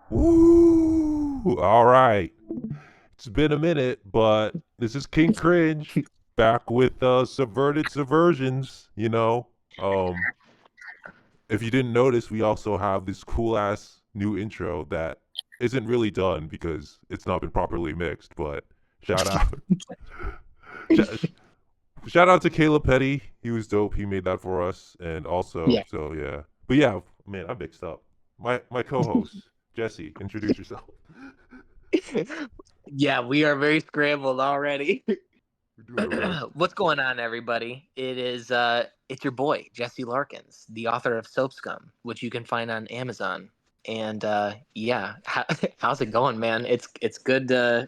Woo! All right. It's been a minute, but this is King Cringe back with Subverted Subversions, if you didn't notice, we also have this cool ass new intro that isn't really done because it's not been properly mixed, but shout out. sh- Shout out to Caleb Petty. He was dope. He made that for us. And also, Yeah. so yeah. But yeah, man, I mixed up. My co-host, Jesse, introduce yourself. Yeah, we are very scrambled already. We're doing our best. What's going on, everybody? It's your boy, Jesse Larkins, the author of Soap Scum, which you can find on Amazon. And yeah, how's it going, man? It's good to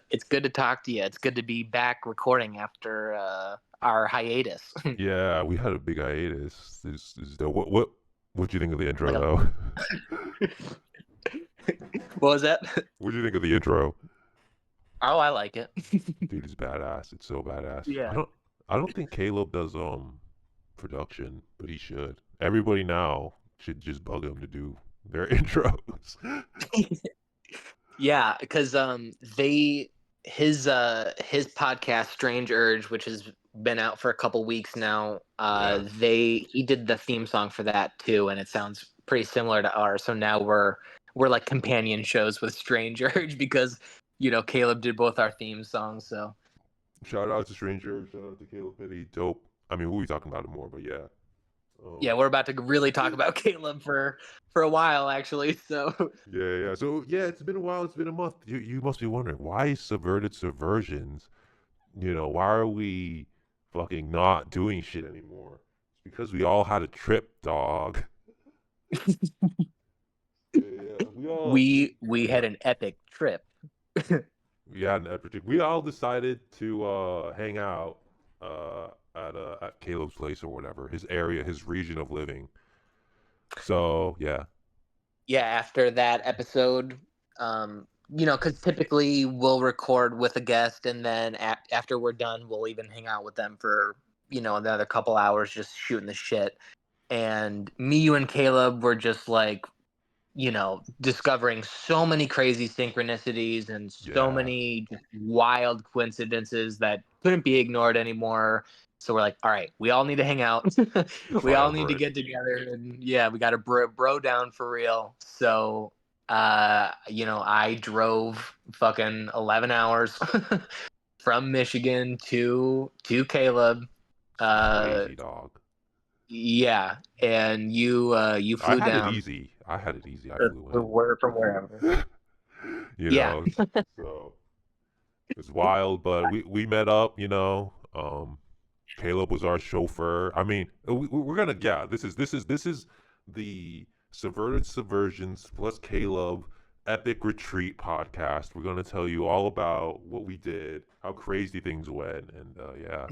talk to you. It's good to be back recording after our hiatus. Yeah, we had a big hiatus. This dope. What you think of the intro Like a, though? what was that? What do you think of the intro? Oh, I like it. Dude, it's badass. It's so badass. I Yeah. don't I don't think Caleb does production, but he should. Everybody now should just bug him to do their intros. Yeah, because his podcast Strange Urge, which has been out for a couple weeks now, Yeah. he did the theme song for that too, and it sounds pretty similar to ours. So now we're like companion shows with Strange Urge because Caleb did both our theme songs. So Shout out to Stranger. Shout out to Caleb Petty. Dope. I mean, we'll be talking about it more, but yeah. yeah, Um, we're about to really talk about Caleb for a while actually. So yeah. So yeah, it's been a while. It's been a month. You must be wondering why Subverted Subversions. Why are we fucking not doing shit anymore? It's because we all had a trip, dog. Yeah. We all we had yeah. an epic trip. We had an epic. We all decided to hang out at Caleb's place or whatever, his area, his region of living. So yeah, Yeah, after that episode, because typically we'll record with a guest, and then after we're done, we'll even hang out with them for another couple hours, just shooting the shit. And me, you, and Caleb were just like, discovering so many crazy synchronicities and so yeah. many just wild coincidences that couldn't be ignored anymore. So we're like, all right, we all need to hang out. We Fight all need over to it. get together, and yeah, we got to bro down for real. So, I drove fucking 11 hours from Michigan to Caleb. It's Uh, crazy, dog. yeah, and you I flew had it down easy. I had it easy. I or, flew or where from wherever. in. Yeah. So it's wild, but we met up. Caleb was our chauffeur. I mean, we're gonna yeah. This is the Subverted Subversions plus Caleb epic retreat podcast. We're gonna tell you all about what we did, how crazy things went, and yeah.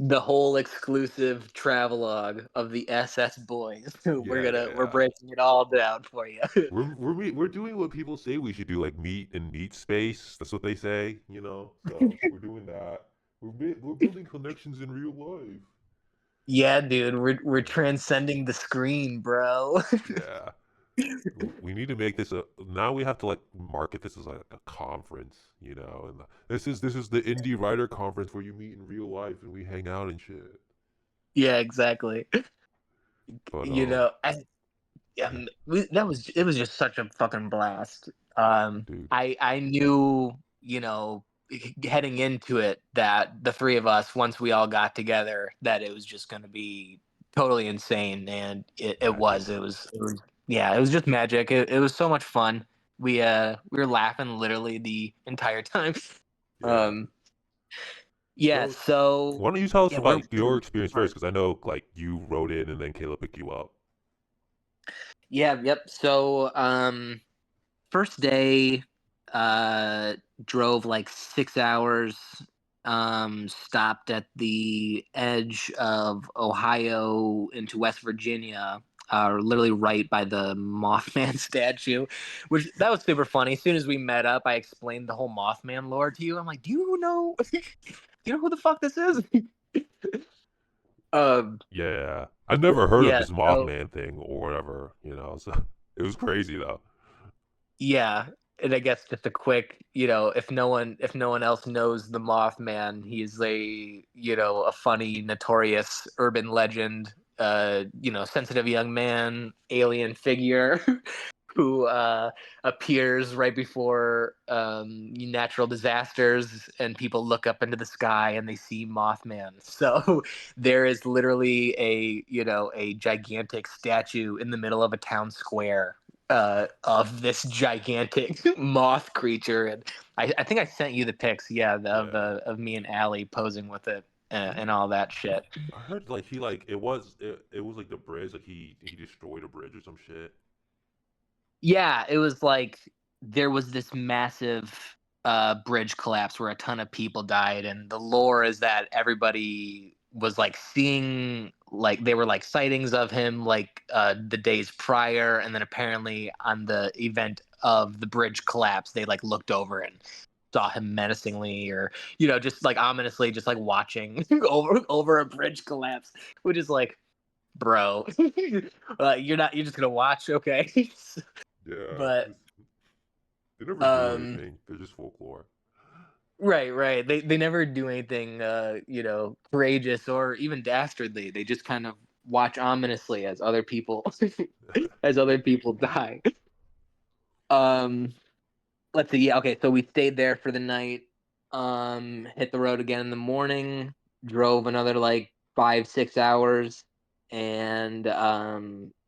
The whole exclusive travelogue of the SS boys. We're Yeah. breaking it all down for you. We're doing what people say we should do, like meet in meet space. That's what they say, So we're doing that. We're building connections in real life. Yeah, dude, we're Yeah, transcending the screen, bro. yeah. We need to make this a. Now we have to like market this as like a conference, And this is the indie writer conference where you meet in real life and we hang out and shit. Yeah, exactly. But You know, I yeah, it was just such a fucking blast. dude, I knew, heading into it that the three of us, once we all got together, that it was just going to be totally insane, and it magic. was. It was yeah, it was just magic. It was so much fun. We were laughing literally the entire time. Yeah. Um, yeah, So so why don't you tell us yeah, we're about your experience first? Because I know like you wrote in and then Caleb picked you up. yeah, yep. So first day, uh, drove like 6 hours. Stopped at the edge of Ohio into West Virginia, literally right by the Mothman statue, which that was super funny. As soon as we met up, I explained the whole Mothman lore to you. I'm like, do you know, do you know who the fuck this is? um, Yeah, I never heard of yeah. this So Mothman thing or whatever. So it was crazy though. Yeah, and I guess just a quick, if no one else knows the Mothman, he's a funny, notorious urban legend, sensitive young man, alien figure who appears right before natural disasters, and people look up into the sky and they see Mothman. So there is literally a gigantic statue in the middle of a town square of this gigantic moth creature, and I think I sent you the pics, yeah, Yeah. of me and Allie posing with it, and Didn't all that shit. I heard like he like it was like the bridge, like he destroyed a bridge or some shit. Yeah, it was like there was this massive bridge collapse where a ton of people died, and the lore is that everybody was like seeing, like they were like sightings of him like the days prior, and then apparently on the event of the bridge collapse they like looked over and saw him menacingly, or just like ominously, just like watching over a bridge collapse, which is like, bro, you're just gonna watch, okay? Yeah. But They never do um anything. They're just folklore. right, they never do anything courageous or even dastardly. They just kind of watch ominously as other people as other people die. um let's see. Yeah, okay, so we stayed there for the night, hit the road again in the morning, drove another like 5 6 hours, and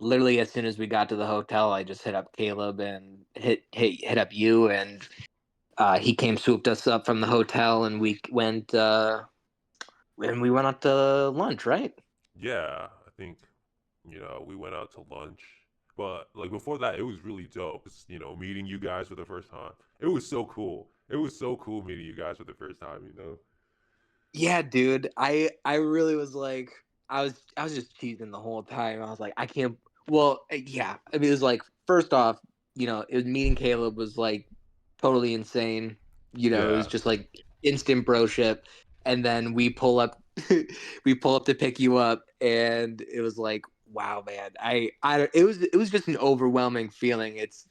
literally as soon as we got to the hotel I just hit up Caleb and hit up you, and he came, swooped us up from the hotel, and we went out to lunch, right? Yeah, I think we went out to lunch, but like before that, it was really dope. Meeting you guys for the first time. It was so cool. It was so cool meeting you guys for the first time. Yeah, dude. I really was like, I was just teasing the whole time. I was like, I can't. Well, yeah. I mean, it was like, first off, it was meeting Caleb was like totally insane. It was Yeah, just like instant broship, and then we pull up, we pull up to pick you up, and it was like, wow, man. It was just an overwhelming feeling. It's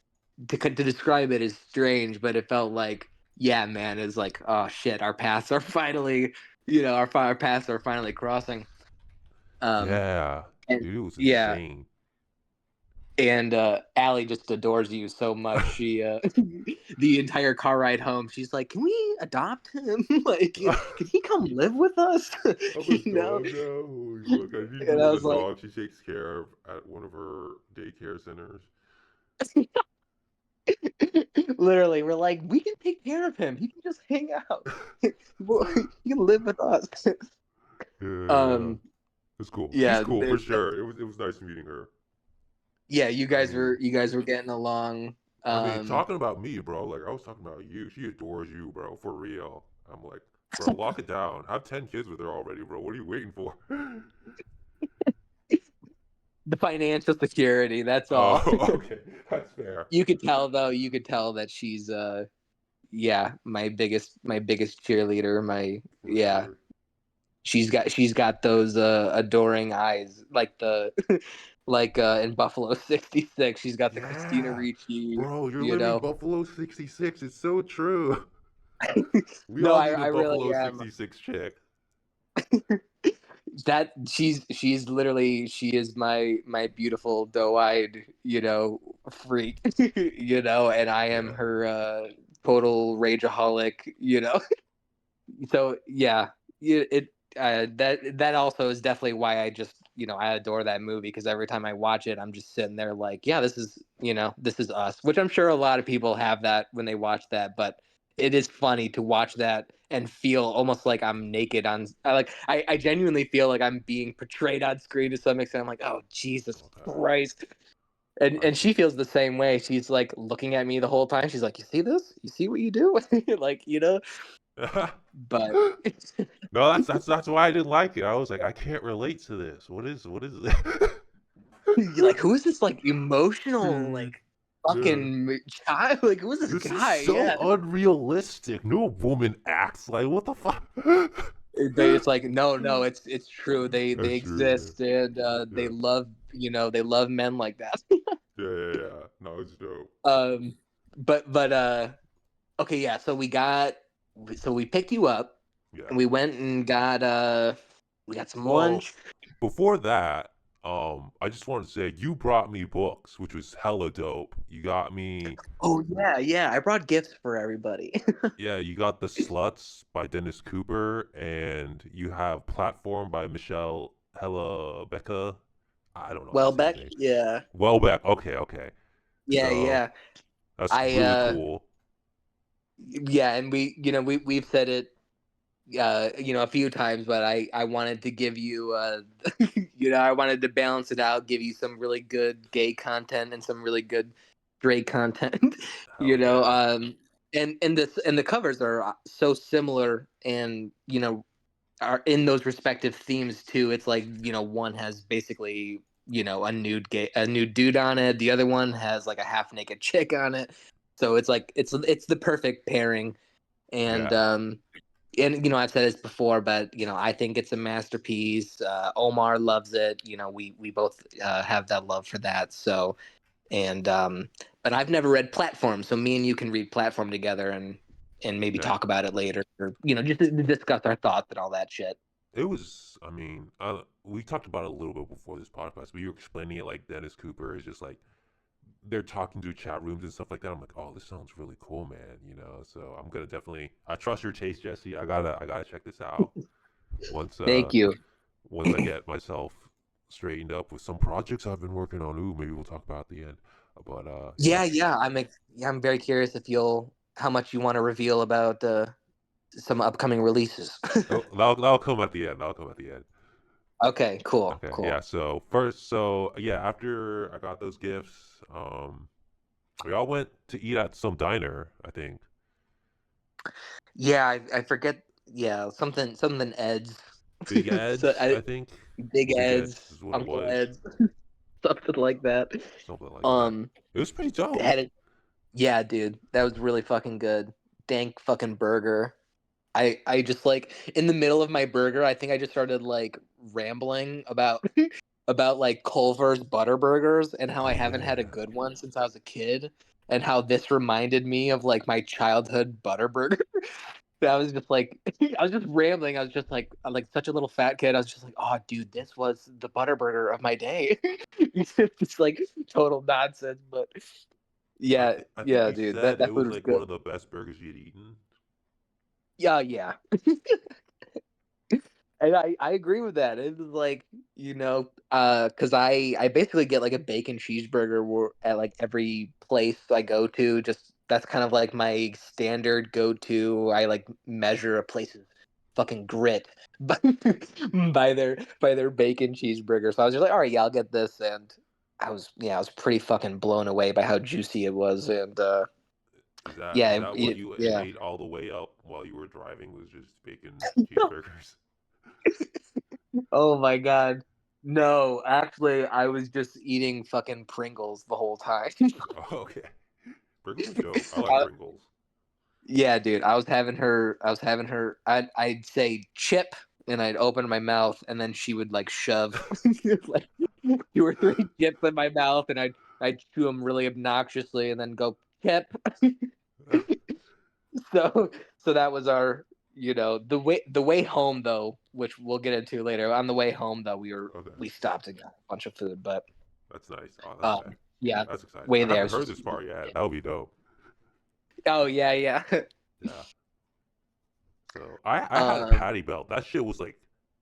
to describe it is strange, but it felt like, yeah, man. It's like, oh shit, our paths are finally our paths are finally crossing. Um, yeah, and dude, it was yeah, insane. and Allie just adores you so much. She the entire car ride home, she's like, "Can we adopt him? Like, can he come live with us?" I'm a you know. dog now. Holy fuck! I need to And I want a was like, dog she takes care of at one of her daycare centers. literally, we're like, we can take care of him. He can just hang out. He can live with us. Yeah, um, it's cool. She's yeah, cool for sure. It was nice meeting her. yeah. I mean, You guys were getting along. talking about me, bro. Like I was talking about you. She adores you, bro. For real. I'm like, bro, lock it down. Have 10 kids with her already, bro. What are you waiting for? The financial security, that's all. Oh, okay, that's fair. You could tell though, you could tell that she's yeah, my biggest cheerleader, my For yeah. sure. She's got those adoring eyes, like the like in Buffalo 66. She's got the Christina Yeah, Ricci, bro, you're you literally know. Buffalo 66. It's so true. We No, all I need a I really Buffalo am. 66 chick. That she's literally, she is my beautiful doe-eyed, freak, and I am Yeah. her total rageaholic, so yeah, that also is definitely why I just, I adore that movie, because every time I watch it I'm just sitting there like, yeah, this is us, which I'm sure a lot of people have that when they watch that, but it is funny to watch that and feel almost like I'm naked on, I genuinely feel like I'm being portrayed on screen to some extent. I'm like, oh Jesus Okay. Christ. and I and see. she feels the same way. She's like looking at me the whole time. She's like, you see this? You see what you do? Like, but No, that's why I didn't like it. I was like, I can't relate to this. What is this? you're like, who is this like emotional like Yeah. fucking child? Like, who's this This is guy? so Yeah. unrealistic. No woman acts like what the fuck. It's like, no, no, it's true. They That's true. exist, and Yeah. they love men like that. Yeah. Yeah. Yeah. No, it's dope. um but okay, yeah. So we picked you up Yeah. and we went and we got some Well, lunch. before that, I just wanted to say you brought me books, which was hella dope. You got me, Oh yeah, yeah. I brought gifts for everybody. yeah, you got The Sluts by Dennis Cooper, and you have Platform by Michelle Hella Becca. I don't know how to say his Welbeck, name. yeah. Welbeck. Okay, okay. Yeah, So yeah. that's I really cool. yeah, and we've said it a few times, but I wanted to give you I wanted to balance it out, give you some really good gay content and some really good straight content. Hell you know, yeah. and the covers are so similar, and are in those respective themes too. It's like, one has basically, a nude dude on it. The other one has like a half naked chick on it. So it's like it's the perfect pairing. And Yeah. I've said this before, but I think it's a masterpiece. Omar loves it. We both have that love for that. So, and but I've never read Platform, so me and you can read Platform together and maybe Yeah. talk about it later, or just to discuss our thoughts and all that shit. It was, I mean, we talked about it a little bit before this podcast, but you were explaining it like Dennis Cooper is just like they're talking to chat rooms and stuff like that. I'm like, oh, this sounds really cool, man. So I'm gonna definitely. I trust your taste, Jesse. I gotta check this out once Thank you. once I get myself straightened up with some projects I've been working on. Ooh, maybe we'll talk about at the end. But yeah, Yeah. I'm very curious if you'll how much you want to reveal about some upcoming releases. that'll come at the end. That'll come at the end. Okay, cool, Okay, yeah. cool. So yeah, after I got those gifts, we all went to eat at some diner, I think. Yeah, I forget. Yeah, something Ed's. Big so Ed's, I, I think. Big Big Ed's, Ed's is what it Uncle was. Ed's, something like that. Something like that. Um, It was pretty dope. had it. Yeah, dude, that was really fucking good. Dank fucking burger. I just like in the middle of my burger, I think I just started like rambling about about like Culver's butter burgers and how I Oh haven't had a yeah. good one since I was a kid, and how this reminded me of like my childhood butter burger. I was just like, I was just rambling. I was just like, I'm like such a little fat kid. I was just like, oh, dude, this was the butter burger of my day. It's like total nonsense, but yeah, I think yeah, you dude, said that it food was was like one of good. the best burgers you'd eaten. Yeah, yeah. And I agree with that. It was like, because I basically get like a bacon cheeseburger at like every place I go to. Just that's kind of like my standard go to. I like measure a place's fucking grit by by their bacon cheeseburger. So I was just like, all right, yeah, I'll get this. And I was pretty fucking blown away by how juicy it was. And Is yeah, that what you yeah. ate all the way up while you were driving was just bacon cheeseburgers? Oh my god. No, actually, I was just eating fucking Pringles the whole time. Oh, okay. Pringles are dope. I like Uh, Pringles. yeah, dude, I was having her. I'd say chip, and I'd open my mouth, and then she would like shove like 2 or 3 chips in my mouth, and I'd chew them really obnoxiously, and then go chip. so so that was our the way home though, which we'll get into later. On the way home though, Okay. we stopped and got a bunch of food, but That's nice. Oh, um yeah, that's exciting. way I there haven't was heard just this part yet. That would be dope. oh yeah, yeah. Yeah. So I had a um patty belt. That shit was like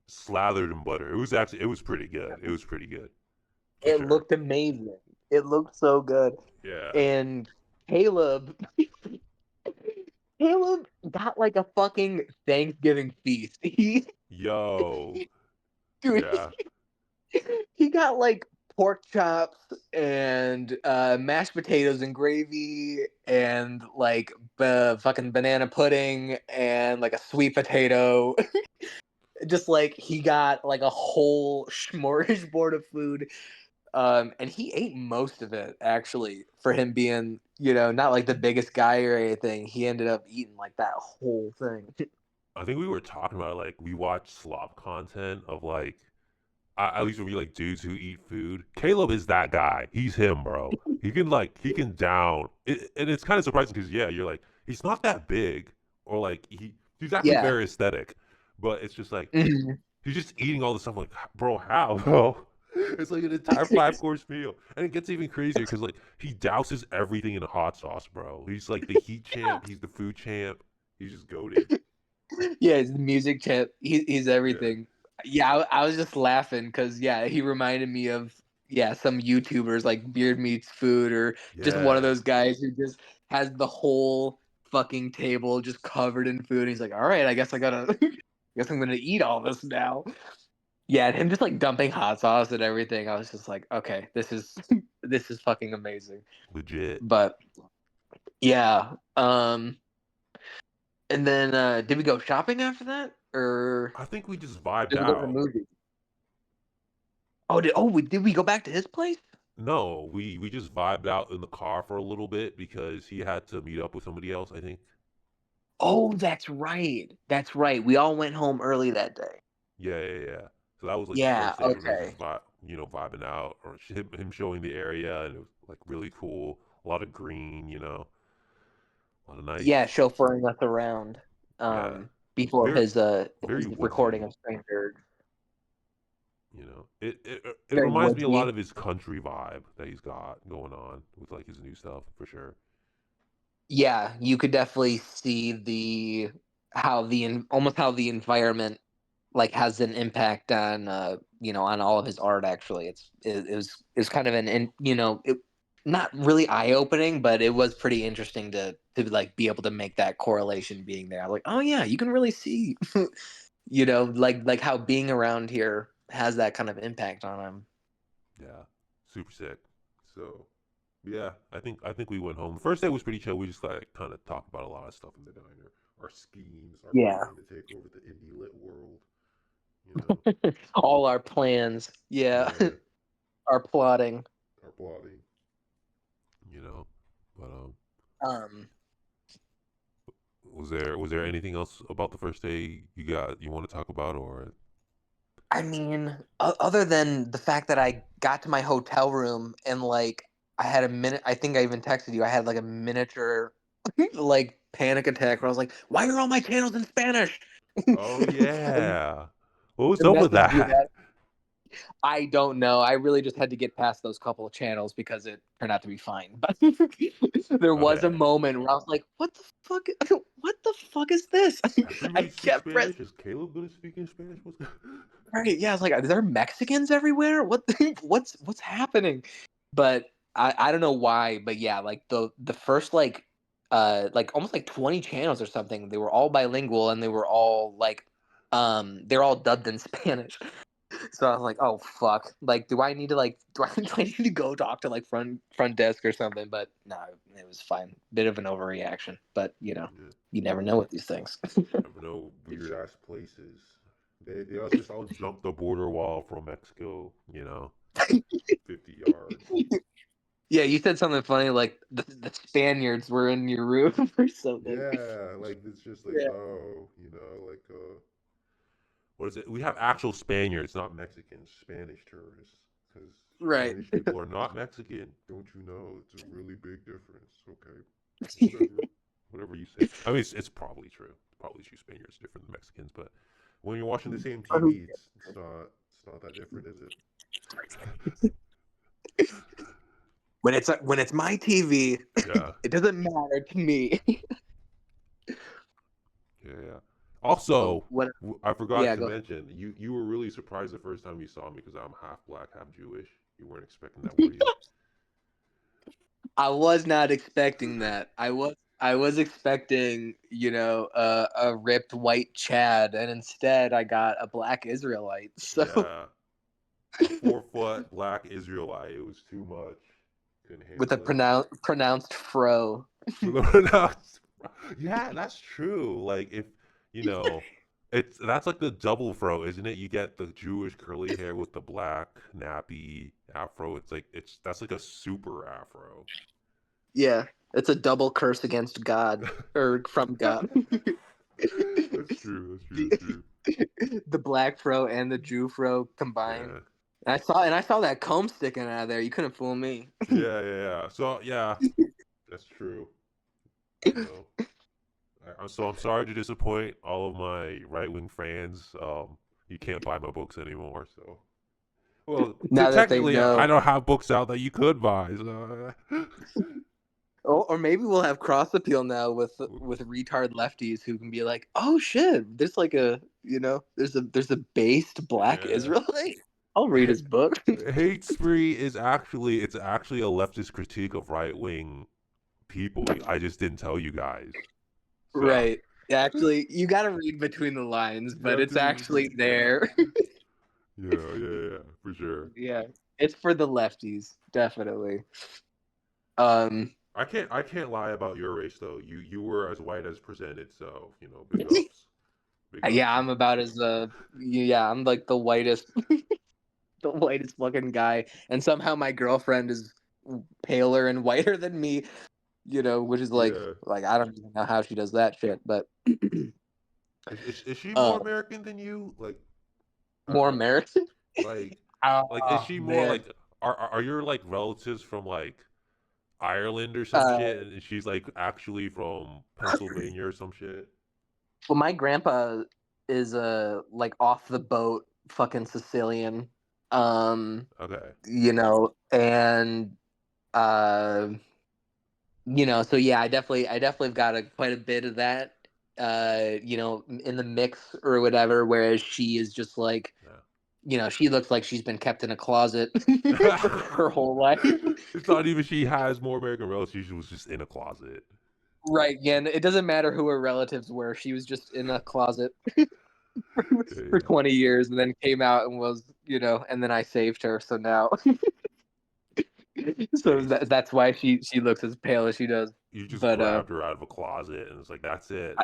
slathered in butter. It was pretty good. It was pretty good for it sure. looked amazing. It looked so good. Yeah. And caleb Caleb got like a fucking Thanksgiving feast. he Yo. dude Yeah. he got like pork chops and mashed potatoes and gravy and like fucking banana pudding and like a sweet potato. Just like he got like a whole smorgasbord of food. And he ate most of it actually. For him being, not like the biggest guy or anything, he ended up eating like that whole thing. I think we were talking about like we watch slop content of like at least when we like dudes who eat food, Caleb is that guy. He's him, bro. He can down it, and it's kind of surprising because yeah, you're like he's not that big, or like he's actually Yeah. very aesthetic, but it's just like Mhm. he's just eating all this stuff. Like, bro, how, bro? It's like an entire 5 course meal, and it gets even crazier because like he douses everything in hot sauce, bro. He's like the heat champ. He's the food champ. He's just goaded. Yeah, he's the music champ. He's Yeah, everything. Yeah, I was just laughing because yeah, he reminded me of some YouTubers like Beard Meats Food or just one of yeah. those guys who just has the whole fucking table just covered in food. He's like, all right, I guess I gotta, I guess I'm gonna eat all this now. Yeah, and him just like dumping hot sauce and everything. I was just like, okay, this is this is fucking amazing. Legit. But yeah, and then did we go shopping after that or? I think we just vibed Did we go to the out. movie? Did we go back to his place? No, we just vibed out in the car for a little bit because he had to meet up with somebody else, I think. Oh, that's right. That's right. We all went home early that day. Yeah, yeah, yeah. So that was like the Yeah, first day when we were okay. just vibing out, or him showing the area, and it was like really cool. A lot of green, a lot of Yeah, nice. chauffeuring us around Yeah, before very his very recording woodsy. of Stranger. It Very reminds me a lot woodsy. of his country vibe that he's got going on with like his new stuff for sure. Yeah, you could definitely see the almost how the environment like has an impact on on all of his art. Actually, it was kind of not really eye opening, but it was pretty interesting to like be able to make that correlation being there. I was like, oh yeah, you can really see, like how being around here has that kind of impact on him. Yeah, super sick. So yeah, I think we went home. The first day was pretty chill. We just like kind of talked about a lot of stuff in the diner, our schemes, our Yeah, plan to take over the indie lit world. You know, all our plans. Yeah, yeah, our plotting. our plotting. You know, but Um, was there anything else about the first day you want to talk about or? I mean, other than the fact that I got to my hotel room and like I had a minute, I think I even texted you. I had like a miniature like panic attack where I was like, "Why are all my channels in Spanish?" Oh And yeah, what was the up with message you that? had, I don't know. I really just had to get past those couple of channels because it turned out to be fine. But there was a Okay, moment where I was like, "What the fuck? What the fuck is this?" I everybody speaks kept pressing. Spanish. Is Caleb gonna speak in Spanish? What's Right, yeah, I was like, "Are there Mexicans everywhere? What's happening?" But I don't know why, but yeah, like the first like almost like 20 channels or something, they were all bilingual and they were all like they're all dubbed in Spanish. So I was like, "Oh fuck. Like do I need to go talk to like front desk or something?" But no, it was fine. Bit of an overreaction, but yeah, you never know with these things. never know weird ass places. They all just all jump the border wall from Mexico. 50 yards. Yeah, you said something funny like the Spaniards were in your room or something. Yeah, like it's just like Yeah. what is it? We have actual Spaniards, not Mexicans. Spanish tourists, because Right. Spanish people are not Mexican. Don't you know? It's a really big difference. Okay, whatever, whatever you say. I mean, it's probably true. Probably true. Spaniards are different than Mexicans, but when you're watching the same TV, it's not that different, is it? When it's my TV, Yeah, it doesn't matter to me. yeah, yeah. Oh, Also, what? I forgot Yeah, to go. mention you were really surprised the first time you saw me because I'm half black, half Jewish. You weren't expecting that, were you? I was not expecting that. I was expecting, a ripped white Chad, and instead I got a black Israelite. So Yeah, a 4 foot black Israelite. It was too much. Couldn't with a handle it. pronounced fro. Yeah, that's true. Like if you know, that's like the double fro, isn't it? You get the Jewish curly hair with the black nappy afro. That's like a super afro. Yeah, it's a double curse against God or from God. That's true. That's true. the, That's true. the black fro and the Jew fro combined. Yeah. I saw that comb sticking out of there. You couldn't fool me. Yeah. So yeah, that's true. You know, so I'm sorry to disappoint all of my right wing fans. You can't buy my books anymore. So, well, Now that they technically, I know. don't have books out that you could buy. So, Or maybe we'll have cross appeal now with retard lefties who can be like, oh shit, there's like a there's a based black yeah. Israelite. I'll read his book. Hate spree is actually a leftist critique of right wing people. I just didn't tell you guys. So Right. Actually, you got to read between the lines, you but have it's to read actually between. there. Yeah, for sure. Yeah, it's for the lefties, definitely. I can't lie about your race though. You were as white as presented, so big ups, big ups. Yeah, I'm about as yeah, I'm like the whitest, the whitest fucking guy, and somehow my girlfriend is paler and whiter than me. Which is Yeah, like I don't even know how she does that shit, but is she more uh, American than you? more Uh, American. like, is Oh she more man. like are your like relatives from like Ireland or some Uh, shit, and she's like actually from Pennsylvania or some shit? well, my grandpa is like off the boat, fucking Sicilian. Okay. And uh, so yeah, I definitely got quite a bit of that, in the mix or whatever. Whereas she is just like, she looks like she's been kept in a closet for Yeah. her whole life. It's not even she has more American relatives. She was just in a closet. Right, yeah, and it doesn't matter who her relatives were. She was just in a closet for Yeah. 20 years and then came out and was, and then I saved her. So now, so Taste. that's why she looks as pale as she does. You just But grabbed her out of a closet and it's like, that's it.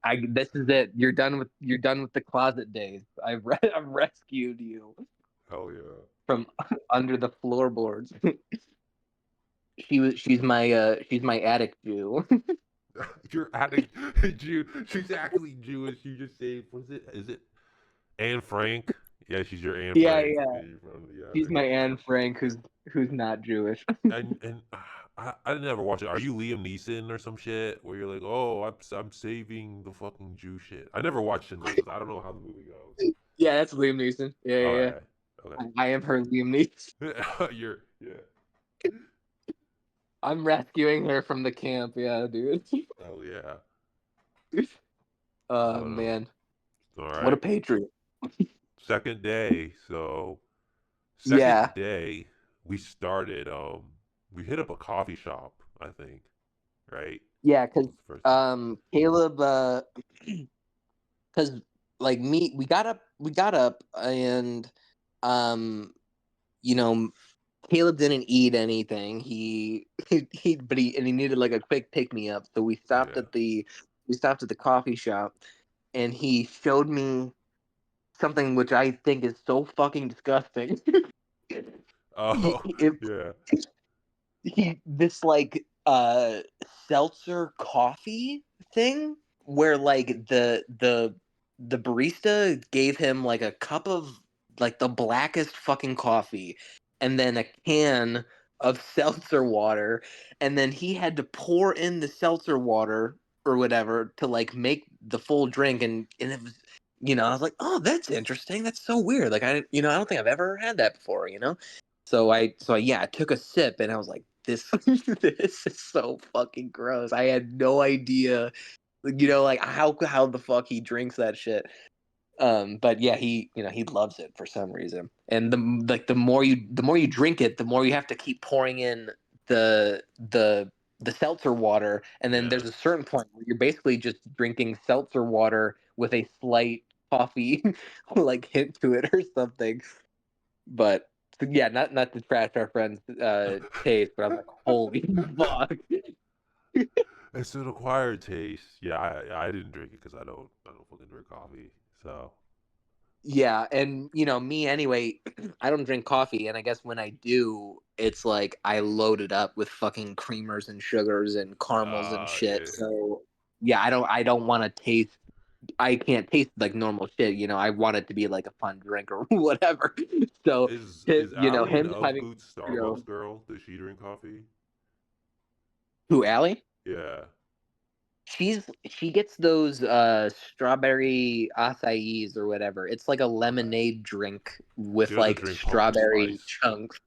I, this is it. You're done with the closet days. I've rescued you Hell yeah. from under the floorboards. She's my attic Jew. You're adding Jew. She's actually Jewish. You just say, was it? Is it Anne Frank? Yeah, she's your Anne Yeah, Frank. yeah. You're from the She's attic. my Anne Frank who's not Jewish. And I never watch it. Are you Liam Neeson or some shit where you're like, oh, I'm saving the fucking Jew shit? I never watched Schindler's List. I don't know how the movie goes. Yeah, that's Liam Neeson. Yeah, yeah, Okay, yeah. I am her Liam Neeson. okay. You're yeah. I'm rescuing her from the camp. Yeah, dude. Oh yeah. Oh But man, all what a right. patriot. Second day. So Yeah, second day we started. We hit up a coffee shop. I think. Right. yeah, That because was the first day. Caleb, because like me, we got up, and um, you know, Caleb didn't eat anything. He needed like a quick pick me up, so Yeah. we stopped at the coffee shop, and he showed me something which I think is so fucking disgusting. he, Oh it, yeah. he this like seltzer coffee thing where like the barista gave him like a cup of like the blackest fucking coffee and then a can of seltzer water, and then he had to pour in the seltzer water or whatever to like make the full drink, and it was, I was like, oh, that's interesting, that's so weird, like I don't think I've ever had that before. I took a sip and I was like, this this is so fucking gross. I had no idea, like how the fuck he drinks that shit. But yeah, he loves it for some reason. And the more you drink it, the more you have to keep pouring in the seltzer water, and then there's Yeah. a certain point where you're basically just drinking seltzer water with a slight coffee like hint to it or something. But yeah, not to trash our friend's taste, but I'm like, holy fuck. It's an acquired taste. Yeah, I didn't drink it because I don't fucking drink coffee. So Yeah, and me anyway, I don't drink coffee, and I guess when I do, it's like I load it up with fucking creamers and sugars and caramels and shit. yeah. So yeah, I don't want to taste. I can't taste like normal shit. You know, I want it to be like a fun drink or whatever. So, Is you know, Allie an him Ugg having, Boots you know, Starbucks girl? Does she drink coffee? who, Allie? Yeah. She gets those strawberry acais or whatever. It's like a Okay. lemonade drink She with doesn't like drink pumpkin strawberry spice. chunks.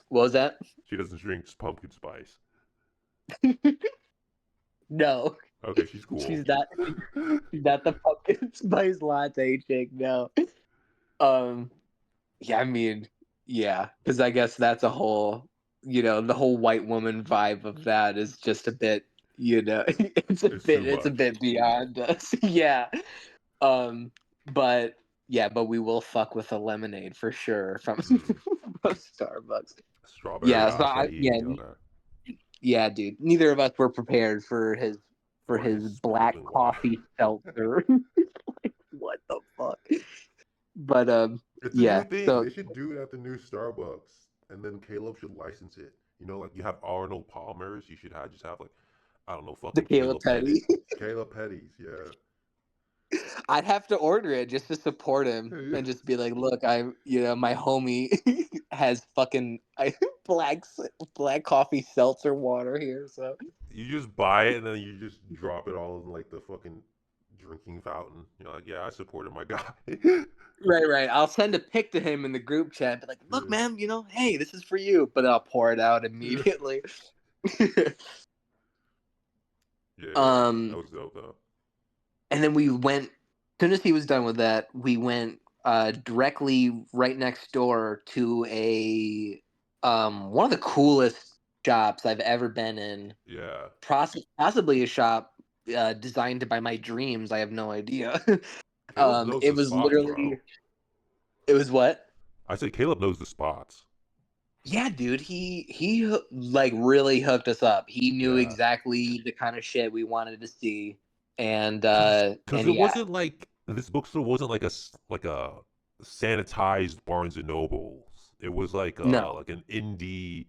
What was that? She doesn't drink pumpkin spice. No, Okay, she's cool. she's not. She's not the pumpkin spice latte chick. No. Um. Yeah, I mean, yeah, because I guess that's a whole, the whole white woman vibe of that is just a bit, It's too it's a much. bit beyond us. Yeah. Um, but yeah, but we will fuck with a lemonade for sure from Mm. from Starbucks. Strawberry Yeah, so acai. Okay. yeah, dude. Neither of us were prepared for For his his black sparkling water. coffee seltzer. Like, what the fuck? But It's a new yeah. thing. So They should do it at the new Starbucks, and then Caleb should license it. You know, like you have Arnold Palmer's, you should have just have like I don't know, the fucking Caleb Caleb Pettit, Petty. Caleb Petty's, yeah. I'd have to order it just to support him and just be like, look, my homie has fucking black black coffee seltzer water here. So You just buy it and then you just drop it all in like the fucking drinking fountain. You're like, yeah, I supported my guy. right, right. I'll send a pic to him in the group chat, but like, look, Yeah, man, hey, this is for you. But I'll pour it out yeah, immediately. yeah. That um, was dope though. and then we went. As soon as he was done with that, we went directly right next door to a one of the coolest shops I've ever been in. Yeah, Possibly a shop designed by my dreams. I have no idea. Caleb knows It the was spots, literally. bro. It was what? I said Caleb knows the spots. Yeah, dude. He like really hooked us up. He knew Yeah, exactly the kind of shit we wanted to see, and cause it yeah, wasn't like this bookstore wasn't like like a sanitized Barnes and Nobles. It was no. like an indie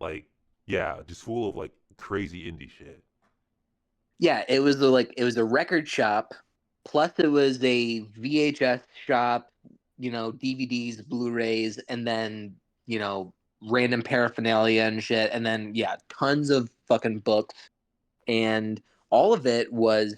like yeah, just full of like crazy indie shit. Yeah, it was a record shop, plus it was a VHS shop, DVDs, Blu-rays, and then, random paraphernalia and shit, and then yeah, tons of fucking books, and all of it was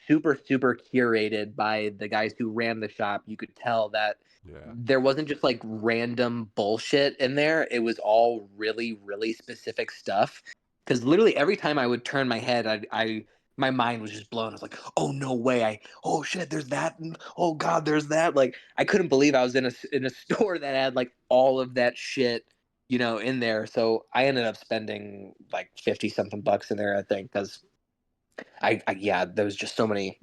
super super curated by the guys who ran the shop. You could tell that Yeah, there wasn't just like random bullshit in there. It was all really really specific stuff. Because literally every time I would turn my head, I my mind was just blown. I was like, oh no way! Oh shit, there's that. Oh god, there's that. Like I couldn't believe I was in a store that had like all of that shit, in there. So I ended up spending like 50 something bucks in there, I think, because yeah, there's just so many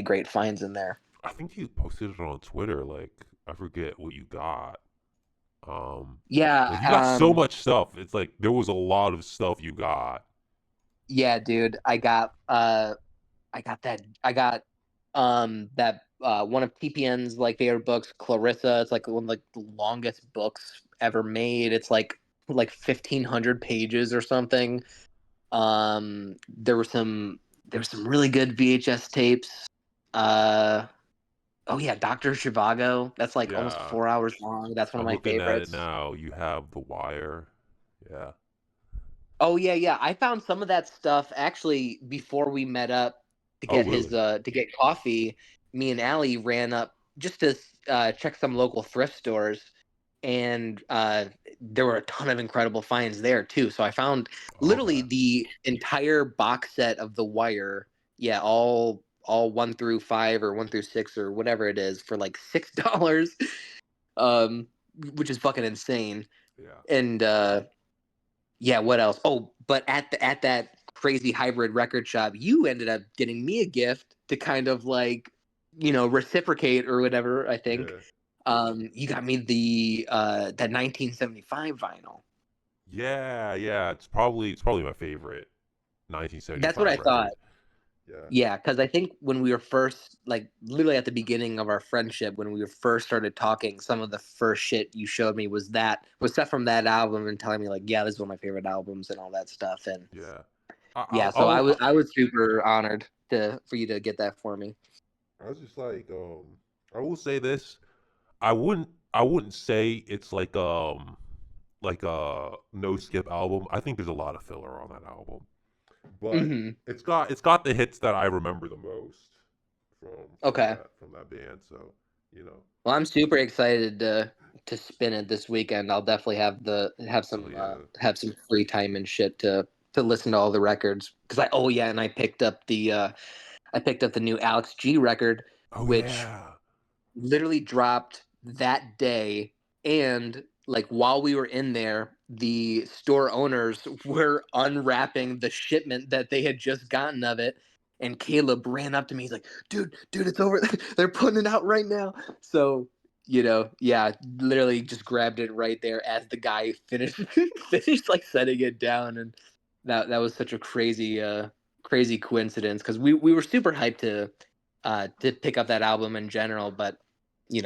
great finds in there. I think you posted it on Twitter. Like I forget what you got. Yeah, Like you got so much stuff. It's like there was a lot of stuff you got. yeah, dude. I got that one of TPN's like favorite books, Clarissa. It's like one of like the longest books ever made. It's like 1,500 pages or something. There were some really good VHS tapes. Uh oh yeah, Doctor Zhivago. That's like almost Yeah, 4 hours long. That's one of I'm my looking at it favorites. now. You have The Wire. Yeah. Oh yeah, yeah. I found some of that stuff actually before we met up Oh really? to get coffee. Me and Allie ran up just to check some local thrift stores, and there were a ton of incredible finds there too. So I found literally Okay. the entire box set of The Wire. Yeah, all 1 through 5 or 1 through 6 or whatever it is for like $6, um, which is fucking insane. Yeah. And yeah, what else? Oh, but at that crazy hybrid record shop, you ended up getting me a gift to kind of like, reciprocate or whatever, I think. Yeah. You got me the that 1975 vinyl. Yeah. Yeah. It's probably my favorite That's what I 1975 thought. record. Yeah. Yeah, because I think when we were first, like, literally at the beginning of our friendship, when we were first started talking, some of the first shit you showed me was stuff from that album and telling me like, yeah, this is one of my favorite albums and all that stuff. And Yeah. Yeah, so I, I was super honored for you to get that for me. I was just like, I will say this. I wouldn't say it's like a no skip album. I think there's a lot of filler on that album, but Hmm. it's got the hits that I remember the most from Okay. that band. So you know, Well, I'm super excited to spin it this weekend. I'll definitely hell yeah. have some free time and shit to listen to all the records because and I picked up the new Alex G record, Oh which yeah. literally dropped that day. And like while we were in there, the store owners were unwrapping the shipment that they had just gotten of it. And Caleb ran up to me. He's like, dude, it's over. They're putting it out right now. So, yeah, literally just grabbed it right there as the guy finished finished like setting it down. And that was such a crazy coincidence because we were super hyped to pick up that album in general, but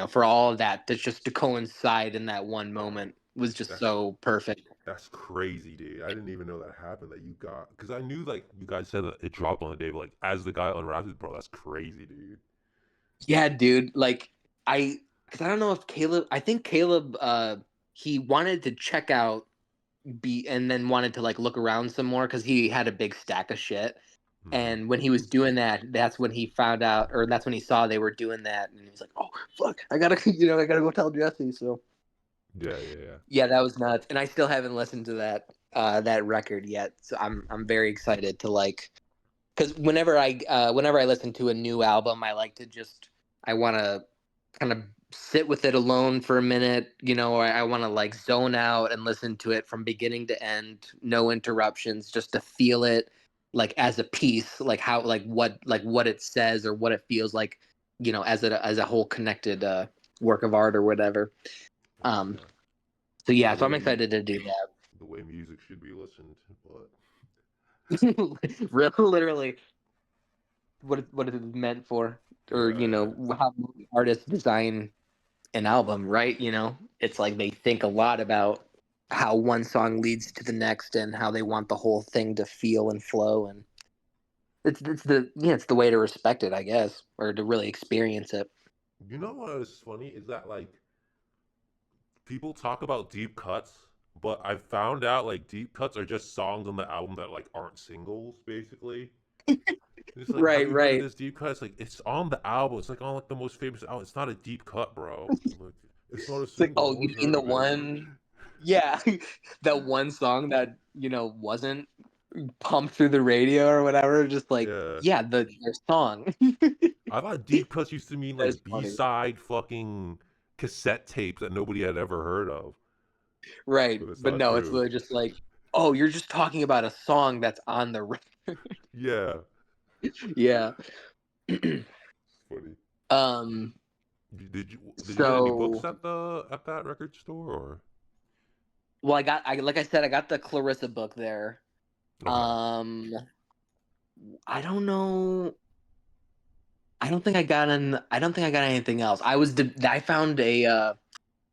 for all of that, just to coincide in that one moment was just That's so perfect. that's crazy, dude. I didn't even know that happened. That you got because I knew like you guys said that it dropped on the day, but like as the guy unwrapped it, bro, that's crazy, dude. Yeah, dude. Like because I don't know if I think Caleb, he wanted to check out and then wanted to like look around some more because he had a big stack of shit. Hmm. And when he was doing that, that's when he found out, or that's when he saw they were doing that, and he was like, "Oh, fuck! I gotta, I gotta go tell Jesse." So Yeah, yeah, yeah. yeah, that was nuts, and I still haven't listened to that record yet. So I'm very excited to like because whenever I listen to a new album, I like to I want to kind of sit with it alone for a minute, or I want to like zone out and listen to it from beginning to end, no interruptions, just to feel it like as a piece, like how like what it says or what it feels like, as a whole connected work of art or whatever. Oh Um, yeah. so yeah, The so I'm way mu- excited to do the way music should be listened, but that. Literally, what it is meant for, or yeah, how artists design an album, right? It's like they think a lot about how one song leads to the next and how they want the whole thing to feel and flow, and it's the way to respect it, I guess, or to really experience it. you know what is funny is that like people talk about deep cuts, but I found out like deep cuts are just songs on the album that like aren't singles, basically. It's like, have Right, you heard of right. this deep cut? It's like it's on the album. It's like on like the most famous album. It's not a deep cut, bro. I'm like, it's not a It's like, single. oh, No you one's mean heard the of it. one? Yeah, that one song that wasn't pumped through the radio or whatever. Just like, Yeah. yeah, their song. I thought deep cuts used to mean That's like B funny. side fucking cassette tapes that nobody had ever heard of. Right, But it's but not no, it's true. literally just like, oh, you're just talking about a song that's on the record. Yeah. Yeah. It's funny. um. Did you get any books So, at that record store or well, I like I said, I got the Clarissa book there. okay. Um, I don't know. I don't think I got anything else. I found a.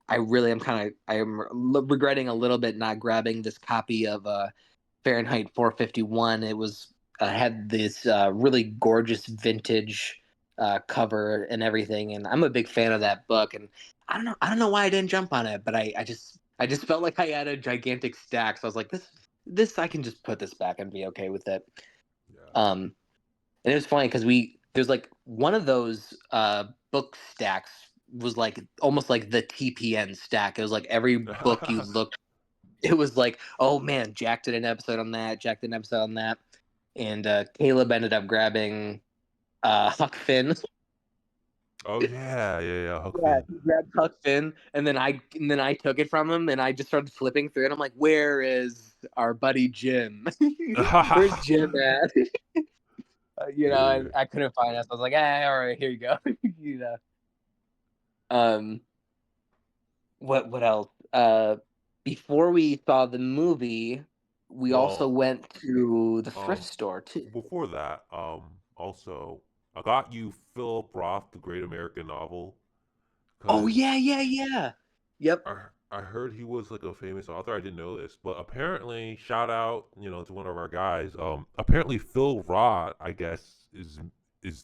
I really am regretting a little bit not grabbing this copy of Fahrenheit 451. It was had this really gorgeous vintage cover and everything, and I'm a big fan of that book. And I don't know why I didn't jump on it, but I just felt like I had a gigantic stack, so I was like, this I can just put this back and be okay with it. Yeah. Um, and it was funny because there's like one of those book stacks was like almost like the TPN stack. It was like every book you looked, it was like, oh man, Jack did an episode on that, Jack did an episode on that, and Caleb ended up grabbing Huck Finn. Oh yeah, yeah, yeah. Huck Yeah, Finn. he grabbed Huck Finn, and then I took it from him, and I just started flipping through it. I'm like, where is our buddy Jim? Where's Jim at? And Yeah. I couldn't find us. I was like, all right, here you go. you know. Um, what else? Before we saw the movie, we also Well, went to the thrift um, store too. before that, also I got you Philip Roth, The Great American Novel, Oh because yeah, yeah, yeah. Yep. I heard he was like a famous author. I didn't know this, but apparently, shout out, to one of our guys. Apparently Phil Roth, I guess, is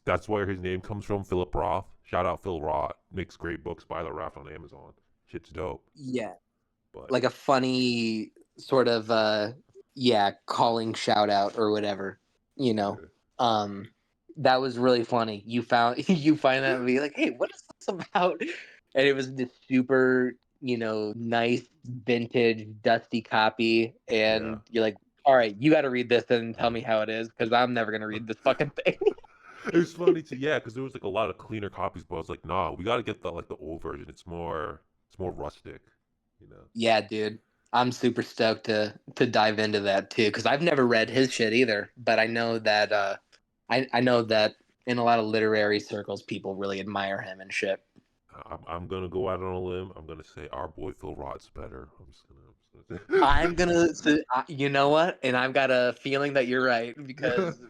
that's where his name comes from. Philip Roth. Shout out Phil Roth. Makes great books. Buy the raft on Amazon. Shit's dope. Yeah, But like a funny sort of calling shout out or whatever, you know. yeah, Um, that was really funny. You found you find that and be like, hey, what is this about? And it was this super, nice vintage dusty copy, yeah. and you're like, all right, you got to read this and tell me how it is because I'm never gonna read this fucking thing. It was funny too, yeah, because there was like a lot of cleaner copies, but I was like, nah, we got to get the old version. It's more rustic, you know. Yeah, dude. I'm super stoked to dive into that too because I've never read his shit either, but I know that I know that in a lot of literary circles people really admire him and shit. I'm gonna go out on a limb. I'm gonna say our boy Phil Roth's better. I'm gonna, you know what? And I've got a feeling that you're right because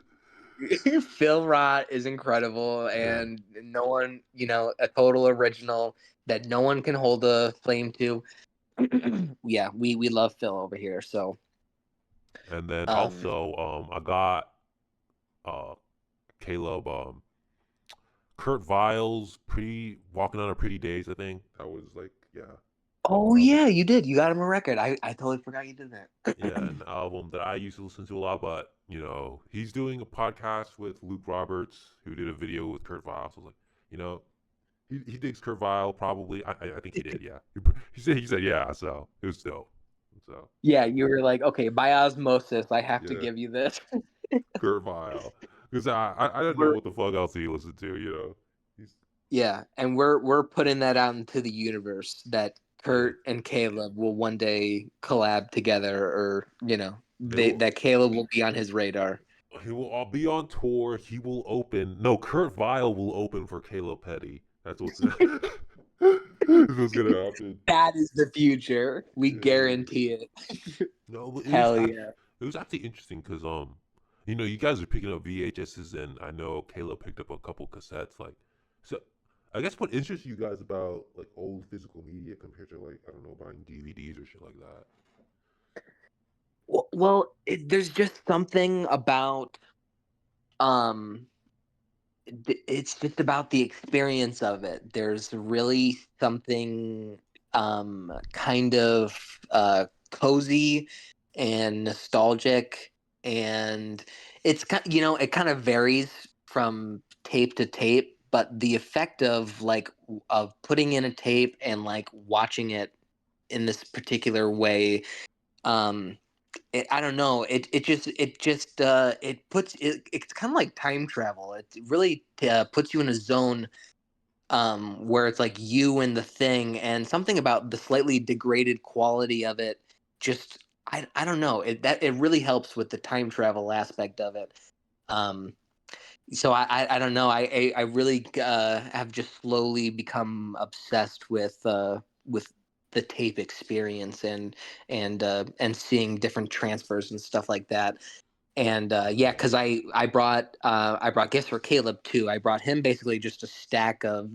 Phil Roth is incredible Yeah, and no one, a total original that no one can hold a flame to. Yeah, we love Phil over here. So, and then um, also I got uh Caleb Kurt Vile's Pretty Walking on a Pretty Days. I think that was like oh album. yeah, you did. You got him a record. I totally forgot you did that. Yeah, an album that I used to listen to a lot, but he's doing a podcast with Luke Roberts, who did a video with Kurt Vile. So I was like, you know, he digs Kurt Vile probably. I think he did, yeah. He said yeah, so it was dope. So Yeah, you were like, okay, by osmosis, I have to yeah, give you this. Kurt Vile, because I didn't know we're what the fuck else he listened to. He's Yeah, and we're putting that out into the universe that yeah. Kurt and Caleb will one day collab together, or They will. that Caleb will be on his radar. He will all be on tour. He will open. No, Kurt Vile will open for Caleb Petty. That's what's that's what's gonna happen. That is the future. We Yeah. guarantee it. No, but Hell yeah. it was actually interesting because you guys are picking up VHSs and I know Caleb picked up a couple cassettes. Like, so I guess what interests you guys about like old physical media compared to like I don't know buying DVDs or shit like that. Well, there's just something about um it's just about the experience of it. There's really something kind of cozy and nostalgic, and it kind of varies from tape to tape, but the effect of of putting in a tape and like watching it in this particular way, um I don't know. It puts it. It's kind of like time travel. It really puts you in a zone where it's like you and the thing, and something about the slightly degraded quality of it. Just I don't know. It really helps with the time travel aspect of it. Um, so I don't know. I really have just slowly become obsessed with the tape experience and seeing different transfers and stuff like that. And yeah, Yeah. because I brought gifts for Caleb too. I brought him basically just a stack of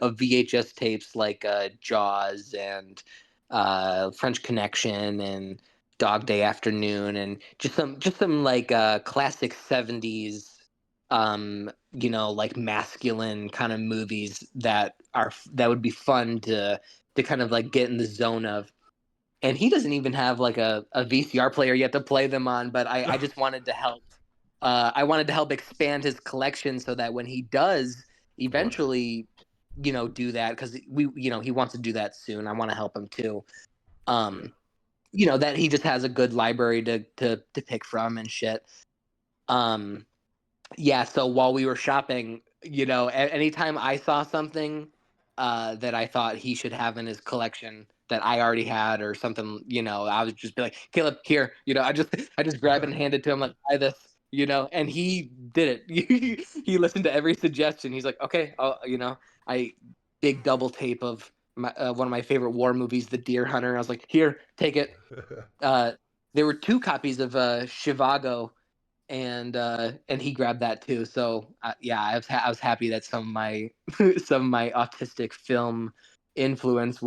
of VHS tapes like Jaws and French Connection and Dog Day Afternoon and just some like classic '70s like masculine kind of movies that would be fun to kind of like get in the zone of. And he doesn't even have like a VCR player yet to play them on, but I just wanted to help. I wanted to help expand his collection so that when he does Right. eventually, do that because he wants to do that soon. I want to help him too. Yeah. Um, that he just has a good library to pick from and shit. Um, yeah, so while we were shopping, anytime I saw something that I thought he should have in his collection that I already had or something, I would just be like, Caleb, here, I just grab it and hand it to him like, buy this, and he did it. He listened to every suggestion. He's like, okay, I big double tape of one of my favorite war movies, The Deer Hunter. I was like, here, take it. Uh, there were two copies of Shivago and he grabbed that too. So yeah, I was happy that some of my some of my autistic film influence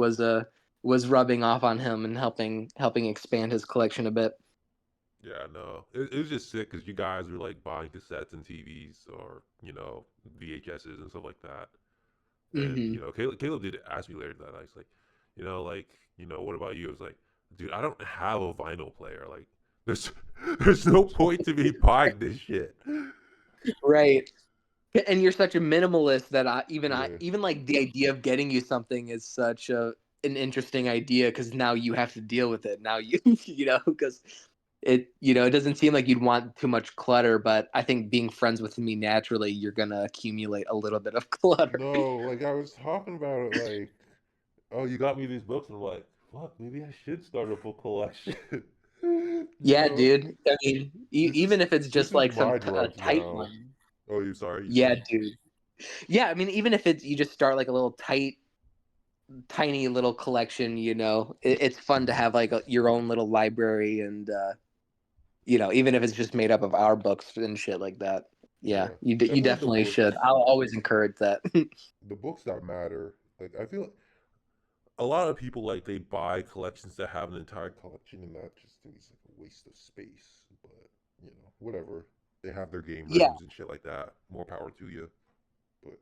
was rubbing off on him and helping expand his collection a bit. Yeah, no, it was just sick because you guys were like buying cassettes and TVs or VHSs and stuff like that. And Hmm. Caleb did ask me later that night. He's like, what about you? I was like, dude, I don't have a vinyl player. Like, there's there's no point to me buying this shit. Right. And you're such a minimalist that Yeah, even like the idea of getting you something is such an interesting idea because now you have to deal with it. Now you because it doesn't seem like you'd want too much clutter, but I think being friends with me naturally, you're gonna accumulate a little bit of clutter. no, like I was talking about it, like, oh, you got me these books, and I'm like, fuck, maybe I should start a book collection. you Yeah, know, dude. I mean, this is even if it's this just is like my a drugs tight now. one. Oh, you sorry, you Yeah, said? dude. Yeah, I mean, even if it's you just start like a little tiny little collection, it's fun to Mhm. have like your own little library, and even if it's just made up of our books and shit like that. Yeah, Yeah, you definitely the definitely should. books. I'll always encourage that. The books that matter. Like I feel a lot of people like they buy collections that have an entire collection, and that just seems like a waste of space. But whatever. They have their game Yeah, rooms and shit like that. More power to you. But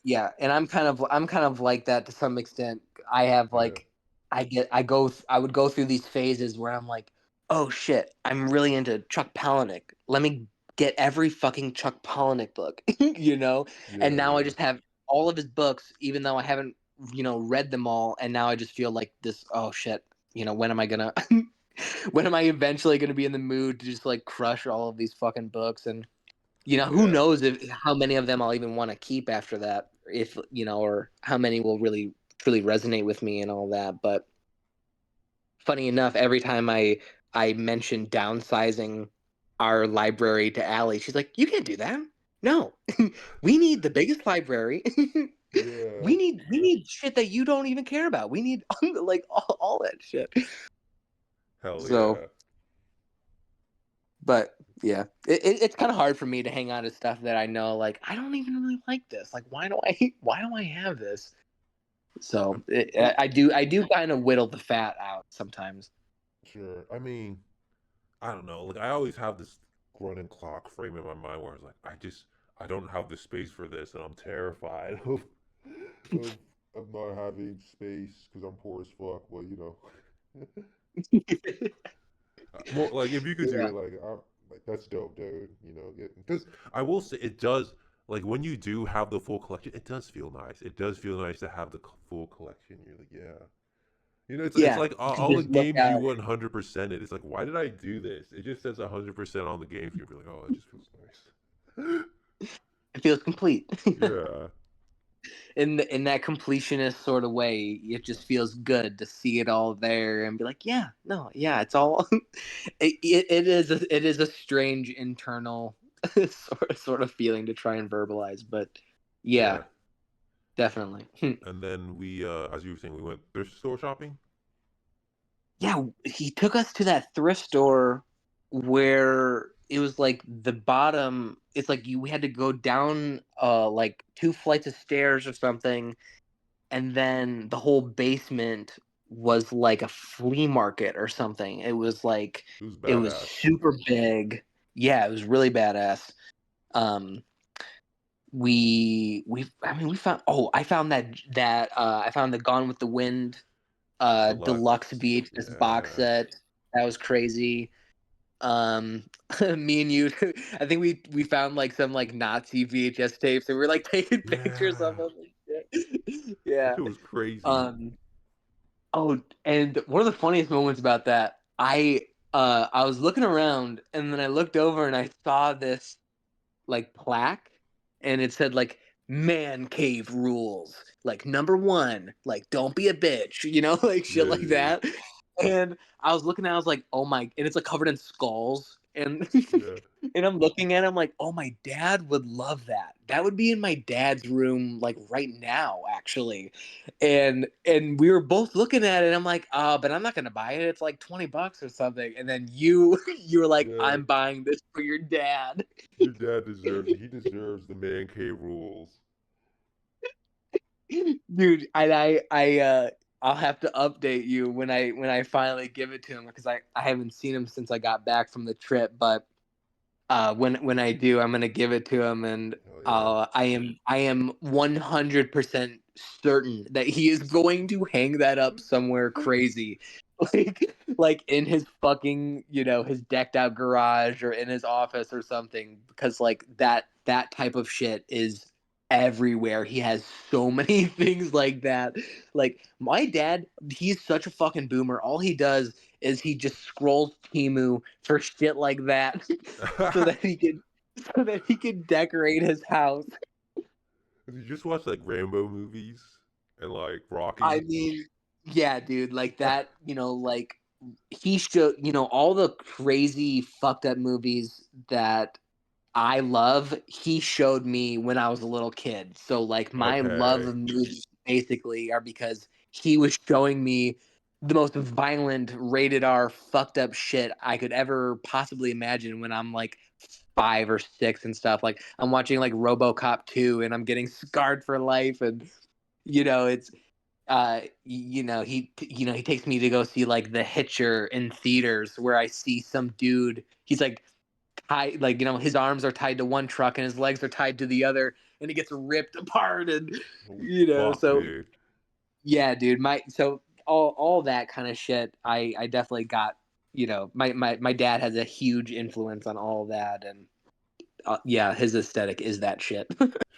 yeah, and I'm kind of like that to some extent. I have yeah, like I would go through these phases where I'm like, oh shit, I'm really into Chuck Palahniuk. Let me get every fucking Chuck Palahniuk book, And yeah, now I yeah, just have all of his books, even though I haven't read them all. And now I just feel like this. Oh shit, when am I gonna? When am I eventually gonna be in the mood to just like crush all of these fucking books? And who yeah, knows if how many of them I'll even want to keep after that, if or how many will really truly resonate with me and all that. But funny enough, every time I mention downsizing our library to Allie, she's like, "You can't do that. No, we need the biggest library. yeah. we need shit that you don't even care about. We need like all that shit." Hell So, yeah. but yeah, it's kind of hard for me to hang on to stuff that I know, like, I don't even really like this. Like, why do I have this? So It, I do kind of whittle the fat out sometimes. sure. I mean, I don't know. Like I always have this running clock frame in my mind where I was like, I don't have the space for this, and I'm terrified of of not having space because I'm poor as fuck. Well, more like if you could do Yeah. it, like that's dope, dude. Because I will say it does. Like when you do have the full collection, it does feel nice. It does feel nice to have the full collection. You're like, yeah. It's Yeah, like you can all the just look games you at 100%. It's like, why did I do this? It just says 100% on the game. You'll be like, oh, it just feels nice. it feels complete. Yeah, In that completionist sort of way, it just feels good to see it all there and be like, yeah, no, yeah, it's all. It is a strange internal sort of feeling to try and verbalize, but yeah, yeah. definitely. And then we, as you were saying, we went thrift store shopping. Yeah, he took us to that thrift store where it was like the bottom. It's like we had to go down like two flights of stairs or something, and then the whole basement was like a flea market or something. It was It was badass. super big. Yeah, it was really badass. Um, we found I found I found the Gone with the Wind deluxe Deluxe. VHS box Yeah. set. That was crazy. Um, me and you, I think we found like some like Nazi VHS tapes, and we were like taking pictures of Yeah. them. And shit. That Yeah. shit was crazy. Um. Oh, and one of the funniest moments about that, I was looking around, and then I looked over and I saw this like plaque, and it said like "Man Cave Rules," like number one, like don't be a bitch, like shit Yeah, like yeah, that. And I was looking at, it, I was like, oh my, and it's like covered in skulls, and yeah. and I'm looking at it, I'm like, oh, my dad would love that. That would be in my dad's room like right now, actually. And we were both looking at it, and I'm like, but I'm not gonna buy it. It's like $20 or something. And then you were like, Yeah. I'm buying this for your dad. Your dad deserves it. He deserves the man cave rules. Dude, I I'll have to update you when I finally give it to him because I haven't seen him since I got back from the trip. But when I do, I'm gonna give it to him, and Oh yeah. I am 100% certain that he is going to hang that up somewhere crazy, like in his fucking his decked out garage or in his office or something, because like that type of shit is everywhere. He has so many things like that. Like my dad, he's such a fucking boomer. All he does is he just scrolls Timu for shit like that so that he can decorate his house. You just watch like Rambo movies and like I Rocky. mean, yeah, dude, like that, like he showed, all the crazy fucked up movies that I love, he showed me when I was a little kid. So like my love Okay. of movies basically are because he was showing me the most violent rated R fucked up shit I could ever possibly imagine when I'm like 5 or 6 and stuff. Like I'm watching like RoboCop 2 and I'm getting scarred for life, and it's he takes me to go see like The Hitcher in theaters where I see some dude, he's like tied, like his arms are tied to one truck and his legs are tied to the other, and he gets ripped apart, and Oh, fuck, so dude. yeah, dude, all that kind of shit, I definitely got, my dad has a huge influence on all that, and yeah, his aesthetic is that shit.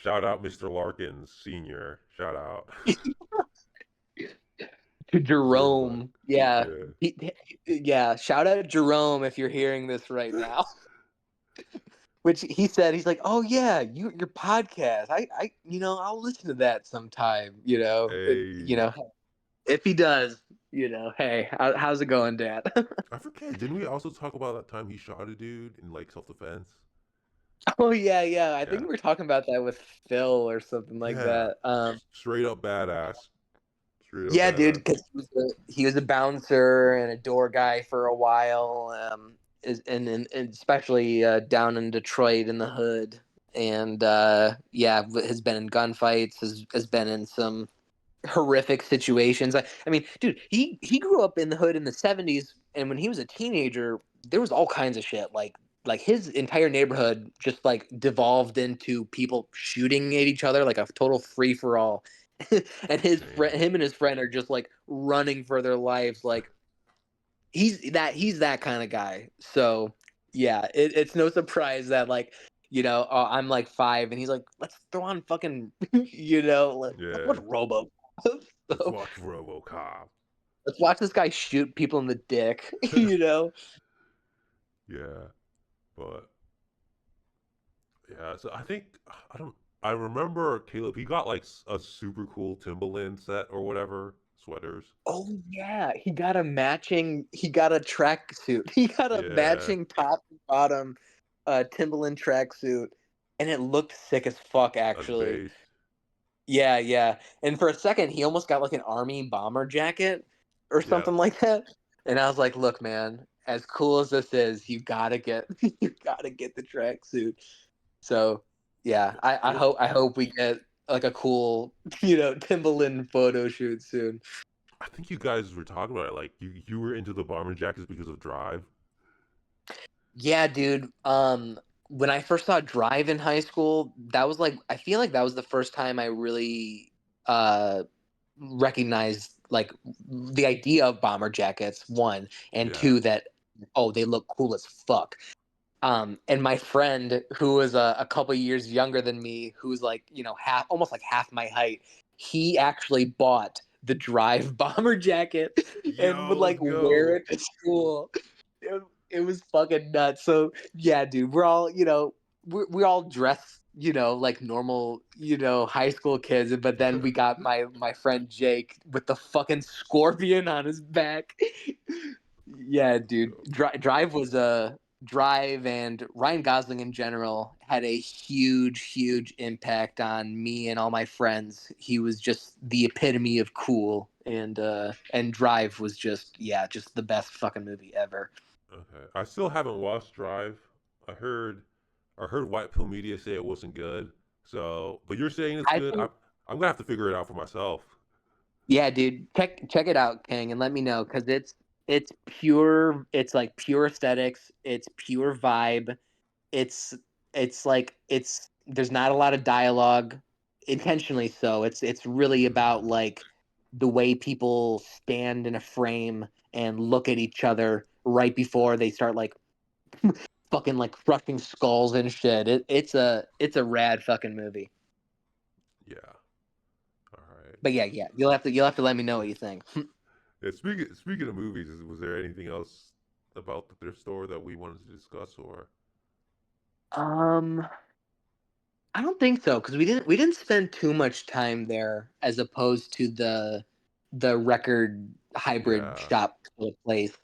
Shout out Mr. Larkins Senior. Shout out. To Deserves that. Jerome, yeah. Yeah. Yeah, shout out Jerome if you're hearing this right now. Which he said, he's like, "Oh yeah, your podcast. I'll listen to that sometime. Hey, If he does, hey, how's it going, Dad?" I forget. Didn't we also talk about that time he shot a dude in like self-defense? Oh yeah, yeah. I think Yeah. we were talking about that with Phil or something like Yeah. that. Straight up badass. Straight up Yeah, dude, badass. because he was a bouncer and a door guy for a while, and especially down in Detroit in the hood, and yeah, has been in gunfights, has been in some horrific situations. I mean, dude, he grew up in the hood in the '70s, and when he was a teenager, there was all kinds of shit. Like his entire neighborhood just like devolved into people shooting at each other, like a total free for all. And Damn. him and his friend are just like running for their lives. Like he's that kind of guy. So yeah, it's no surprise that like I'm like 5 and he's like, let's throw on fucking let's watch Yeah. Robo. Let's So watch RoboCop. let's watch this guy shoot people in the dick. you know Yeah. But yeah, so I think I don't. I remember Caleb. He got like a super cool Timberland set or whatever sweaters. Oh yeah, he got a tracksuit. He got a Yeah, matching top and bottom Timberland tracksuit, and it looked sick as fuck that's actually. base. Yeah, yeah. And for a second he almost got like an army bomber jacket or Yeah, something like that. And I was like, "Look, man, as cool as this is, you got to get you got to get the tracksuit." So, yeah, what? I hope we get like a cool, Timberland photo shoot soon. I think you guys were talking about it. Like you were into the bomber jackets because of Drive. Yeah, dude. When I first saw Drive in high school, that was like I feel like that was the first time I really recognized like the idea of bomber jackets, one, and Yeah, two, that they look cool as fuck. And my friend who was a couple years younger than me, who's like, almost like half my height, he actually bought the Drive bomber jacket and would yo, like let's wear go. it to school. It was fucking nuts. So yeah, dude, we're all, we all dress, like normal, high school kids, but then we got my friend Jake with the fucking scorpion on his back. Yeah, dude. Yo, Drive was a Drive, and Ryan Gosling in general had a huge, huge impact on me and all my friends. He was just the epitome of cool, and Drive was just the best fucking movie ever. okay. I still haven't watched Drive. I heard, I heard White Pill Media say it wasn't good. So, but you're saying it's I good. think I'm gonna have to figure it out for myself. Yeah, dude, check it out, King, and let me know because it's pure. It's like pure aesthetics. It's pure vibe. It's it's like it's there's not a lot of dialogue, intentionally so. It's really about like the way people stand in a frame and look at each other right before they start like fucking like crushing skulls and shit. It's a rad fucking movie. Yeah. All right. But yeah, you'll have to let me know what you think. Yeah. Speaking of movies, was there anything else about the thrift store that we wanted to discuss, or? um I don't think so because we didn't spend too much time there as opposed to the record hybrid Yeah. shop sort of place.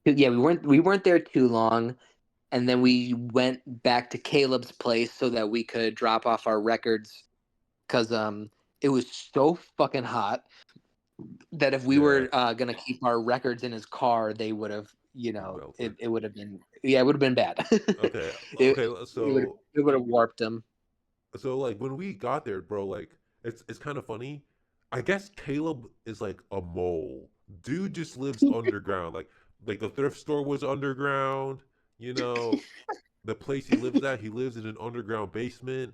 'Cause, yeah, we weren't there too long, and then we went back to Caleb's place so that we could drop off our records because it was so fucking hot that if we Yeah. were gonna keep our records in his car, they would have, Melted. it would have been, yeah, it would have been bad. Okay. it Okay. it would it would have warped him. So like when we got there, bro, like it's kind of funny. I guess Caleb is like a mole. Dude just lives underground. Like the thrift store was underground. You know, the place he lives at, he lives in an underground basement.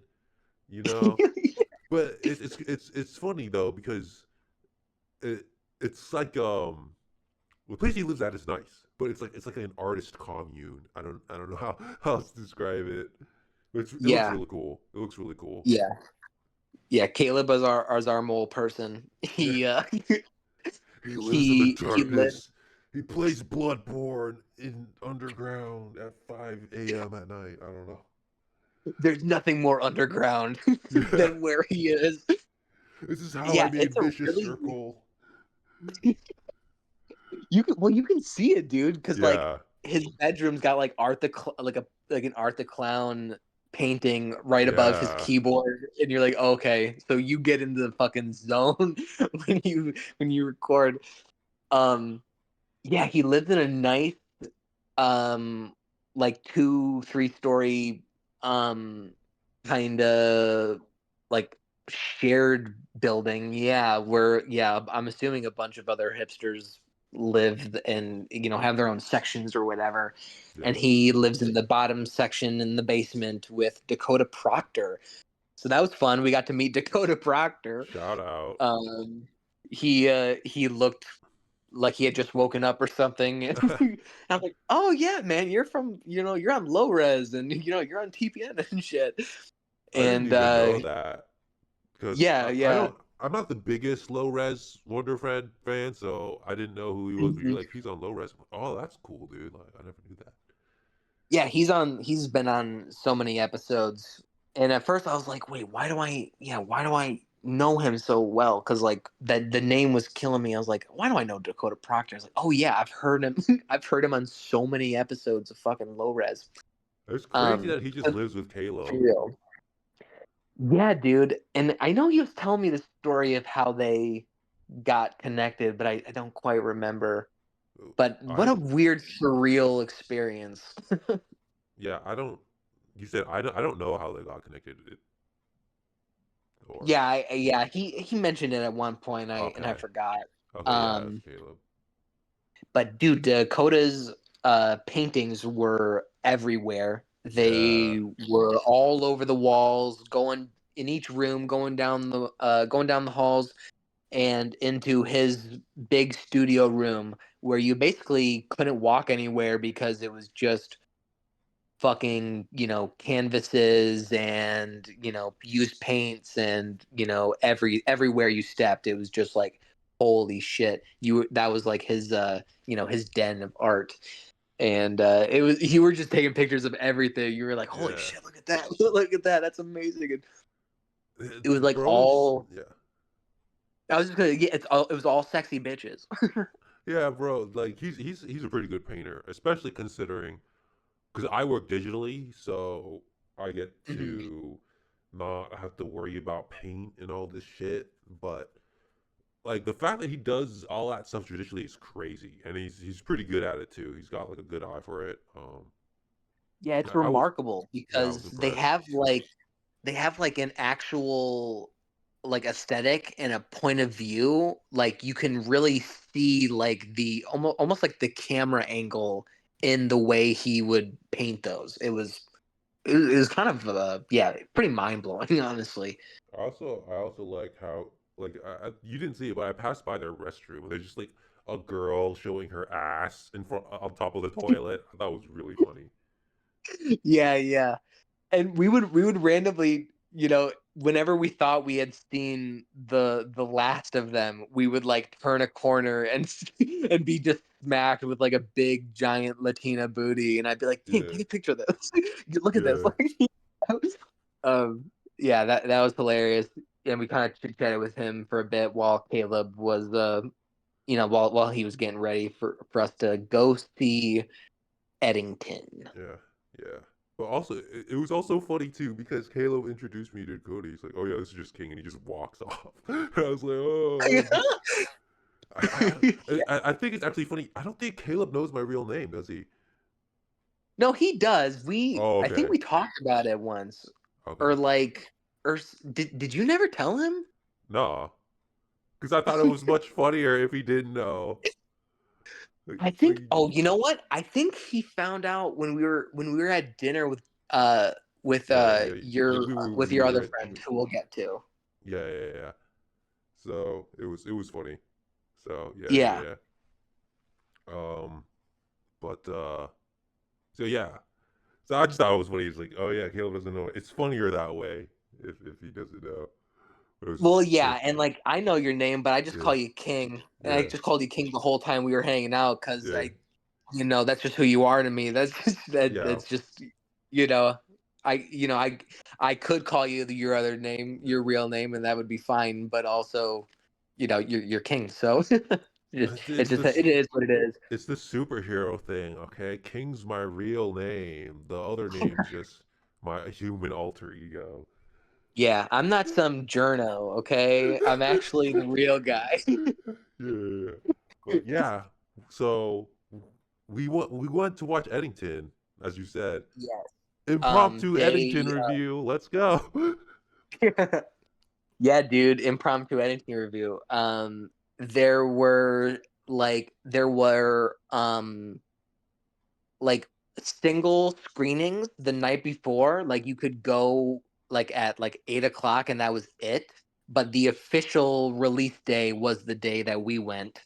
You know, but it's funny though because it it's like the place he lives at is nice, but it's like an artist commune. I don't know how else to describe it. It looks Yeah, really cool. It looks really cool. yeah, yeah. Caleb is our mole person. Yeah. He He lives in the he lived. darkness. He plays Bloodborne in underground at 5 a.m. at night. I don't know. There's nothing more underground Yeah. than where he is. This is how I Yeah, made it's a Vicious really Circle. you can see it, dude, because like Yeah. his bedroom's got like like an Art the Clown painting right above his Yeah. keyboard, and you're like, okay, so you get into the fucking zone when you record. Um, yeah, he lived in a nice um like 2 3 story um kind of like shared building, yeah, where, yeah, I'm assuming a bunch of other hipsters live and have their own sections or whatever, and Yep. he lives in the bottom section in the basement with Dakota Proctor. So that was fun. We got to meet Dakota Proctor. Shout out. He looked like he had just woken up or something. And I was like, "Oh yeah, man, you're on low res, and you're on TPN and shit." I didn't And even know that because yeah, I yeah. don't. I'm not the biggest low res Wonder Fred fan, so I didn't know who he was. But you're Mhm. like, he's on low res. Oh, that's cool, dude. Like, I never knew that. Yeah, he's been on so many episodes. And at first I was like, "Wait, why do I know him so well?" Cuz like the name was killing me. I was like, "Why do I know Dakota Proctor?" I was like, "Oh yeah, I've heard him. I've heard him on so many episodes of fucking low res." It's crazy Um that he just lives with for Caleb. real. Yeah, dude. And I know he was telling me the story of how they got connected, but I don't quite remember. But what I a weird, surreal experience. Yeah, I don't. You said I don't know how they got connected. Or Yeah, yeah. He mentioned it at one point, and I okay, forgot. okay, yeah, it's Um, Caleb. but dude, Dakota's paintings were everywhere. Yeah, They were all over the walls, going in each room, going down the halls, and into his big studio room where you basically couldn't walk anywhere because it was just fucking canvases and used paints, and everywhere you stepped it was just like, holy shit, that was like his den of art. And it was you were just taking pictures of everything. You were like, holy yeah. shit, look at that. Look at that, that's amazing. And it was The like bros, all yeah, I was just gonna yeah, it was all sexy bitches. yeah, bro. Like he's a pretty good painter, especially considering because I work digitally, so I get Mhm. to not have to worry about paint and all this shit. But like the fact that he does all that stuff traditionally is crazy, and he's pretty good at it too. He's got like a good eye for it. Yeah, it's I was remarkable Yeah, I was because they impressed. have like an actual like aesthetic and a point of view, like you can really see like the almost like the camera angle in the way he would paint those. It was kind of yeah, pretty mind blowing, honestly. I also like how like you didn't see it, but I passed by their restroom. There's just like a girl showing her ass in front on top of the toilet. I thought it was really funny. Yeah, yeah. And we would randomly, whenever we thought we had seen the last of them, we would like turn a corner and and be just smacked with like a big giant Latina booty, and I'd be like, "King, Yeah, take a picture of this. Look at this." yeah, um, yeah, that was hilarious, and we kind of chit chatted with him for a bit while Caleb was, while he was getting ready for us to go see Eddington. yeah, yeah. But also, it was also funny too because Caleb introduced me to Cody. He's like, "Oh yeah, this is just King," and he just walks off. And I was like, "Oh." I think it's actually funny. I don't think Caleb knows my real name, does he? No, he does. Oh, I think okay, we talked about it once, okay. or like, did you never tell him? Nah, because I thought it was much funnier if he didn't know. I Like, think. Oh, you know what? I think he found out when we were at dinner with yeah, yeah, yeah. your with We your other were, friend who we'll get to. yeah, yeah, yeah. So it was funny. So yeah, yeah, Yeah. yeah. But so yeah. So I just thought it was funny. He's like, oh yeah, Caleb doesn't know. It's funnier that way if he doesn't know. It was Well, so yeah, and funny. like I know your name, but I just Yeah, call you King, and I yeah, just called you King the whole time we were hanging out because yeah, that's just who you are to me. That's just, yeah. that's just, you know, I could call you your other name, your real name, and that would be fine. But also, you're King, so It's it this. is what it is. It's the superhero thing, okay? King's my real name. The other name's just my human alter ego. Yeah, I'm not some journo, okay? I'm actually the real guy. Yeah. But yeah, so we went to watch Eddington, as you said. Yes. Impromptu Eddington They review. Let's go. Yeah, dude, impromptu editing review. There were single screenings the night before. Like you could go like at like 8 o'clock and that was it. But the official release day was the day that we went,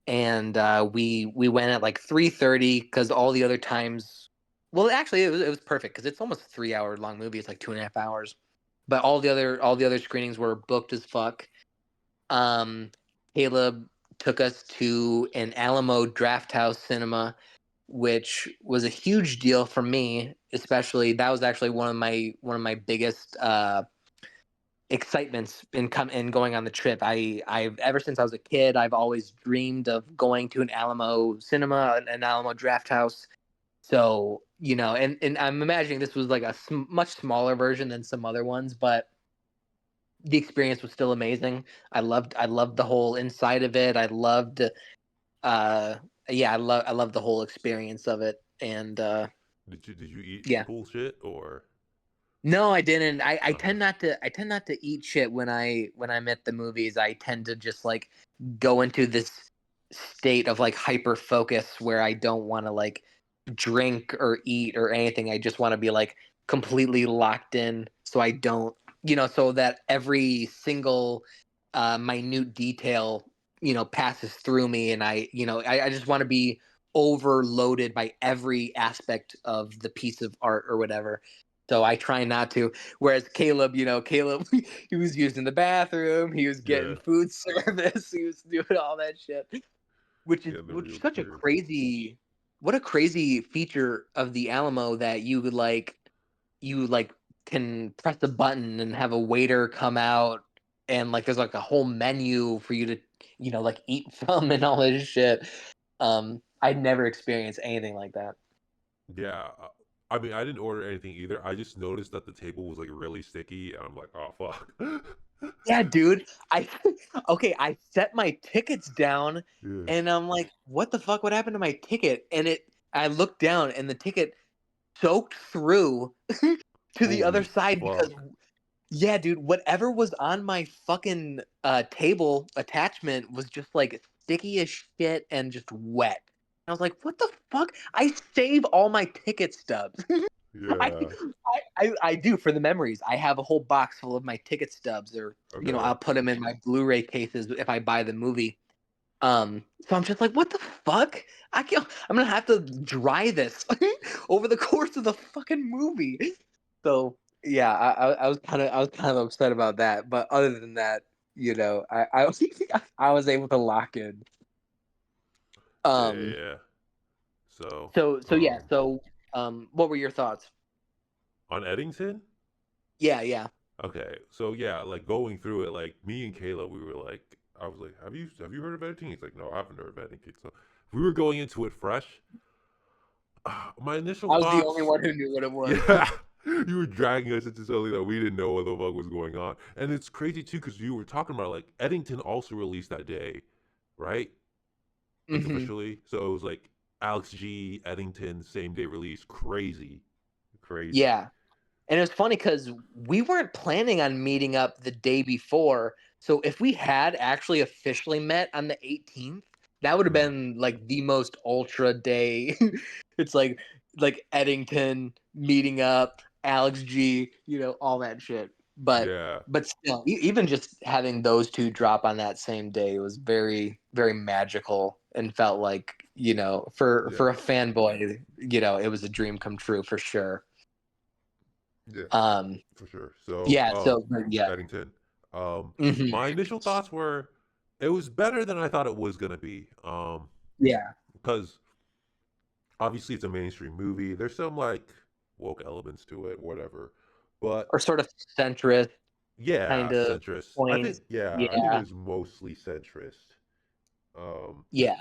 and we went at like 3:30 because all the other times. Well, actually, it was perfect because it's almost a 3 hour long movie. It's like 2.5 hours, but all the other screenings were booked as fuck. Um, Caleb took us to an Alamo Draft House cinema, which was a huge deal for me. Especially that was actually one of my biggest excitements in going on the trip. I've ever since I was a kid, I've always dreamed of going to an Alamo cinema, an Alamo Draft House. So and I'm imagining this was like a much smaller version than some other ones, but the experience was still amazing. I loved the whole inside of it. I loved uh yeah, I love the whole experience of it. And Did you eat yeah. bullshit or No, I didn't. I okay? tend not to eat shit when I'm at the movies. I tend to just like go into this state of like hyper focus where I don't want to like drink or eat or anything. I just want to be like completely locked in so I don't, so that every single minute detail, passes through me, and I just want to be overloaded by every aspect of the piece of art or whatever. So I try not to. Whereas Caleb, he was using the bathroom, he was getting Yeah, food service, he was doing all that shit, which is yeah, the which real is such a experience. crazy, what a crazy feature of the Alamo that you can press a button and have a waiter come out, and like there's like a whole menu for you to like eat from and all this shit. I'd never experienced anything like that. Yeah, I mean, I didn't order anything either. I just noticed that the table was like really sticky, and I'm like, oh fuck. Yeah, dude. I okay, I set my tickets down Yeah. and I'm like, what the fuck? What happened to my ticket? And I looked down and the ticket soaked through to the other Holy side because fuck. Yeah, dude, whatever was on my fucking table attachment was just like sticky as shit and just wet. I was like, what the fuck? I save all my ticket stubs. I, Yeah. I do for the memories. I have a whole box full of my ticket stubs, or Okay. I'll put them in my Blu-ray cases if I buy the movie. So I'm just like, what the fuck? I'm gonna have to dry this over the course of the fucking movie. So yeah, I was kind of upset about that. But other than that, I was I was able to lock in. Yeah, yeah, Um, yeah. So, so yeah, so what were your thoughts? on Eddington? Yeah, yeah. Okay. So yeah, like going through it, like me and Kayla, we were like, I was like, have you heard of Eddington? He's like, no, I haven't heard of Eddington. So we were going into it fresh. My initial I was the only thoughts, one who knew what it was. yeah, you were dragging us into something that we didn't know what the fuck was going on, and it's crazy too because you were talking about like Eddington also released that day, right? Like Hmm. officially, so it was like Alex G, Eddington, same day release. Crazy, crazy. Yeah. And it was funny because we weren't planning on meeting up the day before. So if we had actually officially met on the 18th, that would have Mm, been like the most ultra day. It's like Eddington meeting up, Alex G, all that shit. But yeah, but still, even just having those two drop on that same day was very, very magical and felt like, for yeah, a fanboy, it was a dream come true for sure. yeah, Um, for sure. So, yeah, so yeah. Eddington. Um, Hmm. my initial thoughts were it was better than I thought it was gonna be. Yeah. Because obviously it's a mainstream movie. There's some like woke elements to it, whatever. But Or sort of centrist yeah, kind of centrist. I think points. I think it Yeah. was mostly centrist. Um, Yeah.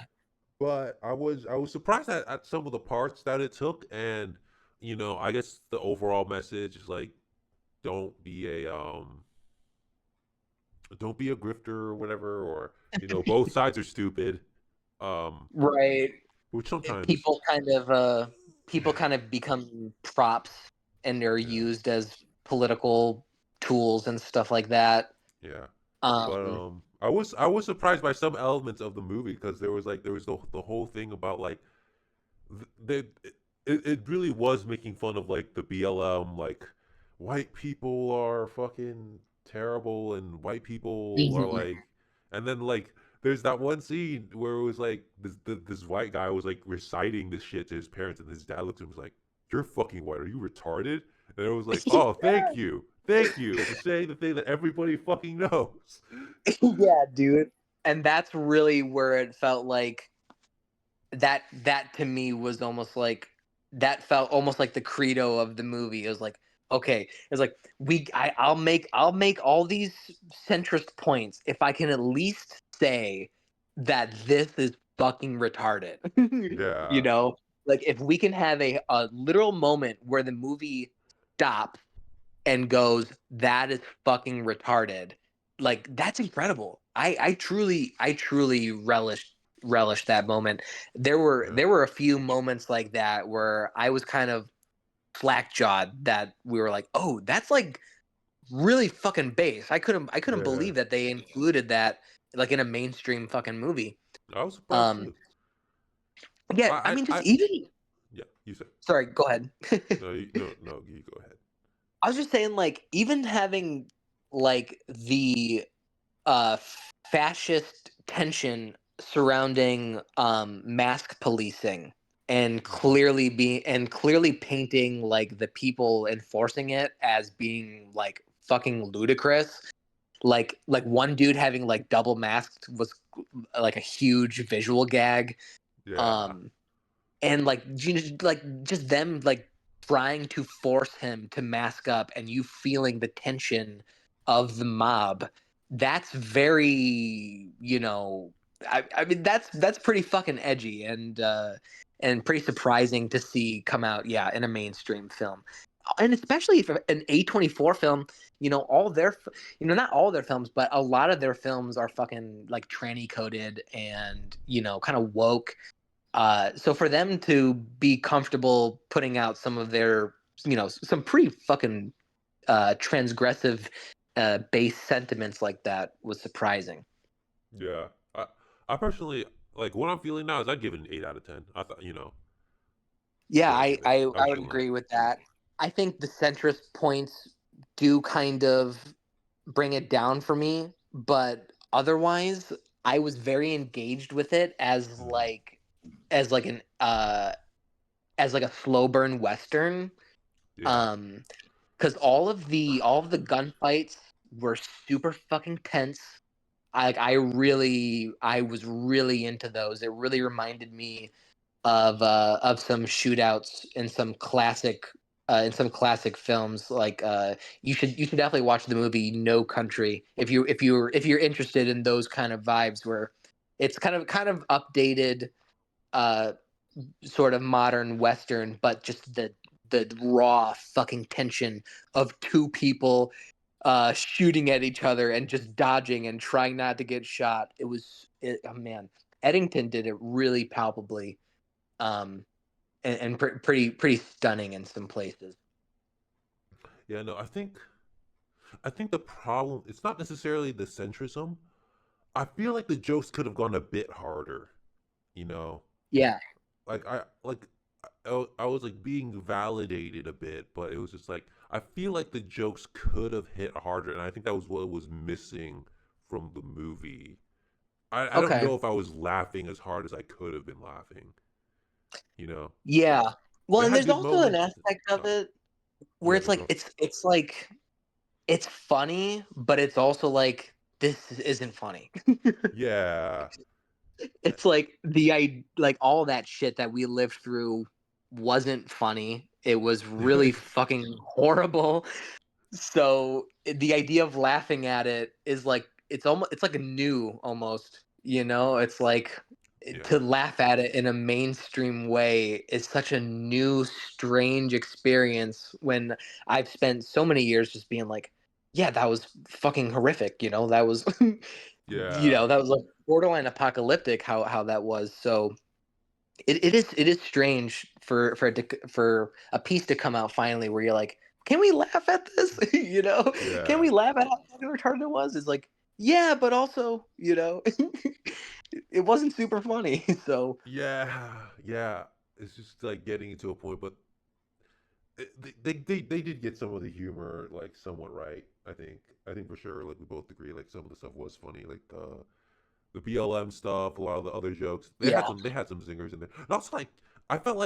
but I was surprised at some of the parts that it took, and I guess the overall message is like don't be a don't be a grifter or whatever, or both sides are stupid. Um, Right. which sometimes People kind of become props and they're yeah, used as political tools and stuff like that. yeah. But Um I was surprised by some elements of the movie because there was the whole thing about like they it really was making fun of like the BLM, like white people are fucking terrible and white people are mhm. like, and then like there's that one scene where it was like this white guy was like reciting this shit to his parents, and his dad looked at him and was like, "You're fucking white. Are you retarded?" And it was like, "Oh, thank you for saying the thing that everybody fucking knows." Yeah, dude. And that's really where it felt like that to me was almost like that felt almost like the credo of the movie. It was like, okay, it's like I'll make all these centrist points if I can at least say that this is fucking retarded. you Yeah, know, like if we can have a literal moment where the movie stops and goes, that is fucking retarded. Like that's incredible. I truly relish that moment. There were yeah, there were a few moments like that where I was kind of slack jawed that we were like, oh, that's like really fucking base. I couldn't yeah. believe that they included that like in a mainstream fucking movie. I was surprised Um too. yeah, I I, mean I, just I even yeah. You said sorry, go ahead. no, no. You go ahead. I was just saying like even having like the uh, fascist tension surrounding mask policing and Hmm. clearly painting like the people enforcing it as being like fucking ludicrous. Like one dude having like double masked was like a huge visual gag. Yeah, Um, and like just them like trying to force him to mask up and you feeling the tension of the mob. That's very, I mean that's pretty fucking edgy and pretty surprising to see come out, yeah, in a mainstream film. And especially for an A24 film, all their not all their films, but a lot of their films are fucking like tranny coded and kind of woke. So for them to be comfortable putting out some of their, some pretty fucking transgressive base sentiments like that was surprising. Yeah. I personally like what I'm feeling now is I'd give it an 8 out of 10. I thought, Yeah, so I I was would feeling it. agree with that. I think the centrist points do kind of bring it down for me, but otherwise, I was very engaged with it Mhm. as like an as like a slow burn western. Yeah. Um, because all of the gunfights were super fucking tense. I was really into those. It really reminded me of some shootouts in some classic films. Like you should definitely watch the movie No Country if you're interested in those kind of vibes where it's kind of updated, uh sort of modern western, but just the raw fucking tension of two people shooting at each other and just dodging and trying not to get shot. Oh man, Eddington did it really palpably, um, and pretty stunning in some places. Yeah, no, I think the problem it's not necessarily the centrism. I feel like the jokes could have gone a bit harder, you know. Yeah. I was like being validated a bit, but it was just like I feel like the jokes could have hit harder, and I think that was what was missing from the movie. I don't Okay. know if I was laughing as hard as I could have been laughing, you know. Yeah. Well, It and had there's good also an moments. aspect of Oh, it where yeah, it's no, like go. it's like it's funny, but it's also like this isn't funny. Yeah, It's like like all that shit that we lived through wasn't funny. It was really fucking horrible. So the idea of laughing at it is like it's like a new almost, you know? It's like to yeah, laugh at it in a mainstream way is such a new strange experience when I've spent so many years just being like, yeah, that was fucking horrific, you know? That was yeah, that was like borderline apocalyptic how that was. So it is strange for a piece to come out finally where you're like, can we laugh at this? You know, can yeah, we laugh at how fucking retarded it was? It's like, yeah, but also, it wasn't super funny. So yeah. It's just like getting to a point, but they did get some of the humor like somewhat right. I think for sure. Like we both agree, like some of the stuff was funny, like the BLM stuff, a lot of the other jokes. yeah, They had some zingers in there. And also like I felt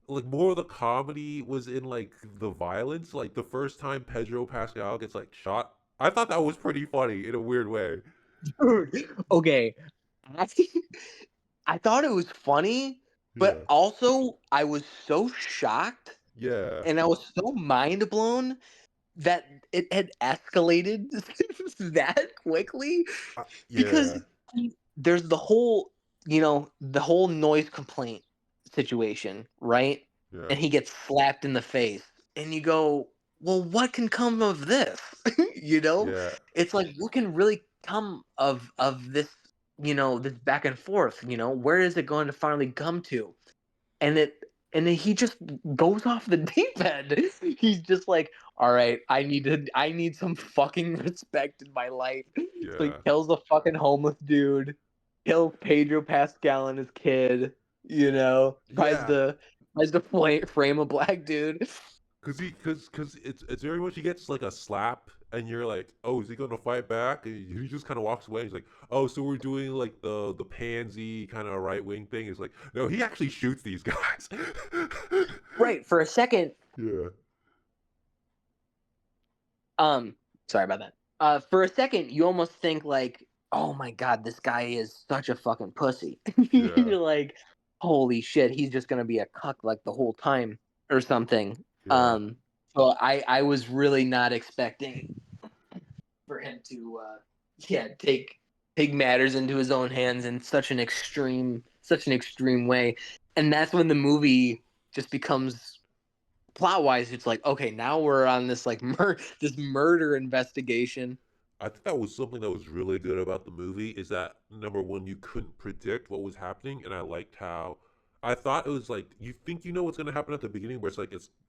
like more of the comedy was in like the violence. Like the first time Pedro Pascal gets like shot, I thought that was pretty funny in a weird way. dude. Okay, I, I thought it was funny, but Yeah, also I was so shocked yeah, and I was so mind blown that it had escalated that quickly because yeah, there's the whole, the whole noise complaint situation, right? yeah, And he gets slapped in the face, and you go, well, what can come of this? you know, yeah, it's like what can really come of this, this back and forth. Where is it going to finally come to? And and then he just goes off the deep end. He's just like, all right, I need some fucking respect in my life. So he yeah, kills the fucking homeless dude, kills Pedro Pascal and his kid, yeah. tries to frame a black dude. Cause it's very much he gets like a slap and you're like, oh, is he gonna fight back? And he just kind of walks away. He's like, oh, so we're doing like the pansy kind of right wing thing. It's like, no, he actually shoots these guys. Right, for a second, Yeah, um sorry about that. For a second you almost think like, oh my god, this guy is such a fucking pussy. yeah, You're like, holy shit, he's just gonna be a cuck like the whole time or something. yeah, So I was really not expecting for him to yeah, take matters into his own hands in such an extreme way. And that's when the movie just becomes, plot wise, it's like, okay, now we're on this like this murder investigation. I think that was something that was really good about the movie is that number one, you couldn't predict what was happening, and I liked how I thought it was like you think you know what's gonna happen at the beginning, where it's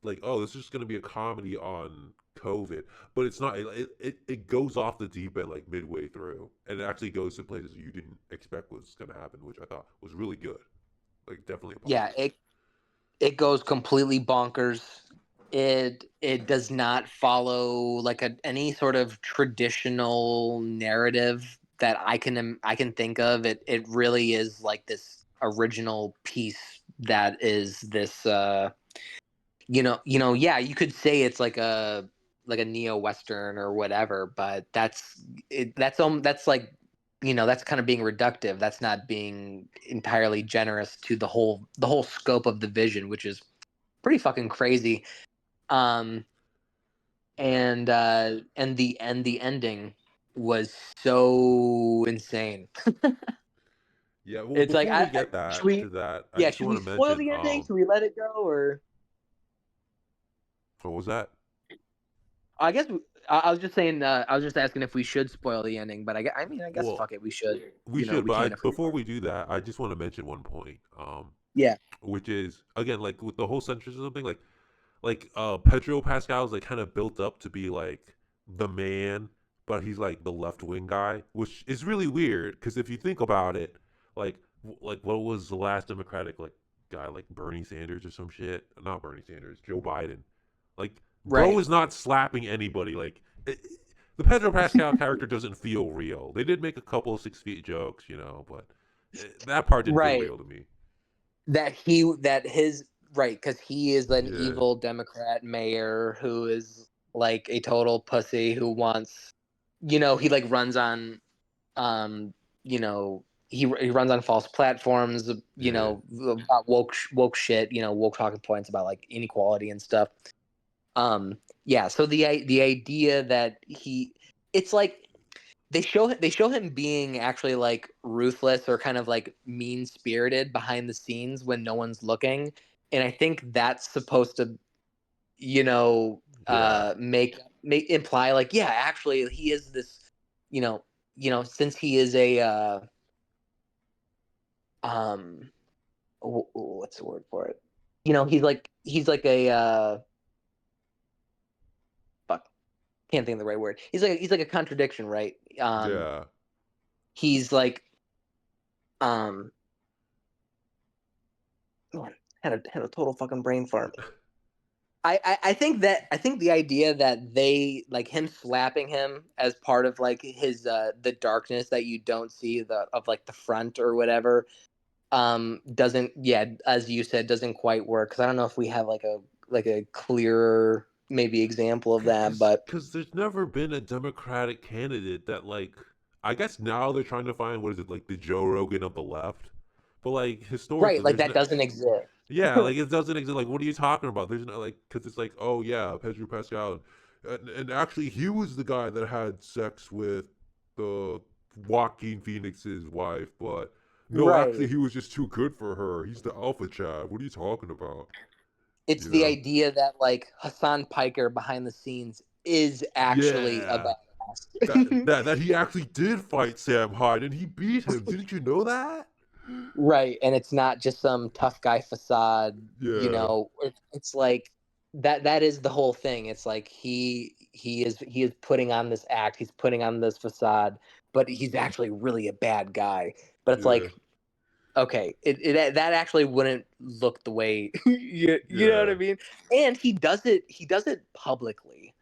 like, oh, this is just gonna be a comedy on COVID, but it's not. It goes off the deep end like midway through, and it actually goes to places you didn't expect was gonna happen, which I thought was really good. Like definitely a Yeah, positive. it goes completely bonkers. It does not follow like any sort of traditional narrative that I can think of. It really is like this original piece that is this yeah, you could say it's like a neo western or whatever, but that's like that's kind of being reductive. That's not being entirely generous to the whole scope of the vision, which is pretty fucking crazy. Um, and the ending was so insane. Yeah. Well, It's like before we I get should that we to that, I yeah, just should want we to spoil mention the ending? Should we let it go or what was that? I guess I was just saying. I was just asking if we should spoil the ending, but I mean, I guess Well, fuck it, we should. we should, We but can if we before want. we do that, I just want to mention one point. Yeah. Which is again like with the whole centrism thing, Pedro Pascal is like kind of built up to be like the man, but he's like the left wing guy, which is really weird because if you think about it, like what was the last Democratic like guy, like Bernie Sanders or some shit? Not Bernie Sanders, Joe Biden. Like bro Right. is not slapping anybody. The Pedro Pascal character doesn't feel real. They did make a couple of 6 feet jokes, but that part didn't feel Right. real to me. That his right because he is an Yeah, evil Democrat mayor who is like a total pussy who wants, he like runs on, he runs on false platforms, yeah. about woke shit, woke talking points about like inequality and stuff. Yeah, so the idea that it's like they show him being actually like ruthless or kind of like mean spirited behind the scenes when no one's looking, and I think that's supposed to Yeah. make imply like yeah, actually he is this, you know since he is a um what's the word for it, he's like a fuck, can't think of the right word. He's like a contradiction, right? Yeah. He's like um man, had a total fucking brain fart. I think the idea that they like him slapping him as part of like his the darkness that you don't see the of like the front or whatever doesn't, yeah, as you said, doesn't quite work because I don't know if we have like a clearer maybe example of that, Because but cause there's never been a Democratic candidate that, like, I guess now they're trying to find, what is it, like the Joe Rogan of the left? But, like, right, historically, like there's that no, doesn't exist. yeah, like, it doesn't exist. Like, what are you talking about? There's no, like, because it's like, oh, yeah, Pedro Pascal. And actually, he was the guy that had sex with the Joaquin Phoenix's wife, but no, actually, Right. he was just too good for her. He's the alpha Chad. What are you talking about? It's You the know? idea that like Hassan Piker behind the scenes is actually a Yeah. That badass. that that he actually did fight Sam Hyde and he beat him. Didn't you know that? Right, and it's not just some tough guy facade, Yeah, it's like that is the whole thing. It's like he is putting on this act, he's putting on this facade, but he's actually really a bad guy. But it's yeah, like, okay, that actually wouldn't look the way you know what I yeah, mean? And he does it publicly.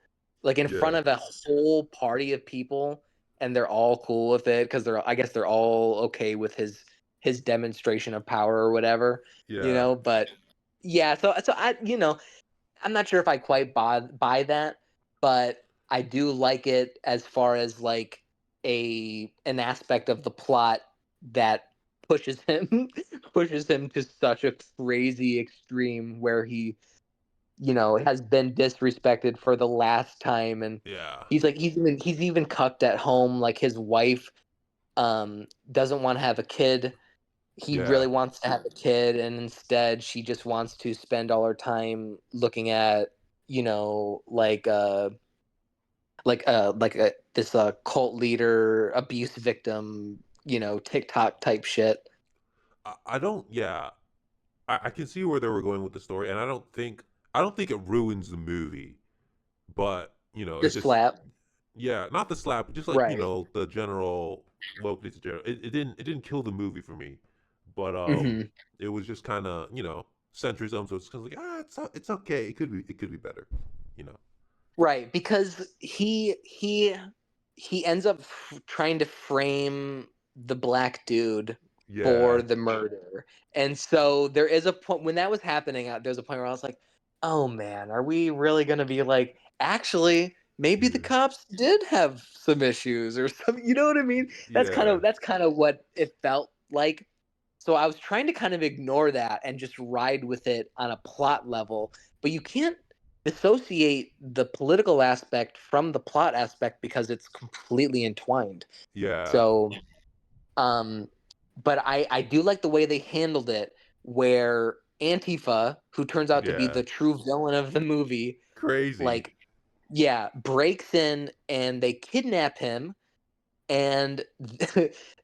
Like in front yeah, of a whole party of people, and they're all cool with it because I guess they're all okay with his demonstration of power or whatever, yeah, but yeah, so I'm not sure if I quite buy that, but I do like it as far as like a an aspect of the plot that pushes him pushes him to such a crazy extreme where he has been disrespected for the last time, and yeah, he's even cucked at home. Like his wife doesn't want to have a kid. He yeah. really wants to have a kid, and instead she just wants to spend all her time looking at like this cult leader abuse victim, TikTok type shit. I don't. Yeah, I can see where they were going with the story, and I don't think it ruins the movie, but it Just just slap. yeah, not the slap, just like Right. the general wokeness in general. It didn't kill the movie for me, but Hmm. it was just kind of centrism, so it's kind of like it's okay, it could be better, you know. Right, because he ends up trying to frame the black dude for Yeah, the murder. And so there is a point when that was happening, there's a point where I was like, "Oh man, are we really going to be like actually maybe the yeah, cops did have some issues or something?" You know what I mean? yeah, That's kind of what it felt like. So I was trying to kind of ignore that and just ride with it on a plot level, but you can't dissociate the political aspect from the plot aspect because it's completely entwined. yeah, So, um, but I do like the way they handled it, where Antifa, who turns out to be yeah. the true villain of the movie, Crazy. like, yeah, breaks in and they kidnap him and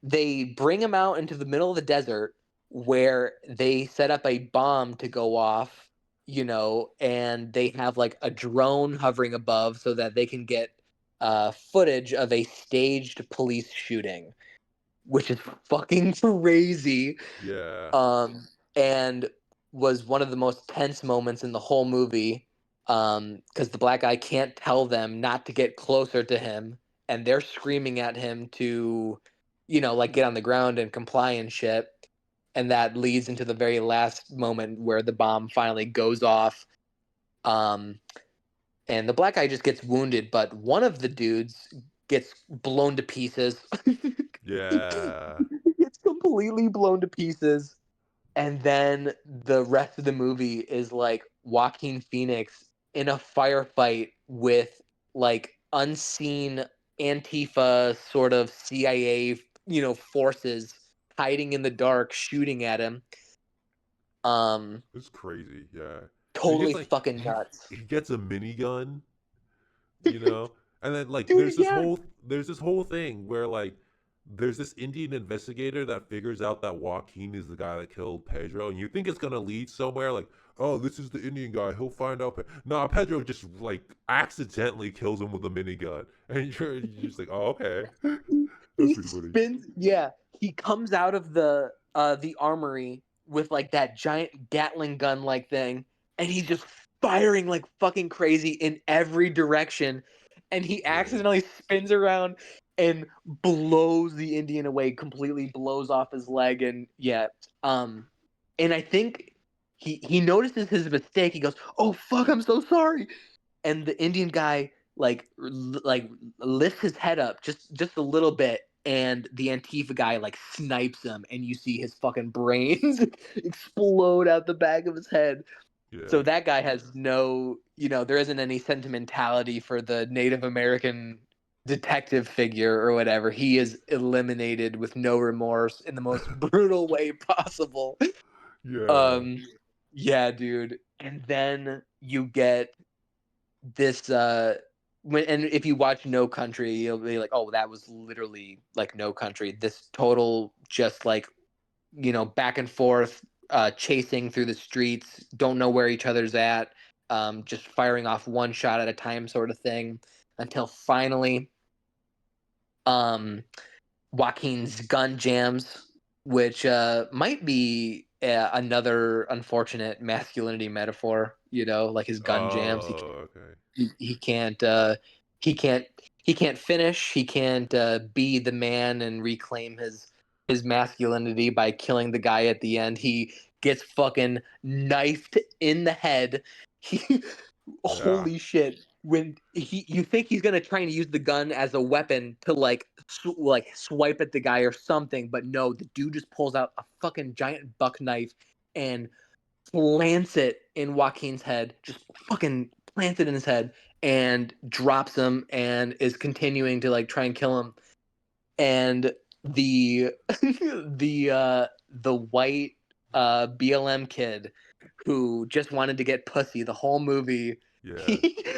they bring him out into the middle of the desert where they set up a bomb to go off, and they have like a drone hovering above so that they can get footage of a staged police shooting, which is fucking crazy. Yeah, And was one of the most tense moments in the whole movie, because the black guy can't tell them not to get closer to him, and they're screaming at him to, like get on the ground and comply and shit. And that leads into the very last moment where the bomb finally goes off. Um, and the black guy just gets wounded, but one of the dudes gets blown to pieces. yeah. Gets completely blown to pieces. And then the rest of the movie is like Joaquin Phoenix in a firefight with like unseen Antifa sort of CIA, forces hiding in the dark, shooting at him. Um, It's crazy. Yeah, he gets Totally like fucking nuts, he gets a minigun, you know, and then like dude. Yeah, there's this whole thing where like there's this Indian investigator that figures out that Joaquin is the guy that killed Pedro, and you think it's gonna lead somewhere like, oh, this is the Indian guy, he'll find out. Nah, Pedro just like accidentally kills him with a minigun, and you're just like, oh, okay, that's he pretty funny. spins. Yeah, he comes out of the armory with like that giant Gatling gun like thing, and he's just firing like fucking crazy in every direction, and he Yeah, accidentally spins around and blows the Indian away completely, blows off his leg, and yeah, um, and I think he notices his mistake. He goes, "Oh fuck, I'm so sorry," and the Indian guy like lifts his head up just a little bit, and the Antifa guy like snipes him, and you see his fucking brains explode out the back of his head. So yeah, that guy has no, there isn't any sentimentality for the Native American detective figure or whatever. He is eliminated with no remorse in the most brutal way possible. yeah, Um, yeah, dude. And then you get this and if you watch No Country, you'll be like, oh, that was literally like No Country. This total just like, back and forth, chasing through the streets, don't know where each other's at, just firing off one shot at a time sort of thing, until finally um Joaquin's gun jams, which might be another unfortunate masculinity metaphor, like his gun jams. oh, okay, He can't he can't he can't finish, he can't be the man and reclaim his masculinity by killing the guy at the end. He gets fucking knifed in the head. He, yeah, holy shit, when you think he's gonna try and use the gun as a weapon to like like swipe at the guy or something, but no, the dude just pulls out a fucking giant buck knife and plants it in Joaquin's head, just fucking plants it in his head, and drops him and is continuing to like try and kill him. And the the white BLM kid who just wanted to get pussy the whole movie, yeah.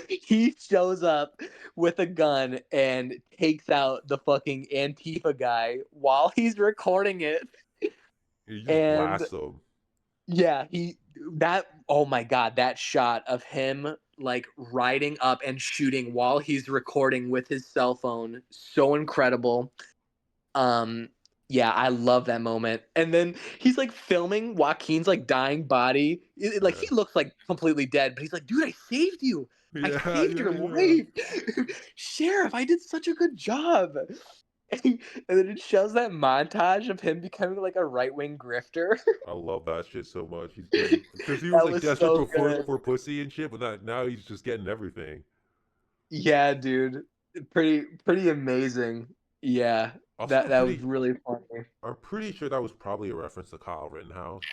he shows up with a gun and takes out the fucking Antifa guy while he's recording it. You just And blast them. Yeah, oh my god, that shot of him like riding up and shooting while he's recording with his cell phone, so incredible. Um yeah, I love that moment. And then he's like filming Joaquin's like dying body. Like Yeah. he looks like completely dead, but he's like, "Dude, I saved you. I Yeah, saved yeah, your yeah. life. Sheriff, I did such a good job." And then it shows that montage of him becoming like a right-wing grifter. I love that shit so much. He's getting because he was That like was desperate so for good. for pussy and shit, but now he's just getting everything. Yeah, dude. Pretty amazing. Yeah. Also, That was really funny. I'm pretty sure that was probably a reference to Kyle Rittenhouse.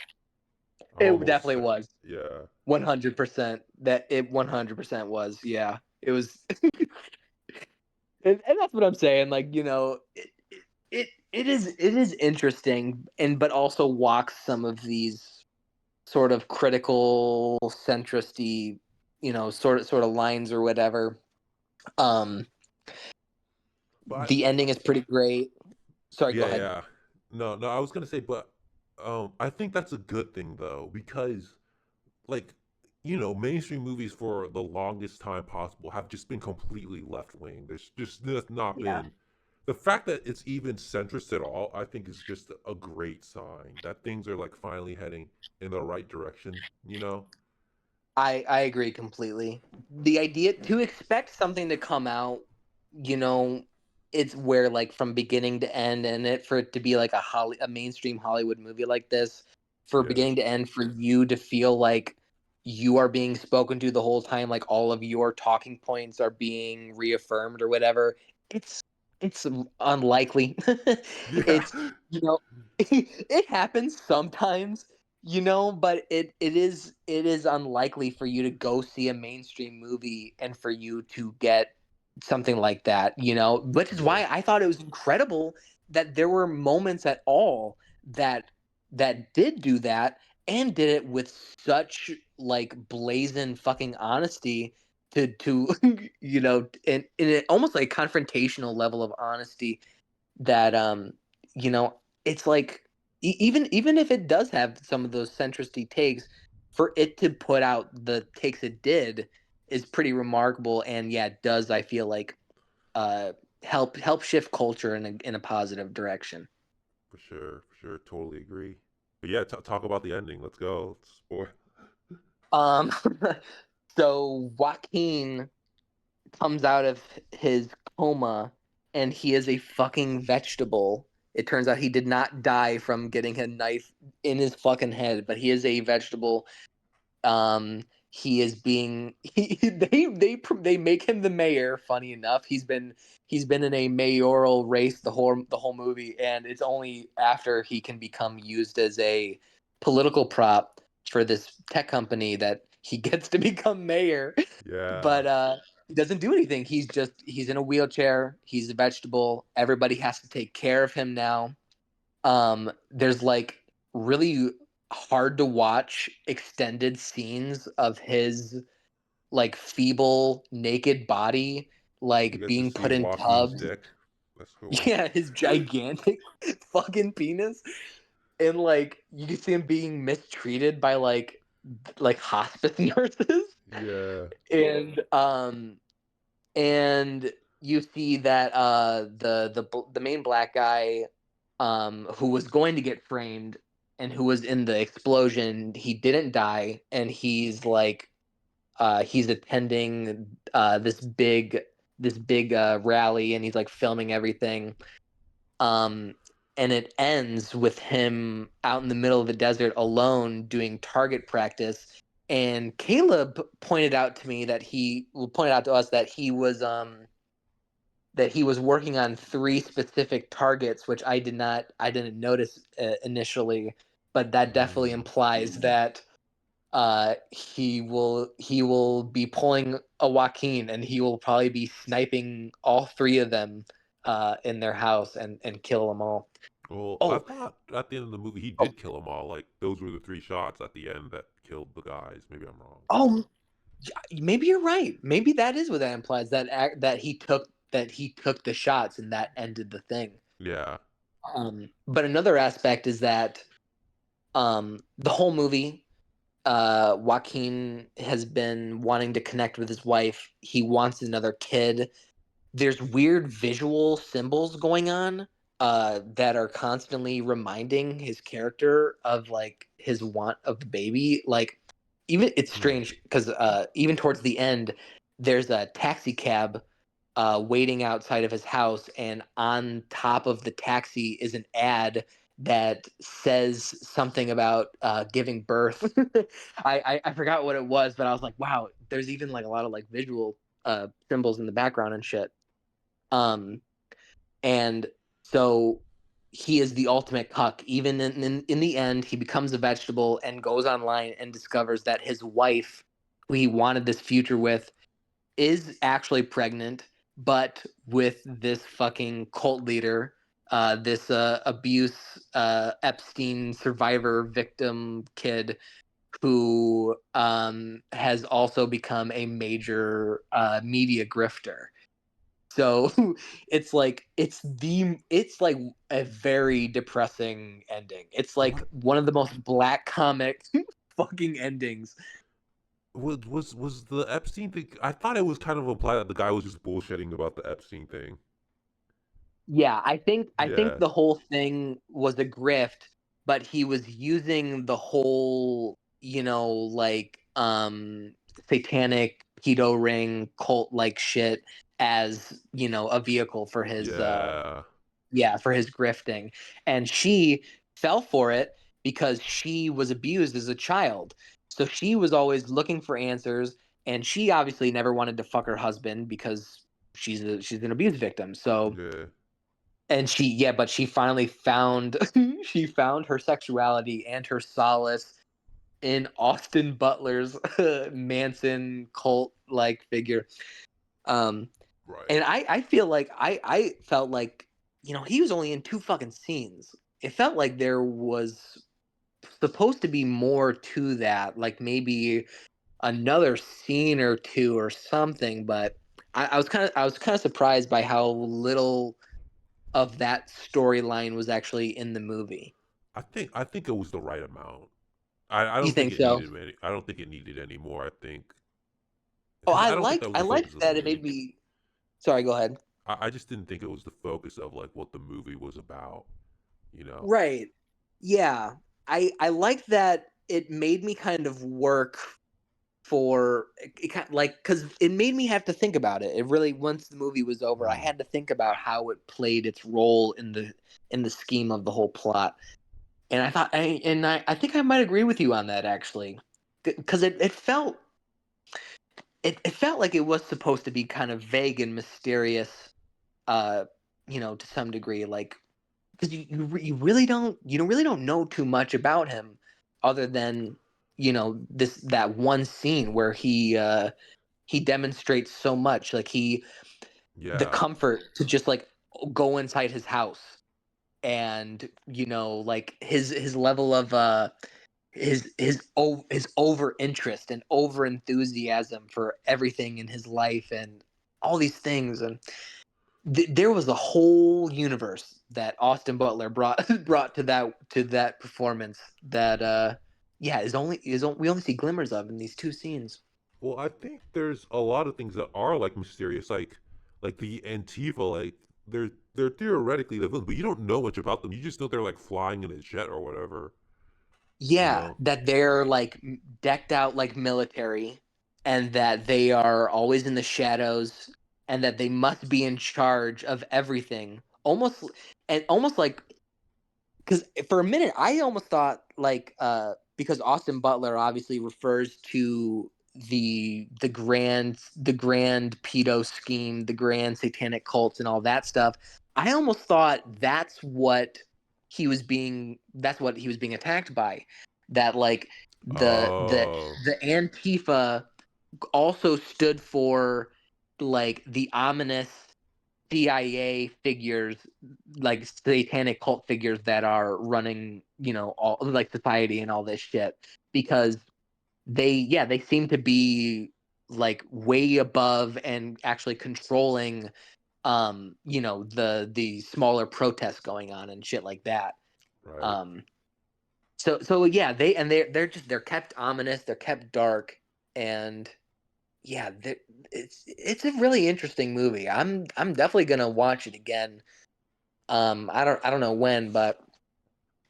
I'm It almost definitely was. yeah, 100%. That it 100% was. Yeah. It was and that's what I'm saying. Like, it is interesting and but also walks some of these sort of critical centristy, sort of lines or whatever. Um but the ending is pretty great. Sorry, go yeah, ahead. yeah. No, no, I was gonna say, but I think that's a good thing though because like mainstream movies for the longest time possible have just been completely left wing. There's just not Yeah. been the fact that it's even centrist at all. I think is just a great sign that things are like finally heading in the right direction. I agree completely. The idea to expect something to come out, you know, it's where like from beginning to end, and for it to be like a mainstream Hollywood movie like this, for Yeah, beginning to end, for you to feel like you are being spoken to the whole time, like all of your talking points are being reaffirmed or whatever. It's it's unlikely. yeah, It's it happens sometimes, but it is unlikely for you to go see a mainstream movie and for you to get something like that, which is yeah, why I thought it was incredible that there were moments at all that did do that and did it with such like blazing fucking honesty to in almost like confrontational level of honesty that it's like even if it does have some of those centristy takes, for it to put out the takes it did is pretty remarkable, and yeah, it does, I feel like, uh help shift culture in a positive direction. for sure, totally agree. But yeah, talk about the ending. Let's go. Spoil. um so Joaquin comes out of his coma and he is a fucking vegetable. It turns out he did not die from getting a knife in his fucking head, but he is a vegetable. He is being they make him the mayor. Funny enough, he's been in a mayoral race the whole movie, and it's only after he can become used as a political prop for this tech company that he gets to become mayor. Yeah, But he doesn't do anything. He's in a wheelchair. He's a vegetable. Everybody has to take care of him now. There's like really hard to watch extended scenes of his like feeble naked body we like get to being see put in Joaquin's tubs. dick. That's cool. Yeah, his gigantic fucking penis, and like you can see him being mistreated by like hospice nurses, Yeah, and and you see that the main black guy who was going to get framed and who was in the explosion, he didn't die, and he's attending this big rally, and he's like filming everything. um and it ends with him out in the middle of the desert alone doing target practice. And Caleb pointed out to me that he well, pointed out to us that he was working on three specific targets, which I didn't notice initially, but that definitely mm. implies that he will be pulling a Joaquin, and he will probably be sniping all three of them in their house and kill them all. Well, I Oh, thought at the end of the movie he oh, did kill them all. Like those were the three shots at the end that killed the guys. Maybe I'm wrong. oh, maybe you're right. Maybe that is what that implies, that he took the shots and that ended the thing. Yeah, But another aspect is that The whole movie, Joaquin has been wanting to connect with his wife. He wants another kid. There's weird visual symbols going on that are constantly reminding his character of like his want of the baby. Like, even it's strange because even towards the end, there's a taxi cab waiting outside of his house, and on top of the taxi is an ad that says something about giving birth. I forgot what it was, but I was like, wow, there's even like a lot of like visual symbols in the background and shit. And so he is the ultimate cuck. Even in the end, he becomes a vegetable and goes online and discovers that his wife, who he wanted this future with, is actually pregnant, but with this fucking cult leader, this abuse Epstein survivor victim kid who has also become a major media grifter. So it's like a very depressing ending. It's like one of the most black comic fucking endings. Was the Epstein thing? I thought it was kind of implied that the guy was just bullshitting about the Epstein thing. Yeah, I think Yeah, the whole thing was a grift, but he was using the whole, like satanic pedo ring cult like shit as, a vehicle for his yeah, for his grifting. And she fell for it because she was abused as a child. So she was always looking for answers, and she obviously never wanted to fuck her husband because she's an abuse victim. So, yeah. and but she finally found she found her sexuality and her solace in Austin Butler's Manson cult like figure. Um, Right. and I feel like I felt like, he was only in two fucking scenes. It felt like there was supposed to be more to that, like maybe another scene or two or something. But I was kind of surprised by how little of that storyline was actually in the movie. I think it was the right amount. I You don't think think it so? needed any. I don't think it needed any more. I think Oh, because I don't think that was I the focus liked of the that it movie. made me. Sorry, go ahead. I just didn't think it was the focus of like what the movie was about. You know. Right. Yeah. I liked that it made me kind of work for it kind like because it made me have to think about it. It really, once the movie was over, I Hmm. had to think about how it played its role in the scheme of the whole plot. And I think I might agree with you on that actually, because it felt like it was supposed to be kind of vague and mysterious, uh, to some degree, like because you really don't know too much about him other than this that one scene where he demonstrates so much, like the Yeah. comfort to just like go inside his house, and like his level of his over interest and over enthusiasm for everything in his life and all these things. And there was a whole universe that Austin Butler brought brought to that performance that yeah we only see glimmers of in these two scenes. Well, I think there's a lot of things that are like mysterious, like the Antifa, like they're theoretically the villain, but you don't know much about them. You just know they're like flying in a jet or whatever. You Yeah, know. that they're like decked out like military, and that they are always in the shadows, and that they must be in charge of everything. Almost like, because for a minute I almost thought like because Austin Butler obviously refers to the grand pedo scheme, the grand satanic cults and all that stuff. I almost thought that's what he was being attacked by. That like Oh. the Antifa also stood for like the ominous CIA figures, like satanic cult figures that are running, all like society and all this shit, because they seem to be like way above and actually controlling the smaller protests going on and shit like that. Right. Um So yeah, they're kept ominous, they're kept dark, and yeah, it's a really interesting movie. I'm definitely gonna watch it again. I don't know when, but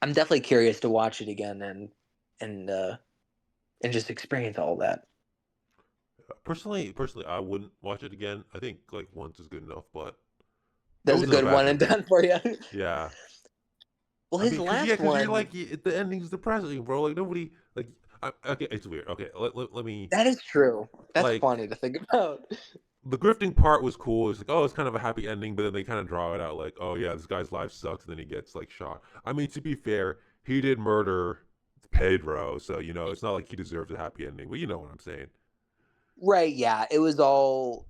I'm definitely curious to watch it again and uh and just experience all that. Personally, I wouldn't watch it again. I think like once is good enough, but it That's a wasn't a good bad one and movie. done for you. Yeah, Well, I his mean, last cause you're one, like the ending's depressing, bro. Like nobody like. Okay, it's weird. Okay, let me that is true. That's like funny to think about. the grifting part was cool. It's like, oh, it's kind of a happy ending, but then they kind of draw it out like, oh yeah, this guy's life sucks, and then he gets like shot. I mean, to be fair, he did murder Pedro, so you know it's not like he deserves a happy ending. But you know what I'm saying? Right, yeah. It was all,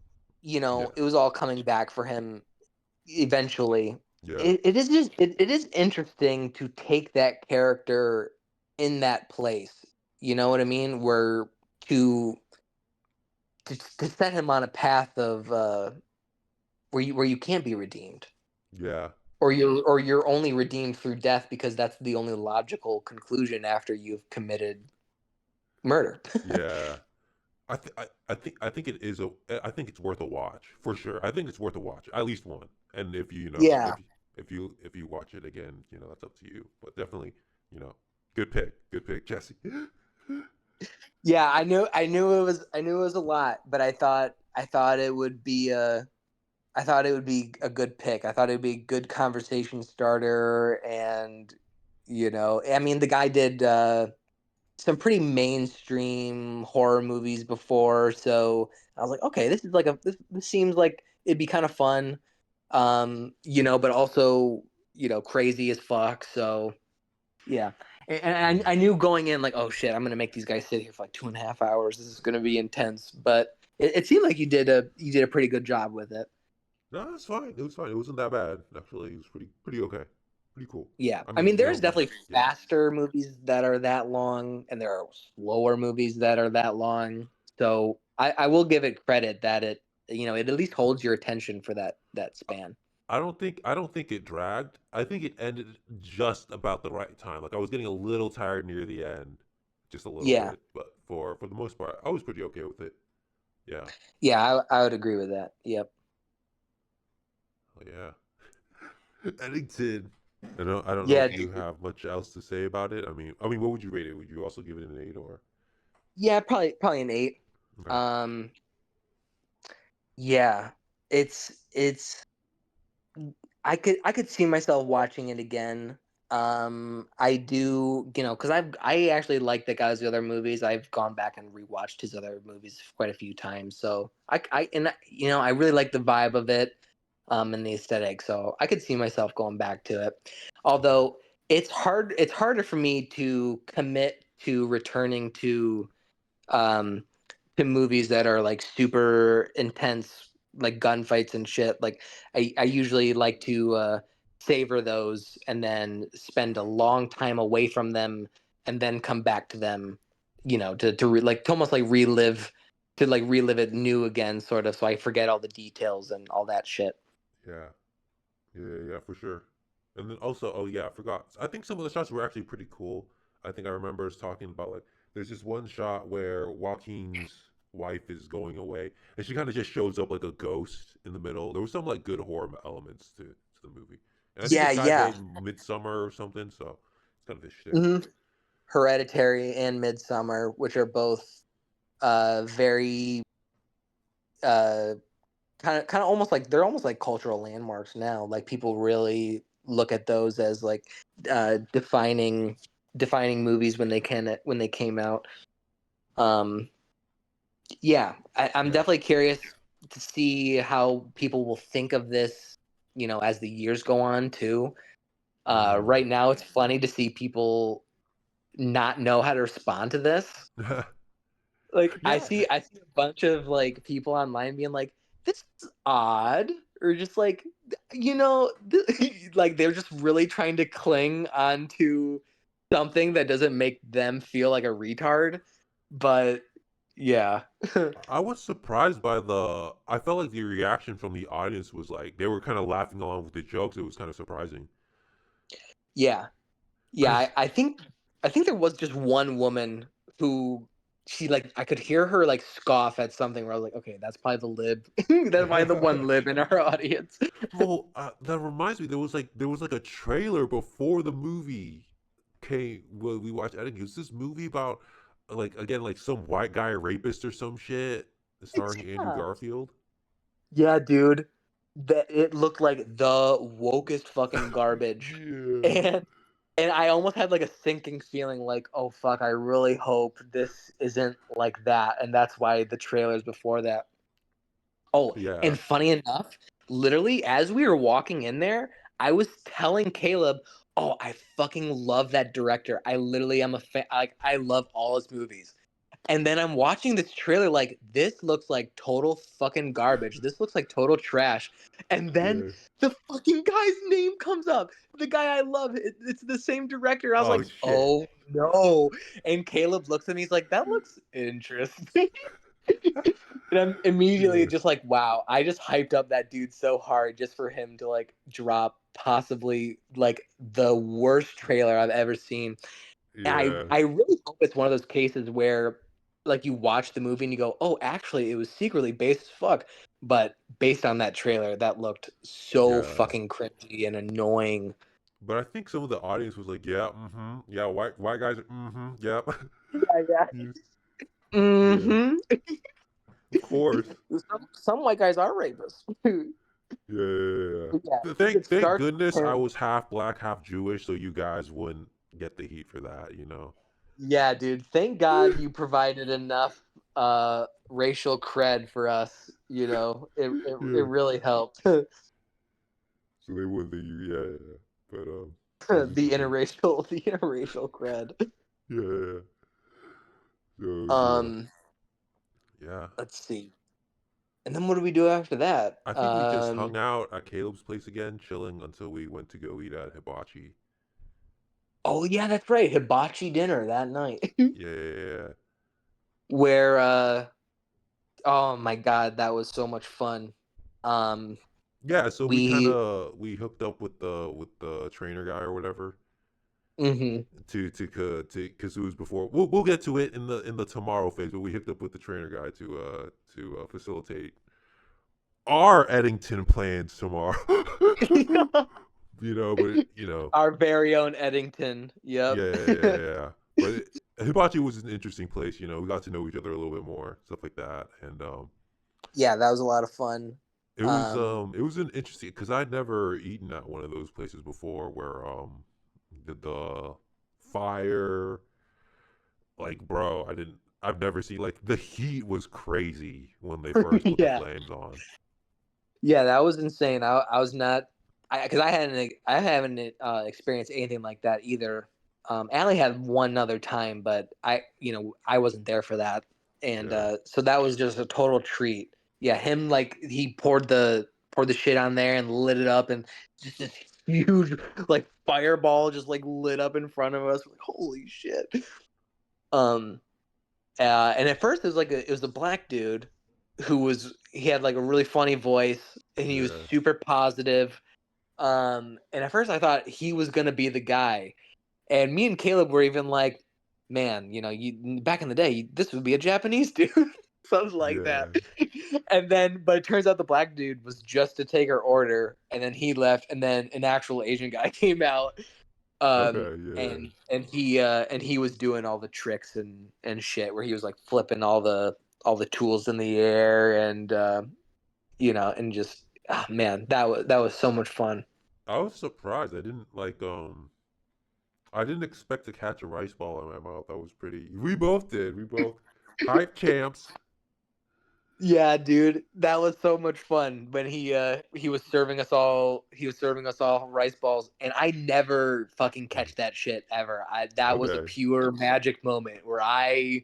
Yeah, it was all coming back for him eventually. yeah, It is interesting to take that character in that place. You know what I mean? Where to to set him on a path of where you can't be redeemed. yeah, Or you're only redeemed through death because that's the only logical conclusion after you've committed murder. yeah. I think it is a. I think it's worth a watch for sure. I think it's worth a watch, at least one. And if you know Yeah. if you watch it again, you know that's up to you. But definitely, you know, good pick, Jesse. Yeah, I knew it was a lot, but I thought it would be I thought it would be a good pick. I thought it would be a good conversation starter, and I mean, the guy did some pretty mainstream horror movies before, so I was like, okay, this is like this seems like it'd be kind of fun, but also crazy as fuck. So yeah, and Mhm. I knew going in like, oh shit, I'm gonna make these guys sit here for like 2.5 hours. This is gonna be intense, but it seemed like you did a pretty good job with it. No, it's fine. It was fine. It wasn't that bad actually. It was pretty okay, pretty cool. Yeah, I I mean, mean, you there's know, definitely yeah. faster movies that are that long, and there are slower movies that are that long. So I will give it credit that it at least holds your attention for that span. I don't think it dragged. I think it ended just about the right time. Like I was getting a little tired near the end, just a little Yeah, bit. But for the most part, I was pretty okay with it. Yeah. yeah, I would agree with that. Yep. Oh, yeah. Eddington. I don't know Yeah, if you have much else to say about it. What would you rate it? Would you also give it an 8 or? yeah, probably an 8. Okay. Um, yeah, it's I could see myself watching it again. I do, because I actually like the guy's other movies. I've gone back and rewatched his other movies quite a few times. So I really like the vibe of it, and the aesthetic. So I could see myself going back to it. Okay. Although it's harder for me to commit to returning um to movies that are like super intense, like gunfights and shit. Like I usually like to savor those and then spend a long time away from them and then come back to them, like to almost like relive it new again, sort of, so I forget all the details and all that shit. Yeah. Yeah, for sure. And then also, oh yeah, I forgot. I think some of the shots were actually pretty cool. I think I remember us talking about like there's this one shot where Joaquin's wife is going away, and she kind of just shows up like a ghost in the middle. There was some like good horror elements to the movie, and I think Yeah, this guy yeah. made Midsummer or something, so it's kind of his shtick. hmm Hereditary and Midsummer, which are both very uh kind of almost like they're almost like cultural landmarks now. Like people really look at those as like defining movies when they came out. Um, yeah, I'm Yeah. definitely curious to see how people will think of this. As the years go on too. Mm. Right now, it's funny to see people not know how to respond to this. Like Yeah. I see a bunch of like people online being like, "This is odd," or just like, like they're just really trying to cling onto something that doesn't make them feel like a retard. But yeah, I was surprised by I felt like the reaction from the audience was like they were kind of laughing along with the jokes. It was kind of surprising. yeah, yeah. Cause I think I think there was just one woman who she like I could hear her like scoff at something where I was like, okay, that's probably the lib. That's probably the one lib in our audience. Well, that reminds me. There was like a trailer before the movie came. Well, we watched. I think it was this movie about like again like some white guy rapist or some shit, starring Andrew Yeah. Garfield. Yeah, dude. That it looked like the wokest fucking garbage. Yeah, And I almost had like a sinking feeling like, oh fuck, I really hope this isn't like that. And that's why the trailers before that. Oh, yeah, and funny enough, literally as we were walking in there, I was telling Caleb, "Oh, I fucking love that director. I literally am a fan. Like, I love all his movies." And then I'm watching this trailer, like this looks like total fucking garbage. This looks like total trash. And then yeah. the fucking guy's name comes up. The guy I love. It's the same director. I was Oh like, shit. "Oh no!" And Caleb looks at me. He's like, "That looks interesting." And I'm immediately Yeah, just like, wow, I just hyped up that dude so hard just for him to like drop possibly like the worst trailer I've ever seen. And yeah, I really hope it's one of those cases where like you watch the movie and you go, oh, actually it was secretly based as fuck. But based on that trailer, that looked so yeah. fucking cringy and annoying. But I think some of the audience was like, yeah, mm-hmm, yeah, white guys, mm-hmm, yep, Yeah, yeah. yeah, yeah. Mm-hmm. Of course. Some white guys are rapists. Yeah, yeah, yeah. Yeah, Thank it thank starts goodness I apparently. was half black, half Jewish, so you guys wouldn't get the heat for that, you know. Yeah, dude. Thank God you provided enough racial cred for us. You know, it Yeah. really helped. The So they wouldn't think you, yeah, yeah. Yeah. But this is funny. interracial cred. Yeah, yeah, yeah. So Um, yeah. let's see. And then what do we do after that? I think we just hung out at Caleb's place again, chilling until we went to go eat at Hibachi. Oh yeah, that's right. Hibachi dinner that night. Yeah, yeah, yeah. Where oh my God, that was so much fun. Um, Yeah, so we kind we of we hooked up with the trainer guy or whatever mhm. to because it was before. We'll get to it in the tomorrow phase, but we hooked up with the trainer guy to facilitate our Eddington plans tomorrow. You know, but you know, Our very own Eddington. Yep. yeah, yeah, yeah, yeah. But Hibachi was an interesting place. You know, we got to know each other a little bit more, stuff like that, and Yeah, that was a lot of fun. it was an interesting because I'd never eaten at one of those places before where the fire, like, bro, I've never seen, like, the heat was crazy when they first put the Yeah, flames on. yeah, that was insane. I was not, because I haven't experienced anything like that either. Allie had one other time, but I wasn't there for that, and Yeah, so that was just a total treat. Yeah, him like he poured the shit on there and lit it up, and just this huge like fireball just like lit up in front of us. Like, holy shit. Um, and at first it was a black dude he had like a really funny voice and he was yeah, super positive. And at first I thought he was gonna be the guy. And me and Caleb were even like, man, you back in the day, this would be a Japanese dude. Something like that. yeah. And then but it turns out the black dude was just to take our order and then he left and then an actual Asian guy came out Okay, yeah, and he was doing all the tricks and shit where he was like flipping all the tools in the air and and just man that was so much fun. I was surprised. I didn't expect to catch a rice ball in my mouth. That was pretty. We both did. We both hype champs. Yeah, dude, that was so much fun when he was serving us all rice balls and I never fucking catch that shit ever. That was a Okay, pure magic moment where I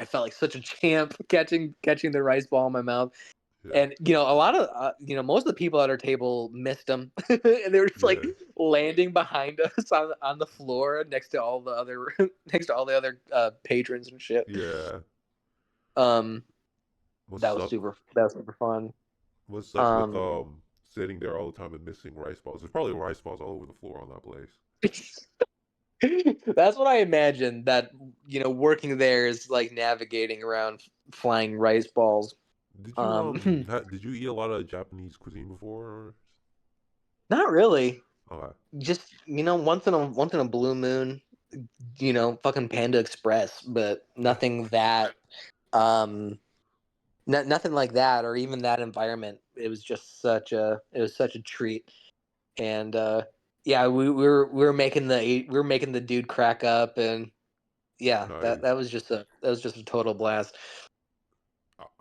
felt like such a champ catching the rice ball in my mouth. yeah, And a lot of most of the people at our table missed them, and they were just like yeah, landing behind us on the floor next to all the other next to all the other patrons and shit. yeah. Um, What's up? that was super fun. What's up with Um, sitting there all the time and missing rice balls? There's probably rice balls all over the floor on that place. That's what I imagine. That working there is like navigating around flying rice balls. Did you Um, did you eat a lot of Japanese cuisine before? Not really. Okay. Just once in a blue moon. Fucking Panda Express, but nothing that um nothing like that, or even that environment. It was such a treat. And yeah, we were making the dude crack up, and yeah, that Nice. that was just a total blast.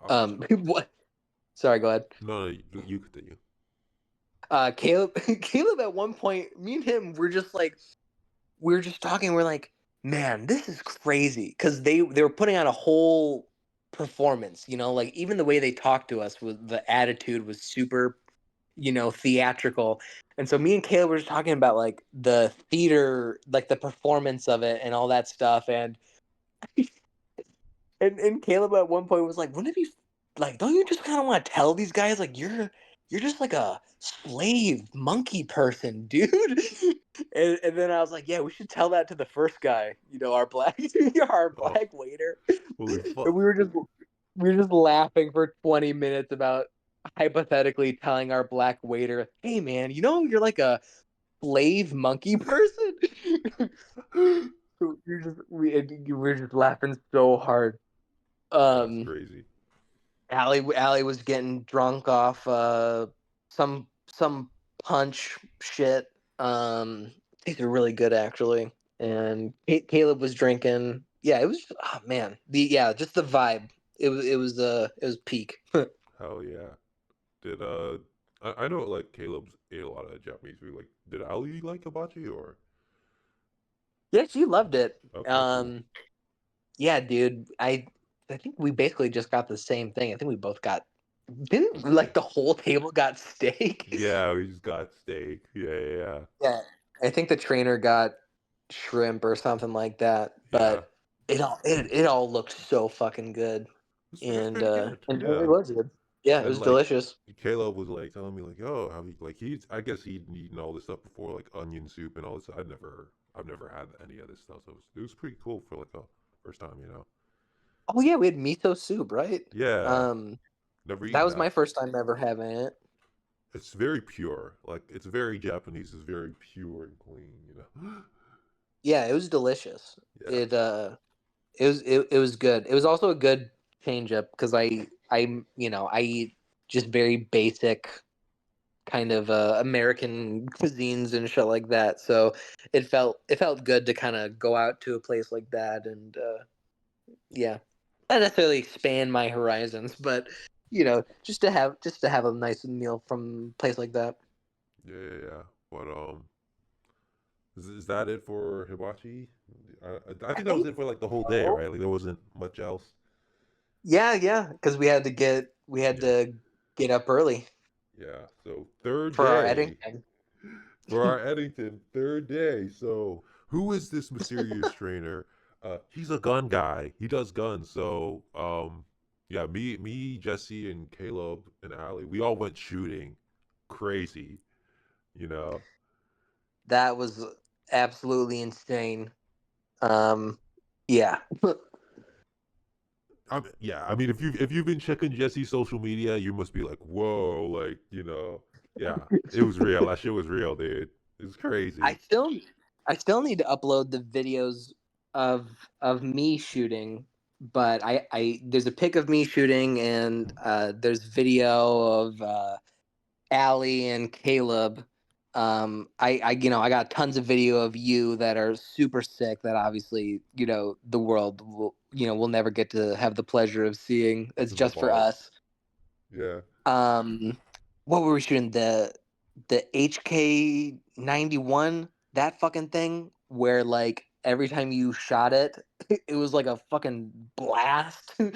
Uh, What? Sorry, go ahead. no, you continue. Caleb, Caleb, at one point, me and him were just like, we were just talking. We're like, man, this is crazy, because they were putting on a whole performance. Like even the way they talked to us, the attitude was super, theatrical. And so me and Caleb were just talking about like the theater, like the performance of it and all that stuff. And Caleb at one point was like, "Wouldn't it be like? Don't you just kind of want to tell these guys like you're just like a slave monkey person, dude?" And then I was like, "Yeah, we should tell that to the first guy. Our black our Oh, black waiter." holy And fuck! we were just laughing for 20 minutes about hypothetically telling our black waiter, "Hey, man, you're like a slave monkey person." So we were just laughing so hard. That's um crazy. Allie was getting drunk off some punch shit. These are really good actually. And Caleb was drinking. Yeah, it was, oh man, just the vibe. It was peak. Hell yeah. Did I know like Caleb's ate a lot of Japanese food. Like, did Ali like hibachi or? Yeah, she loved it. Okay, cool. Yeah, dude. I think we basically just got the same thing. I think we both got, didn't like the whole table got steak. Yeah, we just got steak. Yeah. Yeah, I think the trainer got shrimp or something like that. Yeah. But it all looked so fucking good, It's and pretty good. it Yeah. was good. Yeah, it And was like delicious. Caleb was like telling me like, oh, how he like he's I guess he'd eaten all this stuff before, like onion soup and all this. I've never had any of this stuff, so it was pretty cool for like a first time. Oh yeah, we had miso soup, right? Yeah, Um, never that eaten was my that. first time ever having it. It's very pure. Like it's very Japanese. It's very pure and clean. Yeah, it was delicious. Yeah. It was good. It was also a good change up because I eat just very basic kind of American cuisines and shit like that. So it felt good to kind of go out to a place like that, and yeah, not necessarily expand my horizons, but just to have a nice meal from a place like that. Yeah. But is that it for hibachi? I I think that was think it for like the whole day, so. right? Like there wasn't much else. Yeah, because we had Yeah. to get up early Yeah. So third for our day. Eddington. For our Eddington third day. So, who is this mysterious trainer? He's a gun guy. He does guns. So, yeah, me, Jesse, and Caleb and Allie, we all went shooting. Crazy, you know. That was absolutely insane. Um, yeah. Yeah. I mean, if you've been checking Jesse's social media, you must be like, whoa, like. Yeah, it was real. That shit was real, dude. It's I crazy. still I still need to upload the videos of me shooting, but I there's a pic of me shooting, and there's video of Allie and Caleb. I got tons of video of you that are super sick that obviously, the world will never get to have the pleasure of seeing. It's In the just for vault. us. Yeah. Um, what were we shooting? The HK-91, that fucking thing, where like every time you shot it, it was like a fucking blast. Where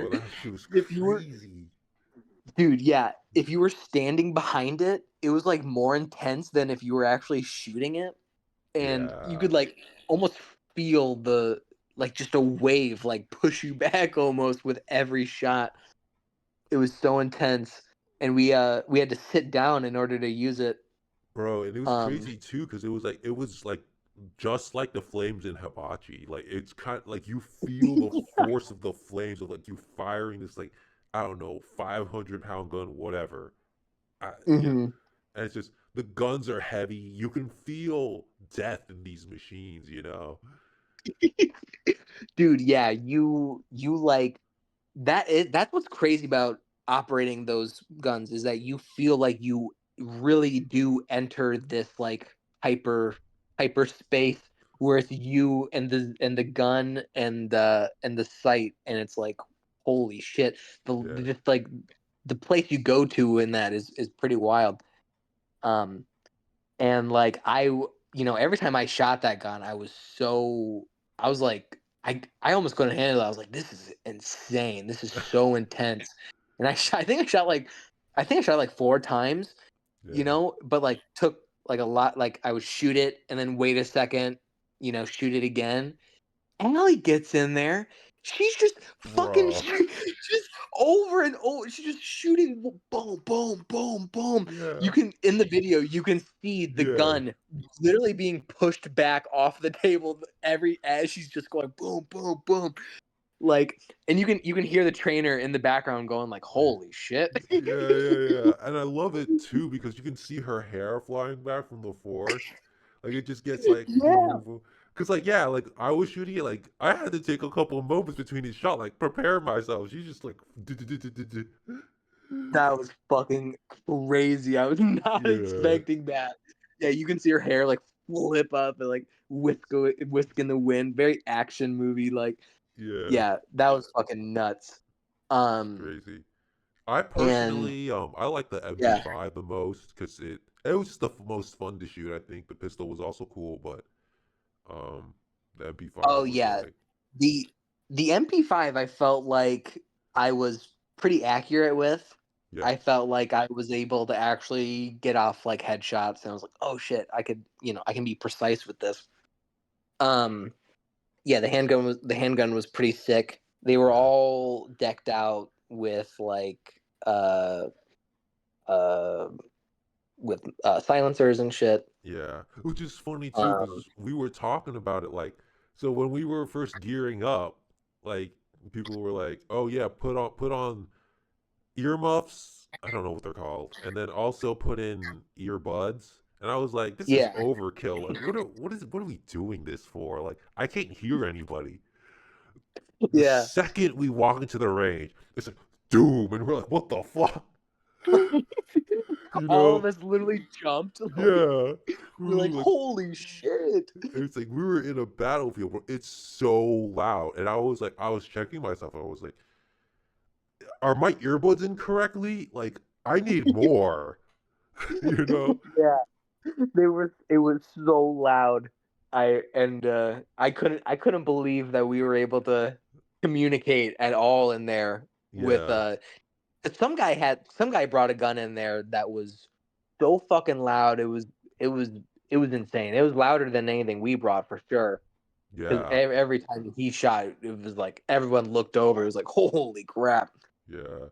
Bro, that shit was if you were crazy. dude, yeah, if you were standing behind it, it was like more intense than if you were actually shooting it. And you Yeah. could like almost feel the like just a wave like push you back almost with every shot. It was so intense, and we had to sit down in order to use it. Bro, and it was Um, crazy too because it was like just like the flames in Hibachi. Like it's kind of like you feel the force of the flames of like you firing this like I don't know 500-pound gun, whatever. You know, Hmm. and it's just the guns are heavy. You can feel death in these machines. You know. Dude, yeah, you like that's what's crazy about operating those guns is that you feel like you really do enter this like hyperspace where it's you and the gun and the sight, and it's like holy shit, the Yeah. just like the place you go to in that is pretty wild. um and like every time I shot that gun, I was like, I almost couldn't handle it. I was like, this is insane. This is so intense. And I think I shot like 4 times, Yeah. but like took like a lot. Like I would shoot it and then wait a second, shoot it again. Allie gets in there. She's just fucking Bruh. just over and over. She's just shooting boom, boom, boom, boom. Yeah. You can in the video, you can see the Yeah. gun literally being pushed back off the table every as she's just going boom, boom, boom. Like, and you can hear the trainer in the background going like, "Holy shit!" Yeah, yeah, yeah. And I love it too because you can see her hair flying back from the force. Like it just gets like boom, Yeah. boom, boom. Cause like yeah, like I was shooting it, like I had to take a couple of moments between each shot, like prepare myself. She's just like, That was fucking crazy. I was not yeah, expecting that. Yeah, you can see her hair like flip up and like whisk in the wind. Very action movie. Like, yeah, yeah, that was fucking nuts. it's Um, crazy. I and personally, I like the yeah. MP5 the most because it was just the most fun to shoot. I think the pistol was also cool, but um, the MP5 Oh was yeah, like, the the MP5 I felt like I was pretty accurate with. yeah, I felt like I was able to actually get off like headshots, and I was like, oh shit, I can be precise with this. Um, yeah, the handgun was pretty sick. They were yeah. all decked out with like uh silencers and shit. Yeah, which is funny too Um, because we were talking about it like so when we were first gearing up, like people were like, "Oh yeah, put on earmuffs. I don't know what they're called, and then also put in earbuds." And I was like, "This is yeah, overkill. Like, what are we doing this for? Like, I can't hear anybody." The yeah. second we walk into the range, it's like doom, and we're like, "What the fuck?" You All of know? us literally jumped. Like, Yeah. We we're like, were like, holy shit. it's like we were in a battlefield where it's so loud, and I was like, I was checking myself. I was like, are my earbuds incorrectly? Like, I need more, you know? Yeah, it was so loud. I couldn't believe that we were able to communicate at all in there with Yeah, some guy brought a gun in there that was so fucking loud. It was it was insane. It was louder than anything we brought for sure. Because yeah, every time he shot, it was like everyone looked over. It was like, holy crap. yeah.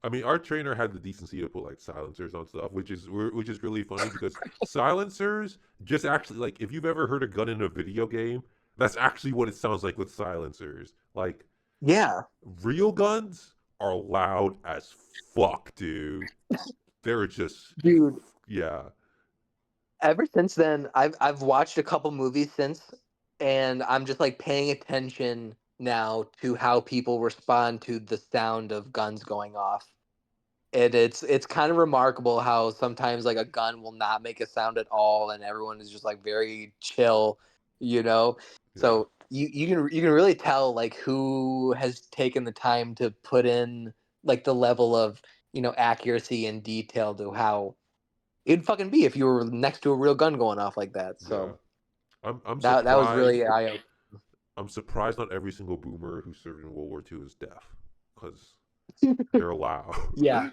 I mean, our trainer had the decency to put like silencers on stuff, which is really funny because silencers just actually like if you've ever heard a gun in a video game, that's actually what it sounds like with silencers. Like Yeah, real guns are loud as fuck, dude. They're just dude. yeah, Ever since then, I've watched a couple movies since, and I'm just like paying attention now to how people respond to the sound of guns going off. And it's kind of remarkable how sometimes like a gun will not make a sound at all, and everyone is just like very chill, you know. yeah, So you can really tell like who has taken the time to put in like the level of accuracy and detail to how it'd fucking be if you were next to a real gun going off like that. yeah. So I'm that was surprised. really eye. I'm surprised not every single boomer who served in World War II is deaf, because they're loud. Yeah.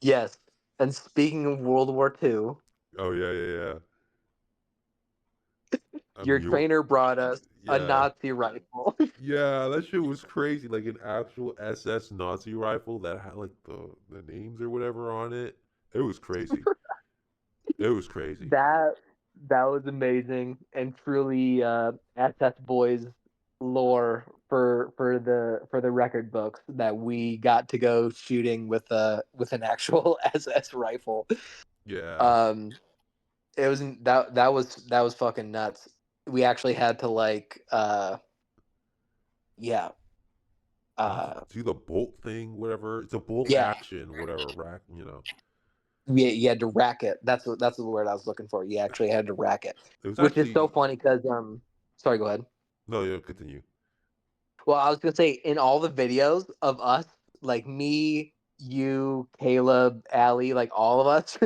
Yes. And speaking of World War II, Oh yeah, yeah, yeah. I your mean, trainer brought us a yeah, Nazi rifle. yeah. That shit was crazy. Like an actual SS Nazi rifle that had like the names or whatever on it. It was crazy. It was crazy. that That was amazing and truly SS Boys lore for the record books that we got to go shooting with an actual SS rifle. Yeah. Um, it was that was fucking nuts. We actually had to like yeah You have to uh do the bolt thing, whatever. It's a bolt yeah action, whatever. Rack, you know. you had to rack it. That's the word I was looking for. You actually had to rack it, It was which is so actually funny because sorry, go ahead. no. Yeah, continue. Well, I was gonna say in all the videos of us, like me, you, Caleb, Allie, like all of us,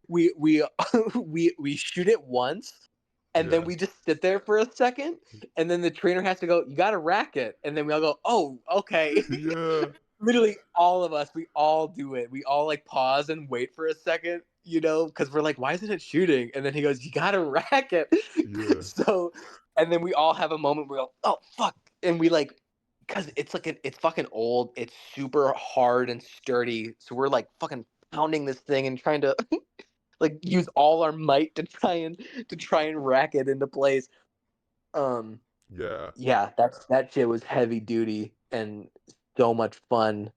we we shoot it once, and then Yeah. we just sit there for a second, and then the trainer has to go, "You got to rack it," and then we all go, "Oh, okay." Yeah. Literally, all of us, we all do it. We all like pause and wait for a second, because we're like, "Why isn't it shooting?" And then he goes, "You got to rack it." Yeah. So, and then we all have a moment where we go, "Oh fuck," and we like because it's like it's fucking old. It's super hard and sturdy. So we're like fucking pounding this thing and trying to like use all our might to try and rack it into place. Um, Yeah. yeah, that shit was heavy duty and so much fun.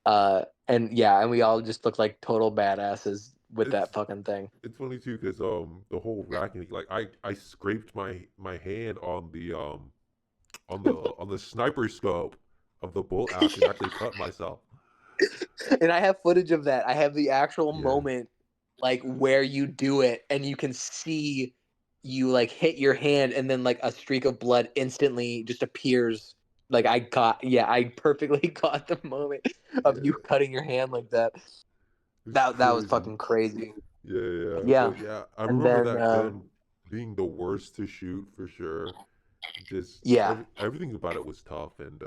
And yeah, and we all just looked like total badasses with that It's fucking thing. it's funny too because the whole racking, like I scraped my hand on the sniper scope of the bolt action, actually cut myself. And I have footage of that. I have the actual Yeah. moment like where you do it and you can see you like hit your hand and then like a streak of blood instantly just appears. Like I perfectly caught the moment of you Yeah. cutting your hand like that. It's That was crazy. fucking crazy. Yeah, yeah. Yeah. But yeah, I And remember then that gun being the worst to shoot for sure. Just yeah, everything about it was tough, and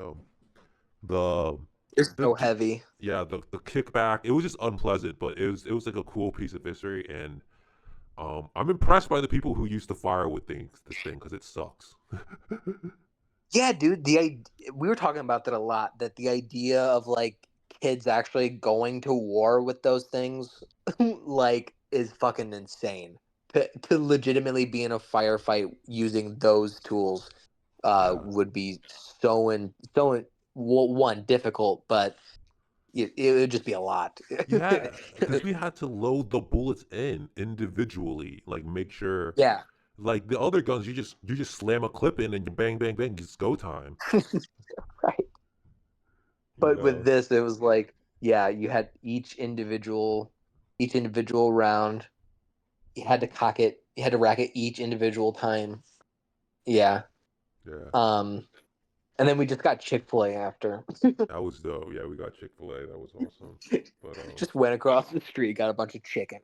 the it's the so j- heavy. yeah, the kickback, it was just unpleasant, but it was like a cool piece of history, and I'm impressed by the people who used to fire with this thing because it sucks. Yeah, dude, we were talking about that a lot, that the idea of like kids actually going to war with those things like is fucking insane. To legitimately be in a firefight using those tools Yeah. would be well, one difficult, but it would just be a lot. Yeah, because we had to load the bullets in individually, like make sure, Yeah, like the other guns, you just slam a clip in and you bang bang bang, it's go time. right. You But with know. this, it was like, yeah, you had each individual round. You had to cock it. You had to rack it each individual time. Yeah. Yeah, Um, and then we just got Chick-fil-A after. that was dope. Yeah, we got Chick-fil-A. That was awesome. But Just went across the street, got a bunch of chicken.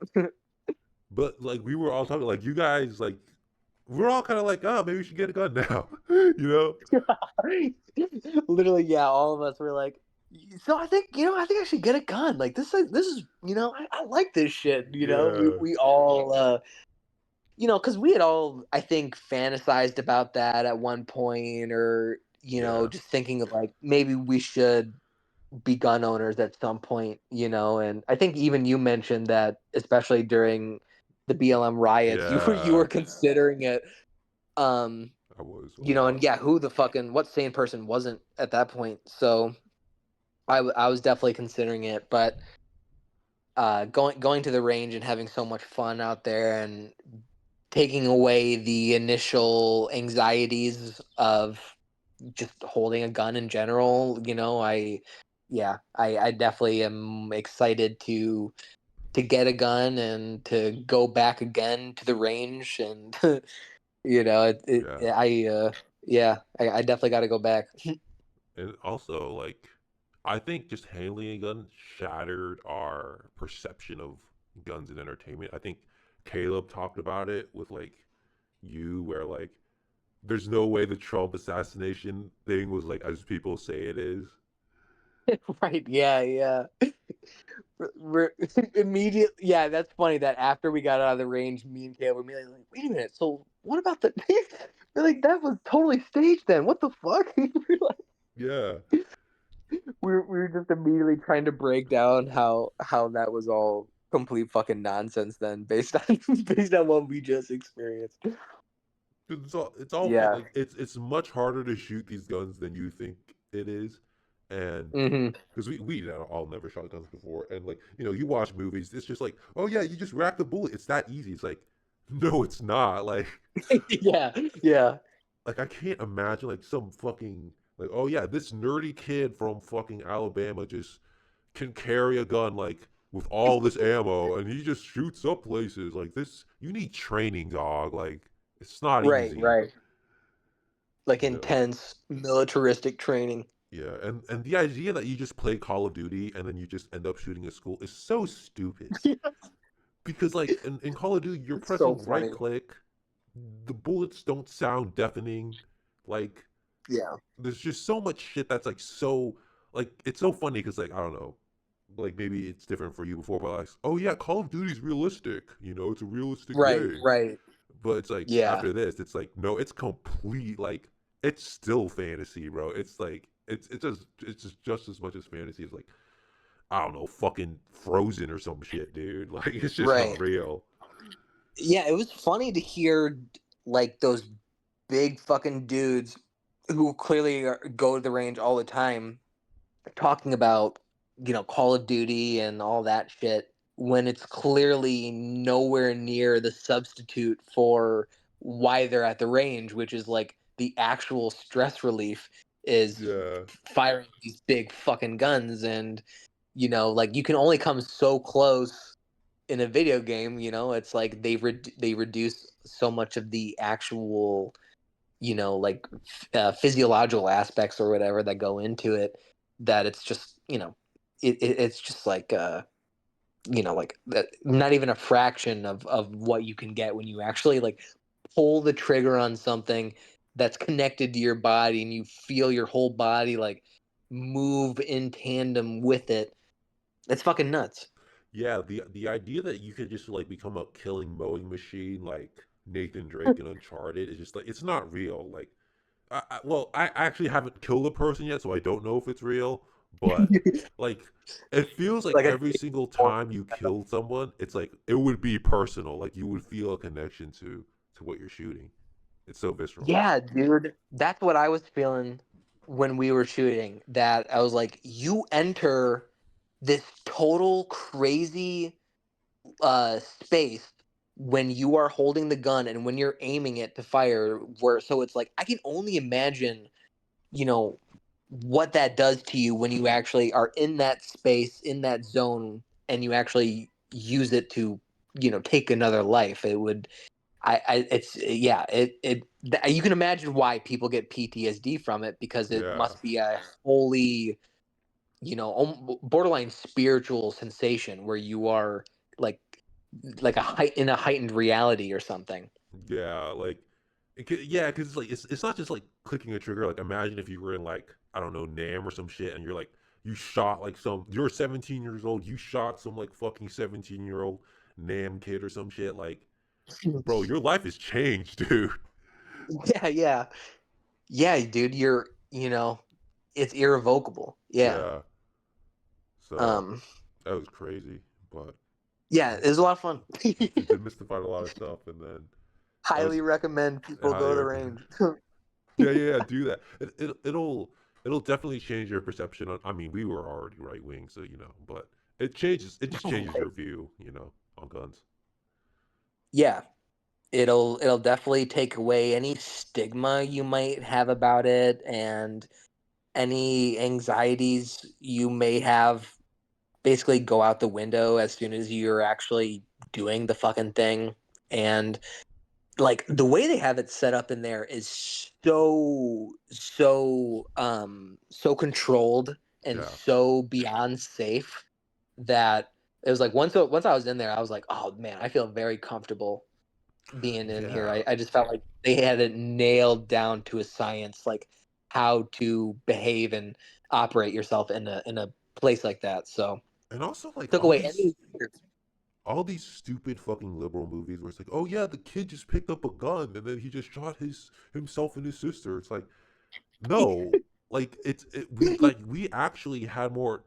like we were all talking, like you guys, like we're all kind of like, oh, maybe we should get a gun now. You know? Literally, yeah, all of us were like, so I think I should get a gun. Like this is, I like this shit. We Yeah, we all because we had all, I think, fantasized about that at one point, or yeah, just thinking of like maybe we should be gun owners at some point, and I think even you mentioned that, especially during the BLM riots, you were yeah. considering it. Um, I was a lot. and yeah, who the fucking what sane person wasn't at that point? So I was definitely considering it, but going to the range and having so much fun out there and taking away the initial anxieties of just holding a gun in general, I definitely am excited to get a gun and to go back again to the range, and Yeah, I definitely got to go back. and also like, I think just handling a gun shattered our perception of guns in entertainment. I think Caleb talked about it with like you, where like there's no way the Trump assassination thing was like as people say it is. Right, yeah, yeah. We're immediate. Yeah, that's funny that after we got out of the range, me and Caleb were immediately like, wait a minute, so what about the we're like, that was totally staged then. What the fuck? Yeah, We were just immediately trying to break down how that was all. complete fucking nonsense then, based on based on what we just experienced. It's all fun. Yeah. Like it's much harder to shoot these guns than you think it is, and Mm-hmm. because we all never shot guns before, and like you watch movies, it's just like, oh yeah, you just rack the bullet. It's that easy. It's like, no, it's not. Yeah. Yeah. Like I can't imagine like some fucking like, oh yeah, this nerdy kid from fucking Alabama just can carry a gun like with all this ammo and he just shoots up places like this. You need training, dog. Like it's not Right. easy, Right. Like you know. intense militaristic training. Yeah, and the idea that you just play Call of Duty and then you just end up shooting a school is so stupid. Because like in Call of Duty, you're It's so pressing right funny. click, the bullets don't sound deafening. Like Yeah. there's just so much shit that's like so like it's so funny because like I don't know, like maybe it's different for you before, but like, oh yeah, Call of Duty's realistic. It's a realistic Right. game. Right. But it's like Yeah. after this, it's like no, it's complete like it's still fantasy, bro. It's like it's just as much as fantasy as like I don't know, fucking Frozen or some shit, dude. Like it's just Right. not real. Yeah. It was funny to hear like those big fucking dudes who clearly go to the range all the time talking about Call of Duty and all that shit when it's clearly nowhere near the substitute for why they're at the range, which is like the actual stress relief is Yeah, firing these big fucking guns. And like you can only come so close in a video game. It's like they reduce so much of the actual like physiological aspects or whatever that go into it, that it's just it's just like like not even a fraction of what you can get when you actually like pull the trigger on something that's connected to your body and you feel your whole body like move in tandem with it. It's fucking nuts. yeah. The idea that you could just like become a killing mowing machine like Nathan Drake in Uncharted is just like it's not real. Like I actually haven't killed a person yet, so I don't know if it's real. But like, it feels like Like a every single time you kill someone, it's like it would be personal. Like you would feel a connection to what you're shooting. It's so visceral. Yeah, dude. That's what I was feeling when we were shooting. That I was like, you enter this total crazy space when you are holding the gun and when you're aiming it to fire, where so it's like I can only imagine, you know, what that does to you when you actually are in that space, in that zone, and you actually use it to, take another life. It would it's yeah, you can imagine why people get PTSD from it, because it Yeah, must be a wholly, borderline spiritual sensation where you are like in a heightened reality or something. yeah. Like, yeah, because it's like it's not just like clicking a trigger. Like, imagine if you were in like I don't know Nam or some shit, and you're like you shot like you're 17 years old, you shot some like fucking 17-year-old Nam kid or some shit. Like, bro, your life has changed, dude. Yeah, yeah, yeah, dude. It's irrevocable. Yeah. Yeah. So Um. that was crazy, but Yeah, uh, it was a lot of fun. it demystified a lot of stuff, and then that was Highly recommend I people highly go to the recommend. range. Yeah, yeah, yeah, do that. It'll definitely change your perception on. I mean, we were already right wing, so but it changes. It just changes Right. your view, on guns. Yeah, it'll definitely take away any stigma you might have about it, and any anxieties you may have basically go out the window as soon as you're actually doing the fucking thing. And like the way they have it set up in there is so controlled and Yeah, so beyond safe that it was like once I was in there, I was like, oh man, I feel very comfortable being in here. yeah, I just felt like they had it nailed down to a science, like how to behave and operate yourself in a place like that. So and also like took all away these any. all these stupid fucking liberal movies where it's like, oh yeah, the kid just picked up a gun and then he just shot himself and his sister. It's like, no, like we actually had more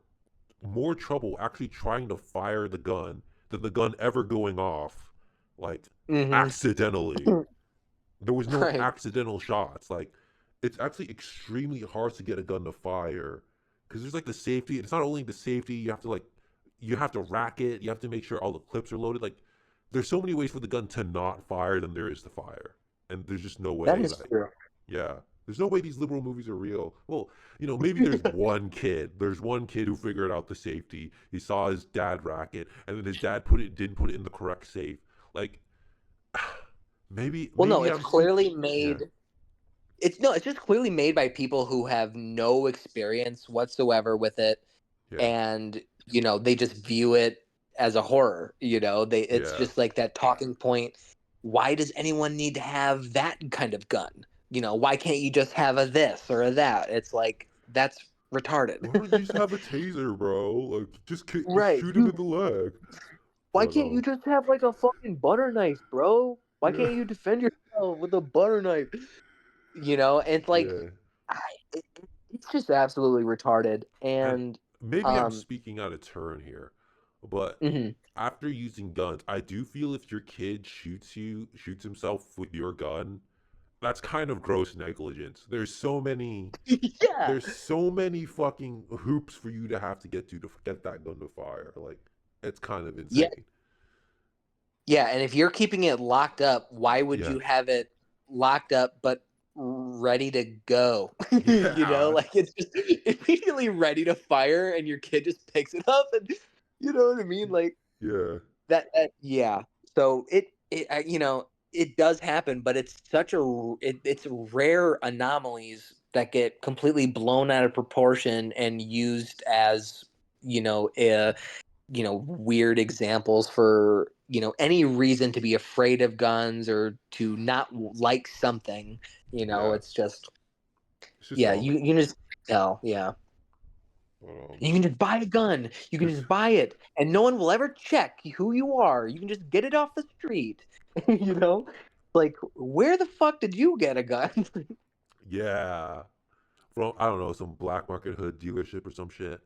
trouble actually trying to fire the gun than the gun ever going off, like, Mm-hmm. accidentally. There was no Right. accidental shots. Like, it's actually extremely hard to get a gun to fire because there's like the safety. It's not only the safety. You have to rack it. You have to make sure all the clips are loaded. Like, there's so many ways for the gun to not fire than there is to fire, and there's just no That way. is Like, true. yeah, there's no way these liberal movies are real. Well, maybe there's one kid. There's one kid who figured out the safety. He saw his dad rack it, and then his dad didn't put it in the correct safe. Like, Well, no, maybe it's I'm speaking. clearly Yeah, made. It's just clearly made by people who have no experience whatsoever with it, yeah, and they just view it as a horror. It's yeah. just like that talking point. Why does anyone need to have that kind of gun? Why can't you just have a this or a that? It's like that's retarded. Why don't you just have a taser, bro? Like, just Right. shoot him in the leg. Why But can't you just have like a fucking butter knife, bro? Why yeah, can't you defend yourself with a butter knife? And like yeah. I, it, it's just absolutely retarded. And And maybe I'm um, speaking out of turn here, but mhm. after using guns, I do feel if your kid shoots himself with your gun, that's kind of gross negligence. Yeah, There's so many fucking hoops for you to have to get that gun to fire. Like, it's kind of yeah, insane. yeah. And if you're keeping it locked up, why would Yeah, you have it locked up but ready to go? yeah, Like it's just immediately ready to fire, and your kid just picks it up, and you know what I mean, like. yeah, Yeah. So it does happen, but it's it's rare anomalies that get completely blown out of proportion and used as weird examples for any reason to be afraid of guns or to not like something. yeah. It's just It's just yeah. dumb. You can just tell. Yeah. Um, You can just buy a gun. You can just buy it, and no one will ever check who you are. You can just get it off the street. Like where the fuck did you get a gun? yeah. From, I don't know, some black market hood dealership or some shit.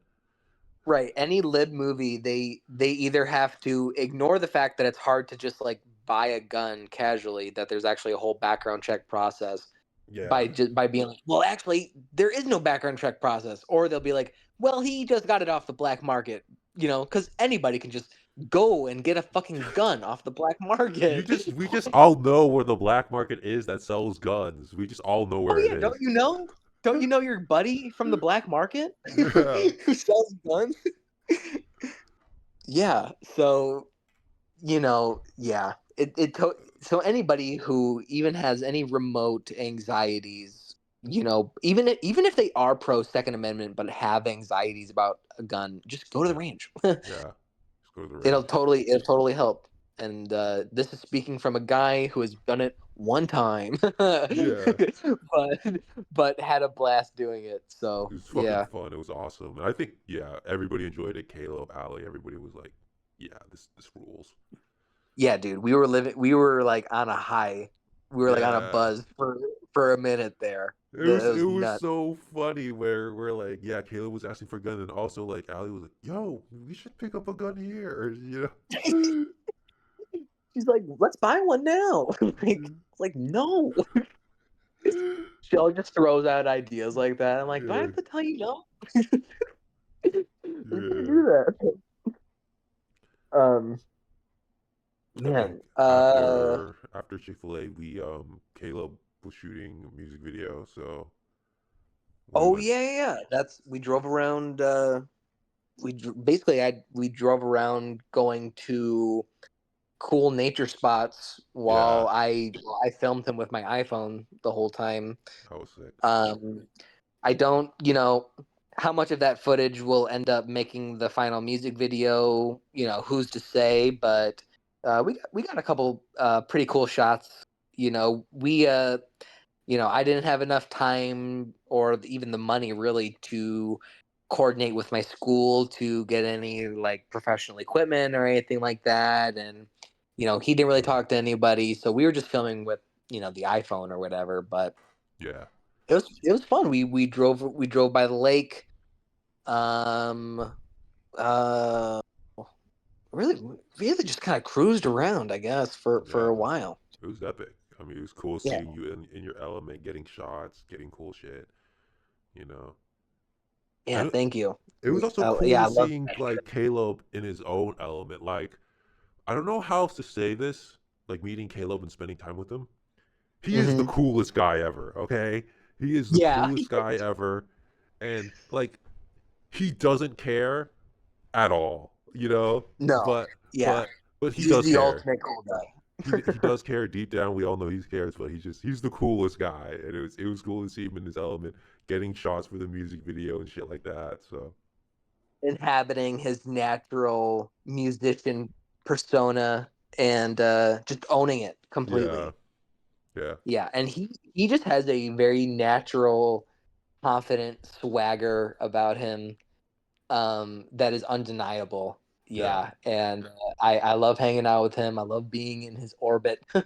Right. Any lib movie, they either have to ignore the fact that it's hard to just like buy a gun casually, that there's actually a whole background check process Yeah, by being like, well, actually, there is no background check process, or they'll be like, well, he just got it off the black market, because anybody can just go and get a fucking gun off the black market. we just all know where the black market is that sells guns. We just all know Oh where it yeah, don't is. you know? Don't you know your buddy from the black market Yeah, who sells guns? Yeah. So yeah. So anybody who even has any remote anxieties, even if they are pro Second Amendment but have anxieties about a gun, just go to the range. yeah. Just go to the It'll range. totally help. And this is speaking from a guy who has done it one time, Yeah, but had a blast doing it. it So was fucking yeah, fun. It was awesome. And I think, yeah, everybody enjoyed it. KALOB, Alley, everybody was like, yeah, this rules. yeah, dude, we were like on a high, we were like on a Yeah. buzz for a minute there. It It was was nuts. so funny where we're like, yeah, Caleb was asking for a gun, and also like Ali was like, yo, we should pick up a gun here, She's like, let's buy one now. Like no. She always just throws out ideas like that. I'm like, do I Yeah, have to tell you no? We can't yeah. do that. Um, I think man. after Chick-fil-A, we Caleb was shooting a music video, so we Oh went. yeah, yeah, yeah. That's we drove around. Basically we drove around going to cool nature spots Yeah, while I filmed him with my iPhone the whole time. that was sick. Um, I don't, how much of that footage will end up making the final music video, who's to say, but we got a couple pretty cool shots. I didn't have enough time or even the money really to coordinate with my school to get any like professional equipment or anything like that, and he didn't really talk to anybody, so we were just filming with the iPhone or whatever, but Yeah, it was fun. We drove by the lake. Um, uh, really just kind of cruised around, I guess, for Yeah, a while. it was epic. I mean, it was cool Yeah. seeing you in your element, getting shots, getting cool shit. You know, Yeah, and thank you. it was also Yeah, cool I love seeing that like trip. Caleb in his own element. Like, I don't know how else to say this. Like meeting Caleb and spending time with him. He is the Hmm. coolest guy ever. Okay, he is the Yeah. coolest guy ever, and like he doesn't care at all. You know, No. but Yeah. but but he He's does the care. ultimate cool He guy. does care deep down. We all know he cares, but he's the coolest guy, and it was cool to see him in his element, getting shots for the music video and shit like that. So Inhabiting his natural musician persona and just owning it yeah, completely. yeah, Yeah, and he just has a very natural, confident swagger about him that is undeniable. yeah. Yeah, and I love hanging out with him. I love being in his orbit. He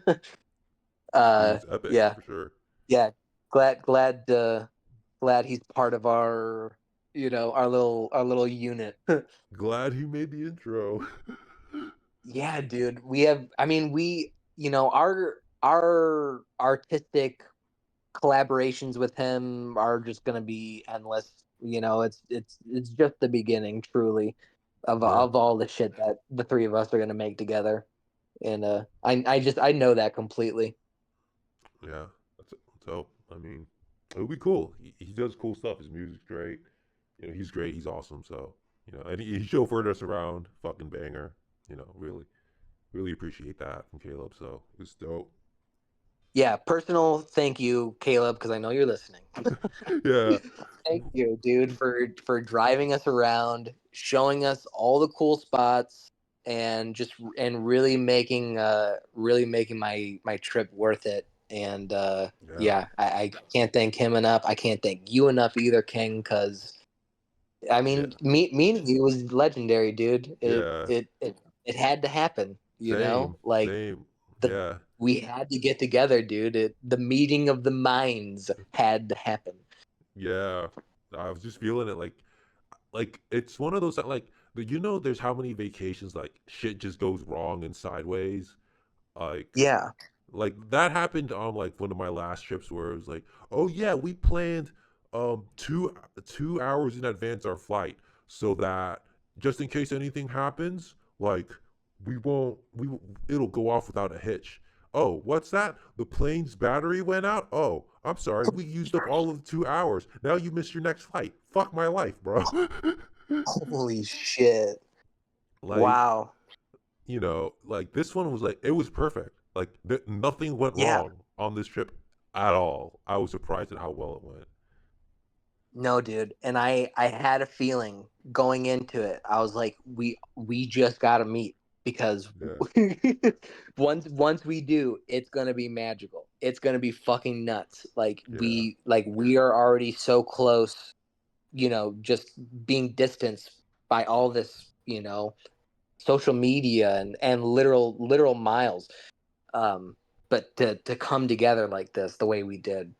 uh, was epic yeah, for sure. yeah. Glad he's part of our our little unit. Glad he made the intro. Yeah, dude. We have. I mean, our artistic collaborations with him are just gonna be endless. It's just the beginning, truly, of Yeah, of all the shit that the three of us are gonna make together. And I know that completely. yeah. So. I mean, it would be cool. He does cool stuff. His music's great. You know, he's great. He's awesome. So and he chauffeured us around. Fucking banger. Really appreciate that from Caleb. So it was dope. Yeah, personal thank you, Caleb, because I know you're listening. Yeah, Thank you, dude, for driving us around, showing us all the cool spots, and really making my trip worth it. And yeah, yeah, I can't thank him enough. I can't thank you enough either, King, because I yeah, mean, meeting you was legendary, dude. It yeah. it it it had to happen, Same, like same. the Yeah, we had to get together, dude. The meeting of the minds had to happen. yeah. I was just feeling it like it's one of those that there's how many vacations like shit just goes wrong and sideways. Like Yeah. like that happened on like one of my last trips where it was like, oh yeah, we planned 2 hours in advance our flight so that just in case anything happens, like we won't we it'll go off without a hitch. Oh, what's that? The plane's battery went out? Oh, I'm sorry. We used up all of the 2 hours. Now you missed your next flight. Fuck my life, bro. Holy shit. like, Wow. like this one was like it was perfect. Like nothing went Yeah. wrong on this trip at all. I was surprised at how well it went. No, dude. And I had a feeling going into it. I was like, we just gotta meet because Yeah, once we do, it's gonna be magical. It's gonna be fucking nuts. Like yeah, we are already so close, just being distanced by all this, social media and literal miles. Um, but to come together like this, the way we did,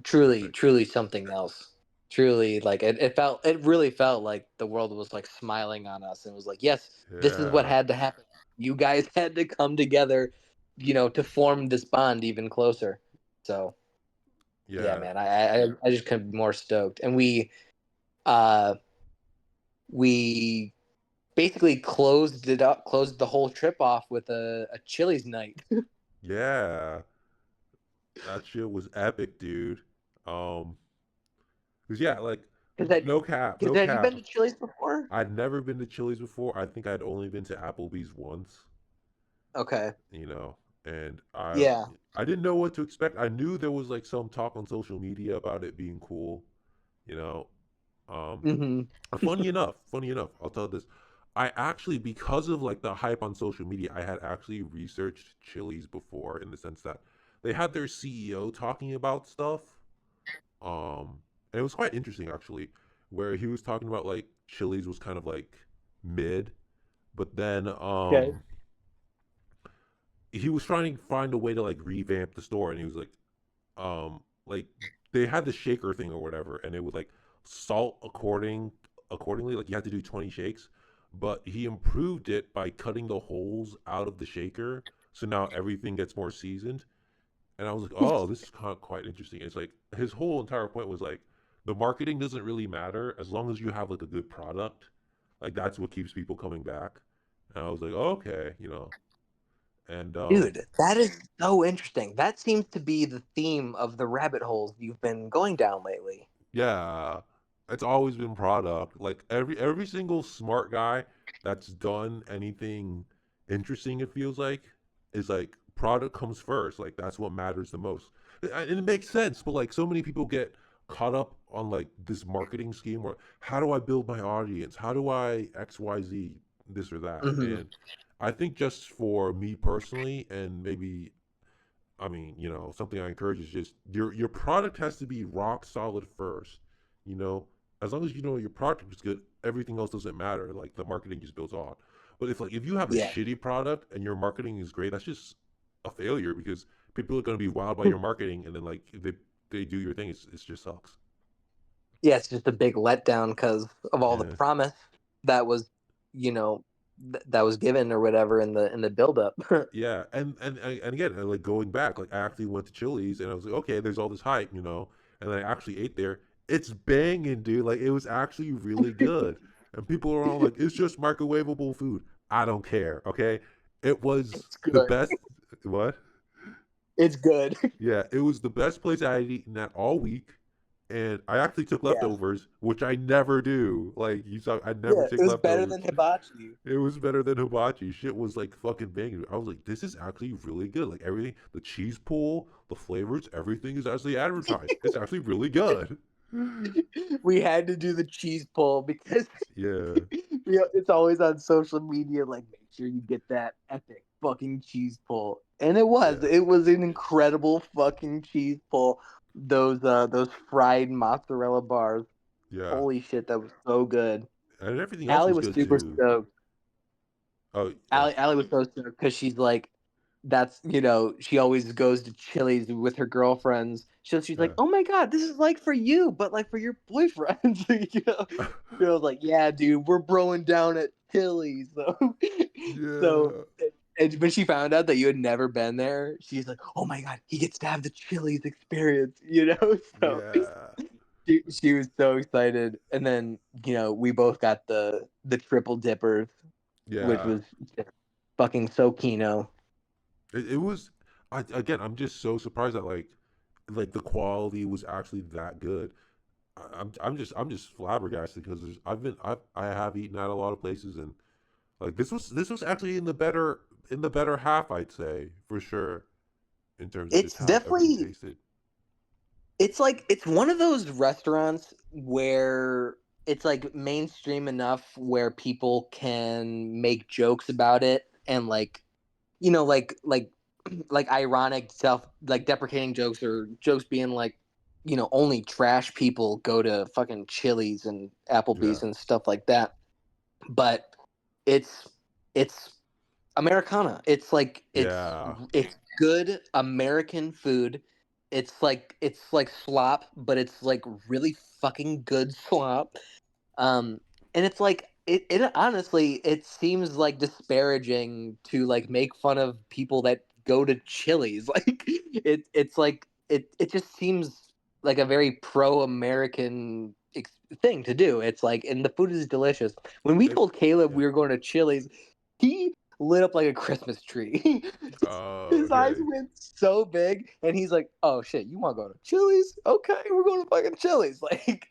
truly, epic. truly something else. Truly, like it really felt like the world was like smiling on us and was like, yes, this is what Yeah, had to happen. You guys had to come together, to form this bond even closer. So yeah, yeah, man, I just couldn't be more stoked. And uh we basically closed the whole trip off with a Chili's night. yeah. That shit was epic, dude. Cause yeah, like Because that, no cap, because no have you been cap. to Chili's before? I'd never been to Chili's before. I think I'd only been to Applebee's once. Okay. you know, and I Yeah. I didn't know what to expect. I knew there was like some talk on social media about it being cool, you know. Um, Hmm. funny enough, I'll tell this. I actually, because of like the hype on social media, I had actually researched Chili's before in the sense that they had their CEO talking about stuff. And it was quite interesting actually, where he was talking about like Chili's was kind of like mid, but then Okay. he was trying to find a way to like revamp the store, and he was like they had the shaker thing or whatever, and it was like salt accordingly, like you had to do 20 shakes, but he improved it by cutting the holes out of the shaker, so now everything gets more seasoned. And I was like, oh, this is kind of quite interesting. It's like his whole entire point was like, the marketing doesn't really matter as long as you have like a good product. Like that's what keeps people coming back. And I was like, oh, okay, and Dude, that is so interesting. That seems to be the theme of the rabbit holes you've been going down lately. yeah, it's always been product. Like every single smart guy that's done anything interesting, it feels like, is like product comes first. Like that's what matters the most. And it makes sense, but like so many people get caught up on like this marketing scheme where how do I build my audience? How do I XYZ this or that? Hmm. And I think just for me personally, and maybe I mean, something I encourage is just your product has to be rock solid first. You know, as long as you know your product is good, everything else doesn't matter. Like the marketing just builds on. But if you have a Yeah. shitty product and your marketing is great, that's just a failure because people are going to be wowed by your marketing, and then like if they do your thing, it just sucks. Yeah, it's just a big letdown because of all the Yeah. promise that was, that was given or whatever in the buildup. Yeah, and again, like going back, like I actually went to Chili's and I was like, okay, there's all this hype, and then I actually ate there. It's banging, dude. Like it was actually really good. And people are all like, it's just microwavable food. I don't care, okay? It was It's the good. best. What? It's good. Yeah, it was the best place I had eaten at all week. And I actually took Yeah. leftovers, which I never do. Like you saw, I never Yeah, it take was better leftovers. than hibachi. It was better than hibachi. Shit was like fucking banging. I was like, this is actually really good. Like everything, the cheese pool, the flavors, everything is actually advertised. It's actually really good. We had to do the cheese pull because Yeah, it's always on social media. Like, make sure you get that epic fucking cheese pull, and yeah, it was an incredible fucking cheese pull. Those fried mozzarella bars. yeah. Holy shit, that was so good. And everything else Allie was was good super too. stoked. Oh, yeah, Allie was so stoked because she's like, that's she always goes to Chili's with her girlfriends. She's like, yeah, oh my god, this is like for you, but like for your boyfriend. I was like, yeah, dude, we're broing down at Chili's. So, yeah, and when she found out that you had never been there, she's like, oh my god, he gets to have the Chili's experience. So yeah, she was so excited, and then we both got the triple dippers, which yeah. was just fucking so kino. It was. Again, I'm just so surprised that like the quality was actually that good. I'm just flabbergasted because I have eaten at a lot of places and like this was actually in the better half, I'd say, for sure, in terms of just It's how everything definitely tasted. it's like it's one of those restaurants where it's like mainstream enough where people can make jokes about it and like like ironic self like deprecating jokes or jokes being like only trash people go to fucking Chili's and Yeah, Applebee's and stuff like that. But it's it's Americana. It's like yeah, it's good American food. It's like slop, but it's like really fucking good slop. And it's like it honestly it seems like disparaging to like make fun of people that go to Chili's. Like it's like it just seems like a very pro-American thing to do. It's like, and the food is delicious. When we it, told Caleb yeah. we were going to Chili's, he lit up like a Christmas tree. Oh, His eyes okay. went so big, and he's like, "Oh shit, you want to go to Chili's? Okay, we're going to fucking Chili's." Like,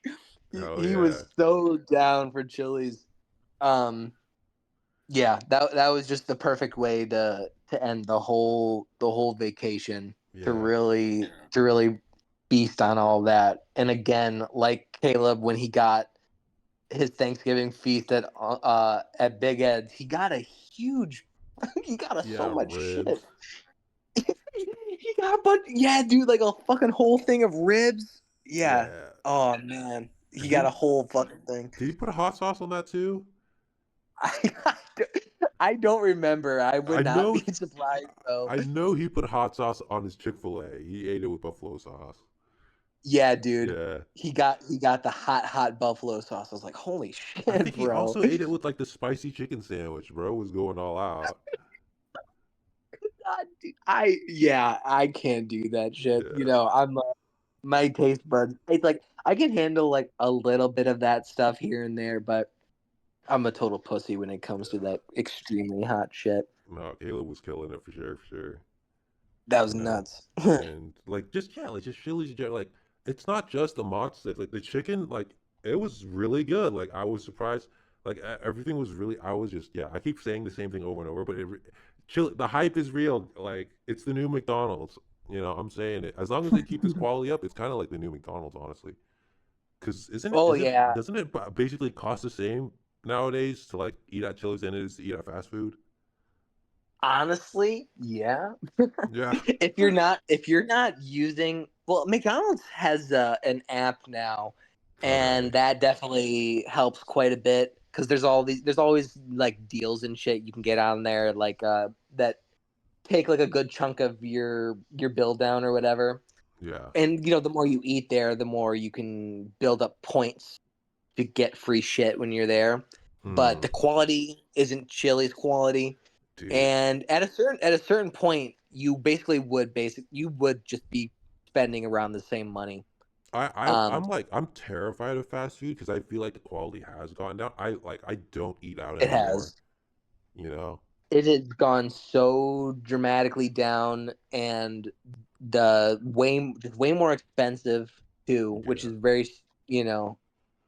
Hell he yeah. was so down for Chili's. Um, yeah, that was just the perfect way to end the whole vacation, Yeah. to really feast on all that. And again, like Caleb, when he got his Thanksgiving feast at Big Ed's, he got a huge, he got so Yeah, much shit. ribs. He got a bunch, yeah, dude, like a fucking whole thing of ribs. Yeah. Yeah. Oh man, he And got a did whole fucking thing. did he put a hot sauce on that too? I, I don't remember. I I would not know be surprised though. I know he put hot sauce on his Chick-fil-A. He ate it with buffalo sauce. Yeah, dude. Yeah. He got the hot buffalo sauce. I was like, holy I shit, think he bro. also ate it with like the spicy chicken sandwich, bro. Was going all out. God, dude, I can't do that shit. Yeah. I'm my taste buds. It's like I can handle like a little bit of that stuff here and there, but I'm a total pussy when it comes to that extremely hot shit. No, Caleb was killing it for sure, for sure. That was You know, nuts. and like just yeah, like just Chili's in general. Like it's not just the monster. Like the chicken, like it was really good. Like I was surprised. Like everything was really. I was just yeah. I keep saying the same thing over and over, but Chili, the hype is real. Like it's the new McDonald's. You know, I'm saying it. As long as they keep this quality up, it's kind of like the new McDonald's, honestly. Because Oh isn't yeah, doesn't it basically cost the same nowadays to like eat at Chili's than it is to eat at fast food? honestly, yeah. Yeah. If you're not using, well, McDonald's has an app now, and Okay. that definitely helps quite a bit because there's always like deals and shit you can get on there like that take like a good chunk of your bill down or whatever. Yeah. And the more you eat there, the more you can build up points to get free shit when you're there. But Hmm. the quality isn't Chili's quality, Dude. and at a certain point, you would just be spending around the same money. I'm Um, like I'm terrified of fast food because I feel like the quality has gone down. I don't eat out it anymore. has You know? it has gone so dramatically down, and the way more expensive too, which Yeah. is very you know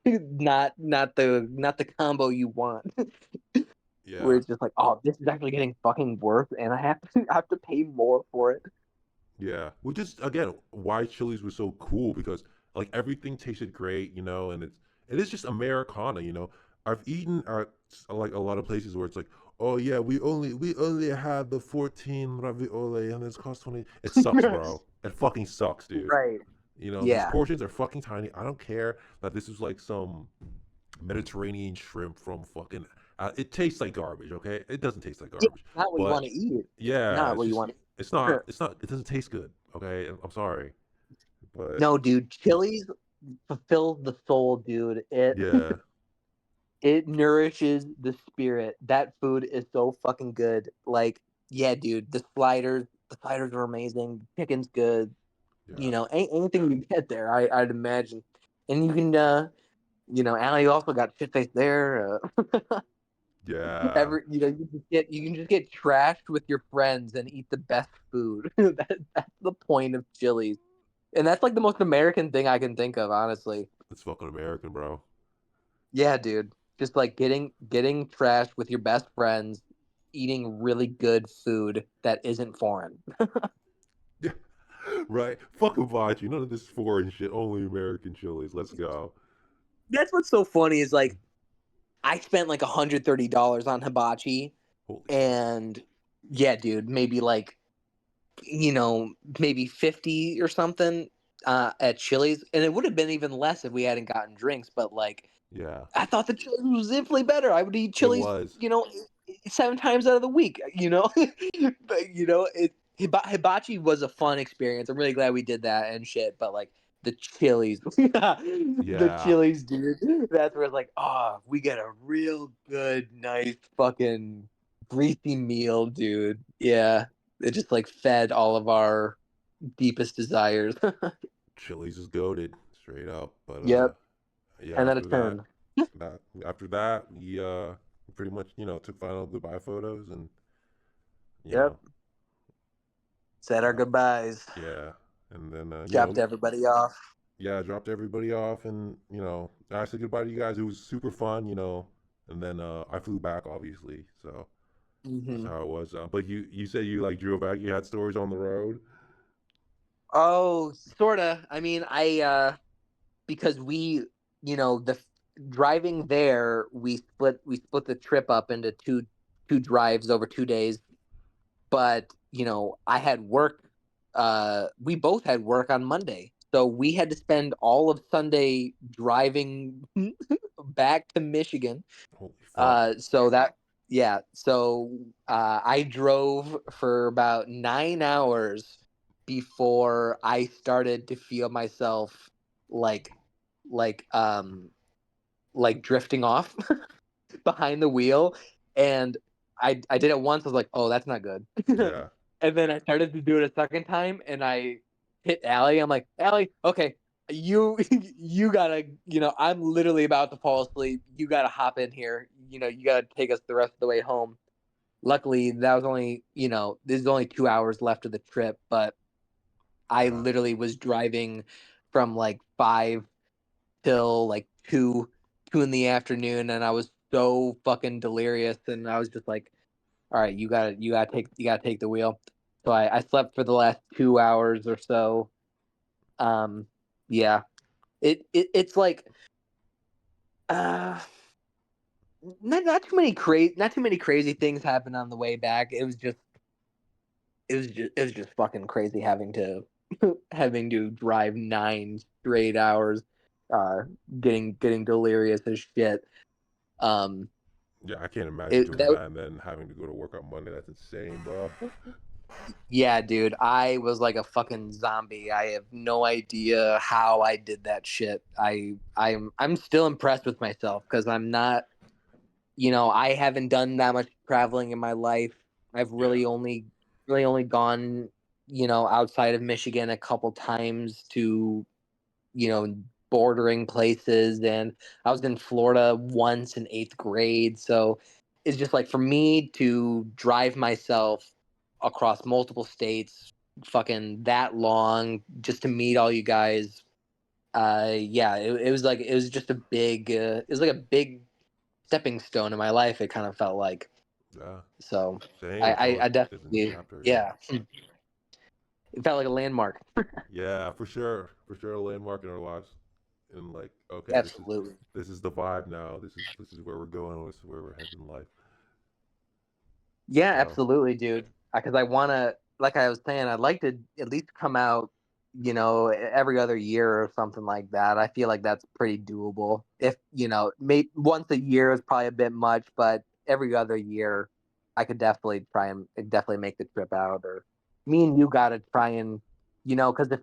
not the combo you want. Where Yeah. it's just like, oh, this is actually getting fucking worse, and I have to pay more for it. Yeah. Which is again why Chili's was so cool because like everything tasted great, you know, and it is just Americana, you know. I've eaten at like a lot of places where it's like, oh yeah, we only had the 14 ravioli and it's cost 20. It sucks, bro. It fucking sucks, dude. Right. You know, these Yeah. portions are fucking tiny. I don't care that this is like some Mediterranean shrimp from fucking. It tastes like garbage. Okay, it doesn't taste like Yeah. garbage, Not what you want but to eat. yeah, Not it's what you just want to it's not eat. it's not it doesn't taste good. Okay, I'm sorry, but No, dude. Chili's fulfills the soul, dude. It yeah, it nourishes the spirit. That food is so fucking good. Like, yeah, dude. The sliders are amazing. Chicken's good. yeah, Anything you get there, I'd imagine. And you can, Allie also got shit face there. yeah, You can just get trashed with your friends and eat the best food. That's the point of Chili's, and that's like the most American thing I can think of, honestly. it's fucking American, bro. Yeah, dude, just like getting trashed with your best friends, eating really good food that isn't foreign. Yeah, right. Fucking hibachi. None of this foreign shit. Only American Chili's. Let's go. That's what's so funny is like I spent like $130 on hibachi, Holy shit. and yeah, dude, maybe like maybe 50 or something at Chili's. And it would have been even less if we hadn't gotten drinks. But like, Yeah, I thought the Chili's was infinitely better. I would eat it Chili's, was. 7 times out of the week. But, hibachi was a fun experience. I'm really glad we did that and shit. But like, the Chili's, the Yeah, Chili's, dude. That's where it's like, oh, we get a real good, nice, fucking greasy meal, dude. Yeah, it just like fed all of our deepest desires. Chili's is goaded straight up. But Yep, yeah, 10 out of 10. after that, we pretty much took final goodbye photos and you Yep, know said our uh, goodbyes, yeah, and then dropped everybody off. yeah, dropped everybody off and I said goodbye to you guys. It was super fun, and then I flew back obviously, so that's hmm how it was. But you said you like drove back. You had stories on the road. Oh, sorta. I mean, because the driving there, we split the trip up into two drives over 2 days. But I had work. We both had work on Monday, so we had to spend all of Sunday driving back to Michigan. Holy fuck. So that yeah, so I drove for about 9 hours before I started to feel myself like like um like drifting off behind the wheel, and I did it once. I was like, oh, that's not good. Yeah. And then I started to do it a second time, and I hit Allie. I'm like, Allie, okay, you you gotta, I'm literally about to fall asleep. You gotta hop in here. You gotta take us the rest of the way home. Luckily, that was only, there's only 2 hours left of the trip, but I Yeah. literally was driving from like 5 till like 2 in the afternoon, and I was so fucking delirious, and I was just like, all right, you gotta take the wheel. So I slept for the last 2 hours or so. Um, yeah, it's like uh, not too many crazy things happened on the way back. It was just fucking crazy having to having to drive 9 straight hours, uh, getting delirious as shit. Um, Yeah, I can't imagine it doing that that and then having to go to work on Monday. That's insane, bro. Yeah, dude, I was like a fucking zombie. I have no idea how I did that shit. I'm still impressed with myself because I'm not, I haven't done that much traveling in my life. I've Yeah. really only gone, outside of Michigan a couple times to, bordering places, and I was in Florida once in 8th grade. So it's just like for me to drive myself across multiple states, fucking that long, just to meet all you guys. Yeah, it was just a big, it was like a big stepping stone in my life. It kind of felt like. Yeah. So Same. I, It felt I, like I different definitely, chapter, yeah. yeah, it felt like a landmark. Yeah, for sure. For sure a landmark in our lives. And like, okay, Absolutely. this is the vibe now. This is where we're going, this is where we're heading in life. Yeah, So absolutely, dude. Because I want to, like I was saying, I'd like to at least come out, every other year or something like that. I feel like that's pretty doable. If, once a year is probably a bit much, but every other year, I could definitely try and definitely make the trip out. Or me and you got to try and, because if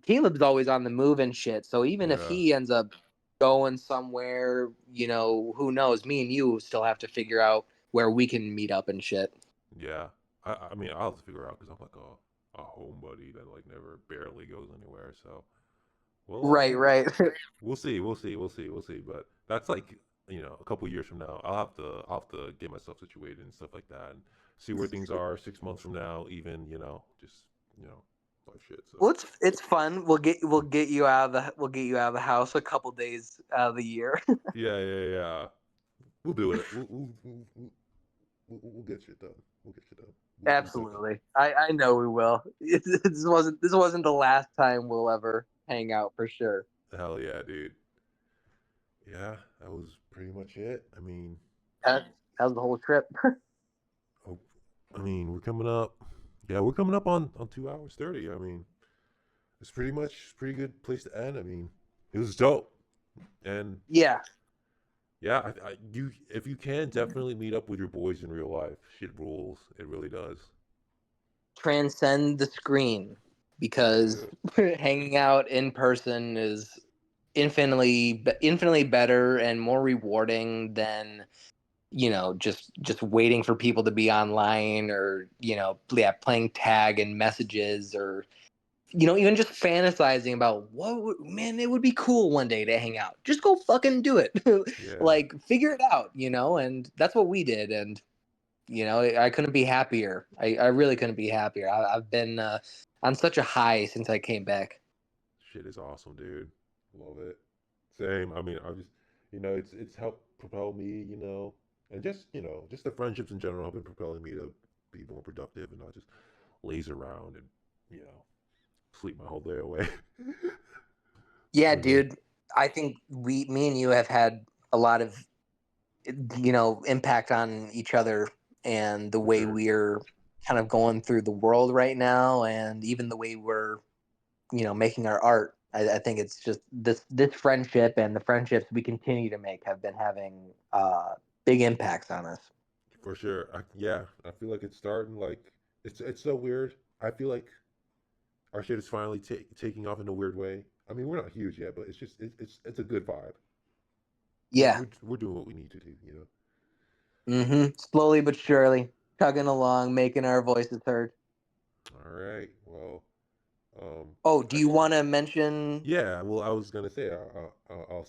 Caleb's always on the move and shit. So even if yeah. he ends up going somewhere, who knows? Me and you still have to figure out where we can meet up and shit. Yeah. I mean I'll have to figure out because I'm like a homebody that like never barely goes anywhere. So Right, right. we'll see, we'll see. But that's like a couple years from now. I'll have to get myself situated and stuff like that, and see where things are 6 months from now. Even just life shit. So Well, it's fun. We'll get you out of the house a couple days out of the year. yeah, yeah, yeah. We'll do it. We'll get shit done. We'll get shit done. We'll definitely. Absolutely. I know we will. This wasn't the last time we'll ever hang out for sure. Hell yeah, dude. Yeah, that was pretty much it. I mean, That was the whole trip. oh, we're coming up. Yeah, we're coming up on 2 hours 30. I mean, it's pretty much pretty good place to end. I mean, it was dope, and Yeah. yeah, you if you can definitely meet up with your boys in real life. Shit rules. It really does. Transcend the screen, because Yeah, hanging out in person is infinitely better and more rewarding than just waiting for people to be online, or yeah, playing tag and messages, or even just fantasizing about man, it would be cool one day to hang out. Just go fucking do it. yeah. Like, figure it out, and that's what we did. And I couldn't be happier. I really couldn't be happier. I've been on such a high since I came back. Shit is awesome, dude. Love it. Same. I mean, I just, it's helped propel me, and just the friendships in general have been propelling me to be more productive and not just laze around and, you know, sleep my whole day away. Yeah, For sure. dude. I think me and you have had a lot of impact on each other, and the For way sure. we're kind of going through the world right now, and even the way we're making our art. I think it's just this friendship, and the friendships we continue to make have been having big impacts on us. For sure. Yeah, I feel like it's starting like it's so weird. I feel like our shit is finally taking off in a weird way. I mean, we're not huge yet, but it's just it's a good vibe. Yeah. We're doing what we need to do, you know. Slowly but surely, chugging along, making our voices heard. All right. Well, Oh, do you want to mention? yeah. Well, I was gonna say I'll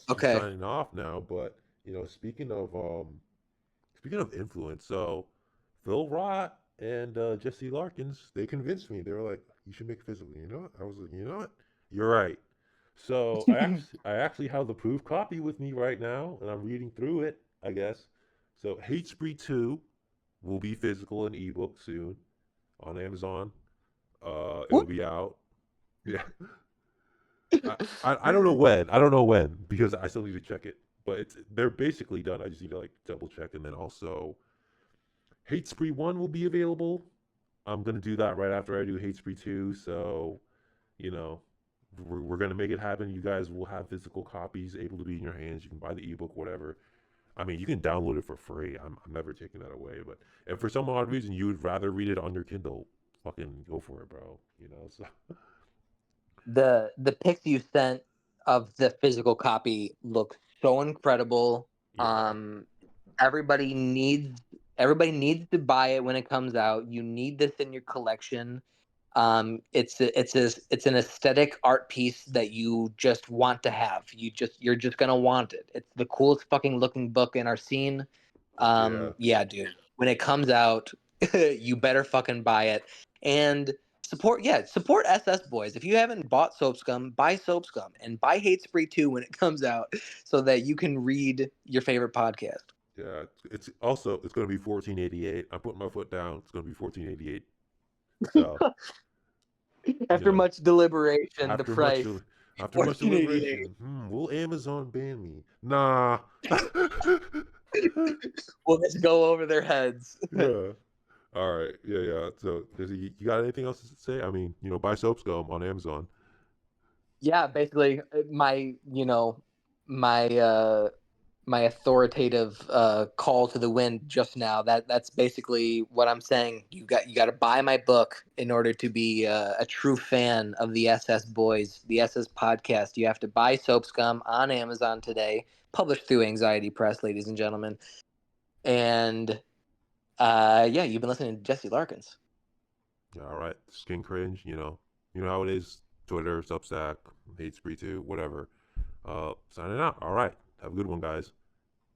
be Okay. signing off now, but you know, speaking of influence, so Phil Roth and Jesse Larkins, they convinced me. They were like, "You should make it physical." You know what? I was like, "You know what? You're right." So I actually have the proof copy with me right now, and I'm reading through it. I guess. So Hate Spree 2 will be physical and ebook soon on Amazon. It'll Whoop. be out. Yeah. I don't know when. I don't know when because I still need to check it. But they're basically done. I just need to like double check, and then also Hate Spree 1 will be available. I'm gonna do that right after I do Hate Spree 2. So you know, we're gonna make it happen. You guys will have physical copies able to be in your hands. You can buy the ebook, whatever. I mean, you can download it for free. I'm never taking that away. But if for some odd reason you would rather read it on your Kindle, fucking go for it, bro. You know, so The pics you sent of the physical copy look so incredible. yeah, Everybody needs to buy it when it comes out. You need this in your collection. It's an aesthetic art piece that you just want to have. You're just gonna want it. It's the coolest fucking looking book in our scene. yeah, Yeah, dude. When it comes out, you better fucking buy it and support SS Boys. If you haven't bought Soap Scum, buy Soap Scum and buy Hate Spree 2 when it comes out, so that you can read your favorite podcast. yeah. It's also it's gonna be 1488. I'm putting my foot down. It's gonna be 1488. So you After know, much deliberation, the after much price after much 1488. deliberation, will Amazon ban me? Nah. Will this go over their heads? Yeah. All right. Yeah, yeah. So, you got anything else to say? I mean, you know, buy soap scum on Amazon. Yeah, basically my my authoritative call to the wind just now. That's basically what I'm saying. You got to buy my book in order to be a true fan of the SS Boys, the SS podcast. You have to buy Soap Scum on Amazon today, published through Anxiety Press, ladies and gentlemen. And yeah, you've been listening to Jesse Larkins. Yeah, all right. Skin cringe. You know how it is. Twitter, Substack, Hate Spree 2, whatever. Signing out. All right. Have a good one, guys.